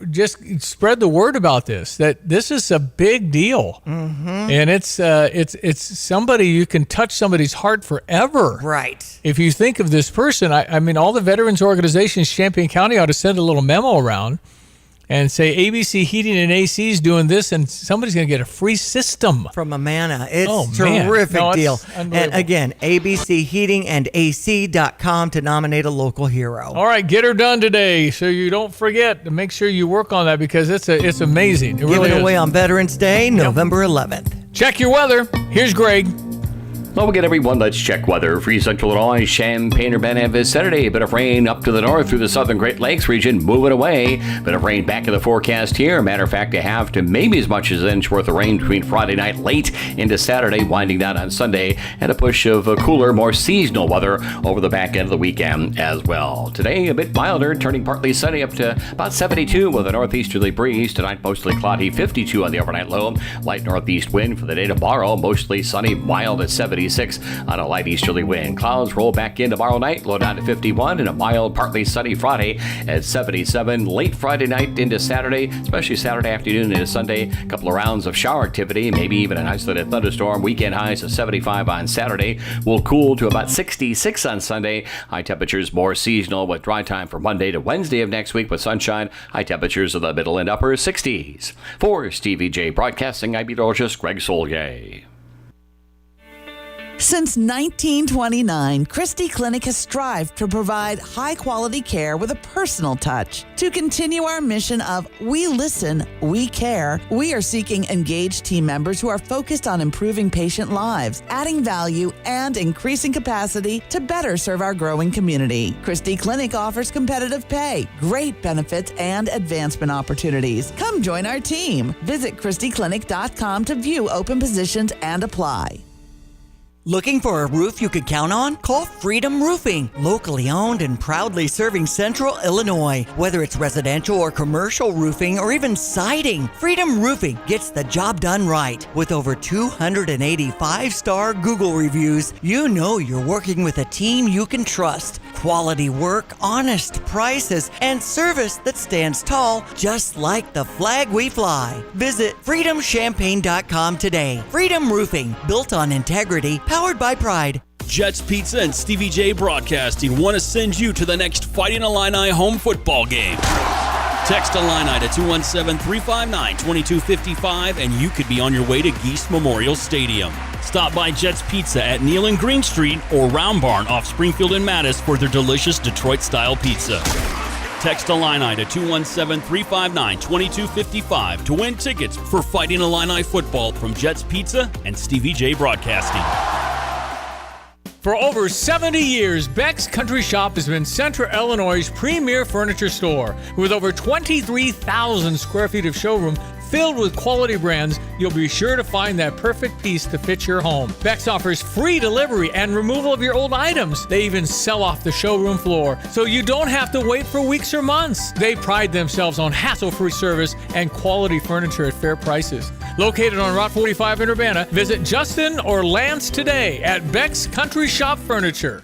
Just spread the word about this, that this is a big deal. And it's somebody, you can touch somebody's heart forever. Right. If you think of this person, I mean, all the veterans organizations, Champaign County ought to send a little memo around and say ABC Heating and AC is doing this, and somebody's going to get a free system from Amana. It's terrific deal. And again, abcheatingandac.com to nominate a local hero. All right, get her done today, so you don't forget to make sure you work on that, because it's amazing. It really Giving is. away on Veterans Day, November 11th. Check your weather. Here's Greg. Well, again, everyone, let's check weather. For Central Illinois, Champaign-Urbana, this Saturday. A bit of rain up to the north through the southern Great Lakes region, moving away. Bit of rain back in the forecast here. Matter of fact, a half to maybe as much as an inch worth of rain between Friday night late into Saturday, winding down on Sunday, and a push of cooler, more seasonal weather over the back end of the weekend as well. Today, a bit milder, turning partly sunny up to about 72 with a northeasterly breeze. Tonight, mostly cloudy, 52 on the overnight low. Light northeast wind for the day tomorrow, mostly sunny, mild at 76 on a light easterly wind. Clouds roll back in tomorrow night, low down to 51, and a mild, partly sunny Friday at 77. Late Friday night into Saturday, especially Saturday afternoon into Sunday, a couple of rounds of shower activity, maybe even an isolated thunderstorm. Weekend highs of 75 on Saturday. Will cool to about 66 on Sunday. High temperatures more seasonal with dry time from Monday to Wednesday of next week with sunshine. High temperatures of the middle and upper 60s. For Stevie J Broadcasting, I'm meteorologist Greg Solgay. Since 1929, Christie Clinic has strived to provide high-quality care with a personal touch. To continue our mission of We Listen, We Care, we are seeking engaged team members who are focused on improving patient lives, adding value, and increasing capacity to better serve our growing community. Christie Clinic offers competitive pay, great benefits, and advancement opportunities. Come join our team. Visit ChristieClinic.com to view open positions and apply. Looking for a roof you could count on? Call Freedom Roofing. Locally owned and proudly serving Central Illinois. Whether it's residential or commercial roofing or even siding, Freedom Roofing gets the job done right. With over 280 5-star Google reviews, you know you're working with a team you can trust. Quality work, honest prices, and service that stands tall, just like the flag we fly. Visit freedomchampaign.com today. Freedom Roofing, built on integrity, powered by pride. Jets Pizza and Stevie J Broadcasting want to send you to the next Fighting Illini home football game. Text Illini to 217-359-2255 and you could be on your way to Geese Memorial Stadium. Stop by Jets Pizza at Neal and Green Street or Round Barn off Springfield and Mattis for their delicious Detroit-style pizza. Text Illini to 217-359-2255 to win tickets for Fighting Illini football from Jets Pizza and Stevie J Broadcasting. For over 70 years, Beck's Country Shop has been Central Illinois' premier furniture store. With over 23,000 square feet of showroom filled with quality brands, you'll be sure to find that perfect piece to fit your home. Beck's offers free delivery and removal of your old items. They even sell off the showroom floor, so you don't have to wait for weeks or months. They pride themselves on hassle-free service and quality furniture at fair prices. Located on Route 45 in Urbana, visit Justin or Lance today at Beck's Country Shop Furniture.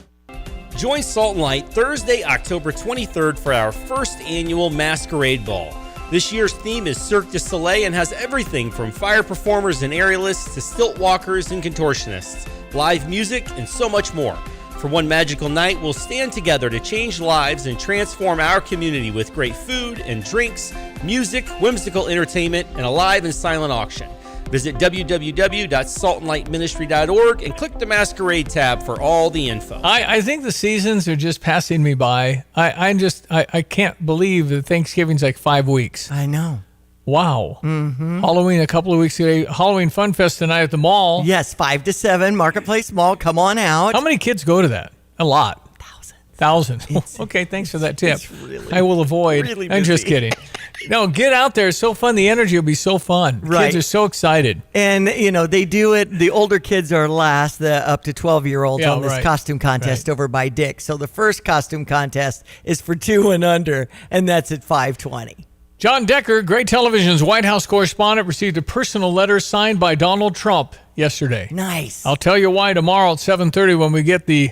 Join Salt and Light Thursday, October 23rd for our first annual Masquerade Ball. This year's theme is Cirque du Soleil and has everything from fire performers and aerialists to stilt walkers and contortionists, live music, and so much more. For one magical night, we'll stand together to change lives and transform our community with great food and drinks, music, whimsical entertainment, and a live and silent auction. Visit www.saltandlightministry.org and click the Masquerade tab for all the info. I think the seasons are just passing me by. I can't believe that Thanksgiving's like 5 weeks. I know. Wow. Mm-hmm. Halloween a couple of weeks ago. Halloween Fun Fest tonight at the mall. Yes, 5 to 7, Marketplace Mall. Come on out. How many kids go to that? A lot. Thousands. Okay, thanks for that tip. I will avoid. Really I'm just kidding. No, get out there. It's so fun. The energy will be so fun. Right. Kids are so excited. And, they do it. The older kids are last, the up to 12-year-olds on this costume contest over by Dick. So the first costume contest is for 2 and under, and that's at 5:20. John Decker, Great Television's White House correspondent, received a personal letter signed by Donald Trump yesterday. Nice. I'll tell you why tomorrow at 7:30 when we get the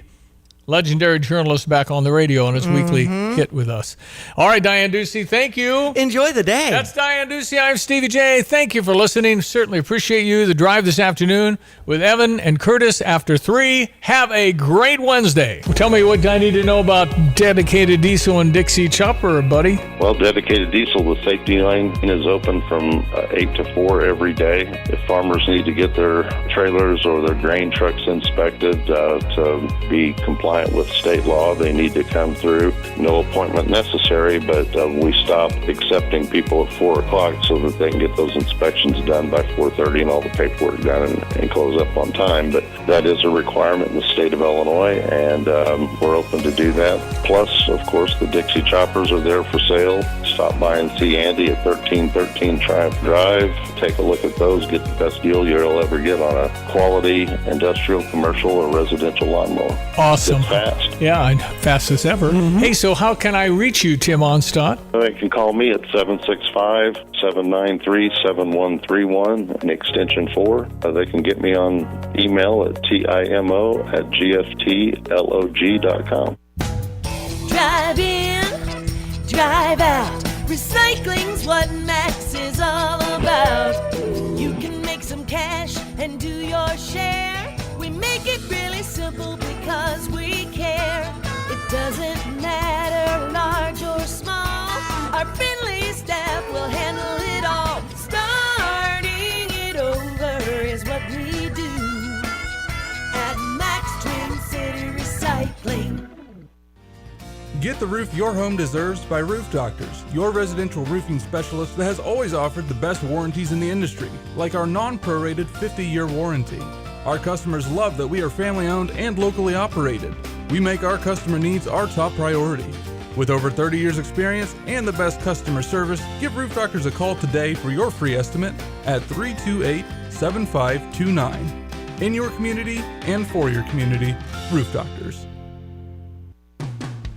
legendary journalist back on the radio on his weekly hit with us. All right, Diane Ducey, thank you. Enjoy the day. That's Diane Ducey. I'm Stevie J. Thank you for listening. Certainly appreciate you. The drive this afternoon with Evan and Curtis after 3. Have a great Wednesday. Tell me what I need to know about Dedicated Diesel and Dixie Chopper, buddy. Well, Dedicated Diesel, the safety lane is open from 8 to 4 every day. If farmers need to get their trailers or their grain trucks inspected to be compliant with state law, they need to come through. No appointment necessary, but we stop accepting people at 4 o'clock so that they can get those inspections done by 4:30 and all the paperwork done and close up on time. But that is a requirement in the state of Illinois, and we're open to do that. Plus, of course, the Dixie Choppers are there for sale. Stop by and see Andy at 1313 Triumph Drive. Take a look at those. Get the best deal you'll ever get on a quality industrial, commercial, or residential lawnmower. Awesome. It's fast. Yeah, fast as ever. Hey, so how can I reach you, Tim Onstadt? They can call me at 765-793-7131 and extension 4. They can get me on email at timo@gftlog.com. Drive in, drive out. Recycling's what Max is all about. You can make some cash and do your share. We make it really simple because we care. It doesn't matter large or small. Our friendly staff will handle it all. Starting it over is what we do at Max Twin City Recycling. Get the roof your home deserves by Roof Doctors, your residential roofing specialist that has always offered the best warranties in the industry, like our non-prorated 50-year warranty. Our customers love that we are family-owned and locally operated. We make our customer needs our top priority. With over 30 years experience and the best customer service, give Roof Doctors a call today for your free estimate at 328-7529. In your community and for your community, Roof Doctors.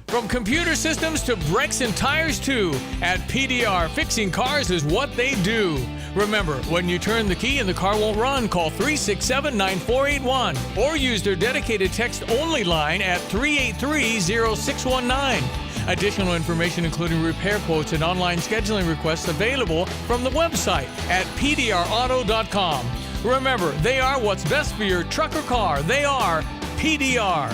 From computer systems to brakes and tires too, at PDR, fixing cars is what they do. Remember, when you turn the key and the car won't run, call 367-9481 or use their dedicated text-only line at 383-0619. Additional information including repair quotes and online scheduling requests available from the website at pdrauto.com. Remember, they are what's best for your truck or car. They are PDR.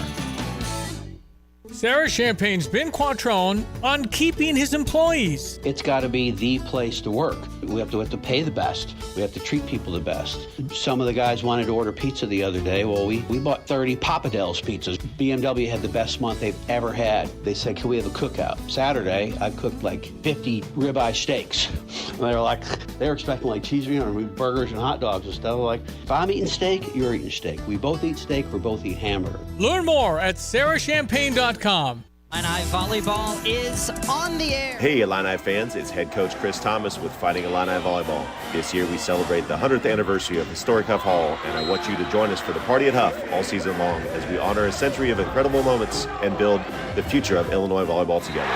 Sarah Champagne's Ben Quattrone on keeping his employees. It's got to be the place to work. We have to pay the best. We have to treat people the best. Some of the guys wanted to order pizza the other day. Well, we bought 30 Papa Del's pizzas. BMW had the best month they've ever had. They said, can we have a cookout? Saturday, I cooked like 50 ribeye steaks. And they were expecting like cheeseburgers, burgers and hot dogs and stuff. Like, if I'm eating steak, you're eating steak. We both eat steak, we both eat hamburger. Learn more at sarahchampagne.com. Illini Volleyball is on the air. Hey Illini fans, it's head coach Chris Thomas with Fighting Illini Volleyball. This year we celebrate the 100th anniversary of historic Huff Hall, and I want you to join us for the Party at Huff all season long as we honor a century of incredible moments and build the future of Illinois volleyball together.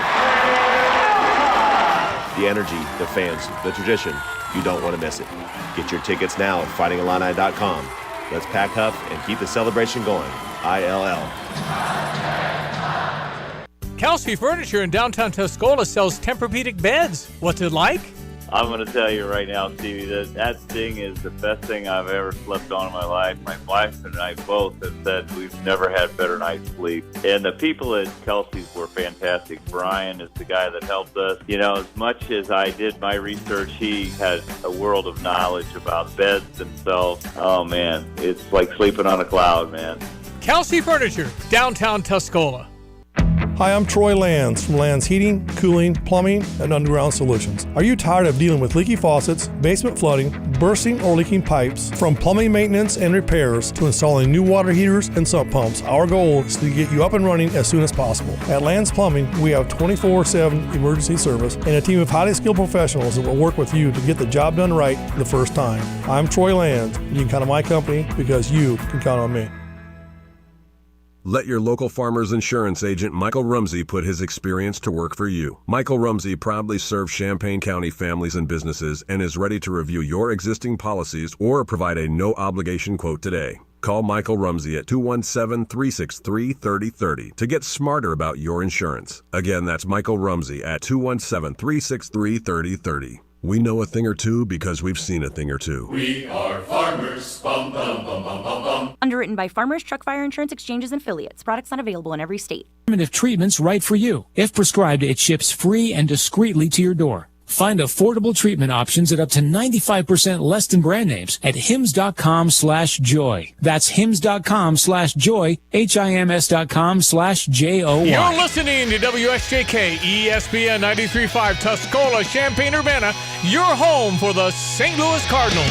The energy, the fans, the tradition, you don't want to miss it. Get your tickets now at fightingillini.com. Let's pack Huff and keep the celebration going. ILL. Kelsey Furniture in downtown Tuscola sells Tempur-Pedic beds. What's it like? I'm going to tell you right now, Stevie, that thing is the best thing I've ever slept on in my life. My wife and I both have said we've never had better night's sleep. And the people at Kelsey's were fantastic. Brian is the guy that helped us. You know, as much as I did my research, he had a world of knowledge about beds themselves. Oh, man, it's like sleeping on a cloud, man. Kelsey Furniture, downtown Tuscola. Hi, I'm Troy Lands from Lands Heating, Cooling, Plumbing, and Underground Solutions. Are you tired of dealing with leaky faucets, basement flooding, bursting or leaking pipes? From plumbing maintenance and repairs to installing new water heaters and sump pumps, our goal is to get you up and running as soon as possible. At Lands Plumbing, we have 24/7 emergency service and a team of highly skilled professionals that will work with you to get the job done right the first time. I'm Troy Lands, and you can count on my company because you can count on me. Let your local Farmers Insurance agent Michael Rumsey put his experience to work for you. Michael Rumsey proudly serves Champaign County families and businesses and is ready to review your existing policies or provide a no-obligation quote today. Call Michael Rumsey at 217-363-3030 to get smarter about your insurance. Again, that's Michael Rumsey at 217-363-3030. We know a thing or two because we've seen a thing or two. We are farmers. Bum, bum, bum, bum, bum, bum. Underwritten by Farmers Truck Fire Insurance Exchanges and Affiliates. Products not available in every state. If treatment's right for you. If prescribed, it ships free and discreetly to your door. Find affordable treatment options at up to 95% less than brand names at hims.com/joy. That's hims.com/joy, HIMS.com/JOY. You're listening to WSJK ESPN 93.5 Tuscola, Champaign-Urbana, your home for the St. Louis Cardinals.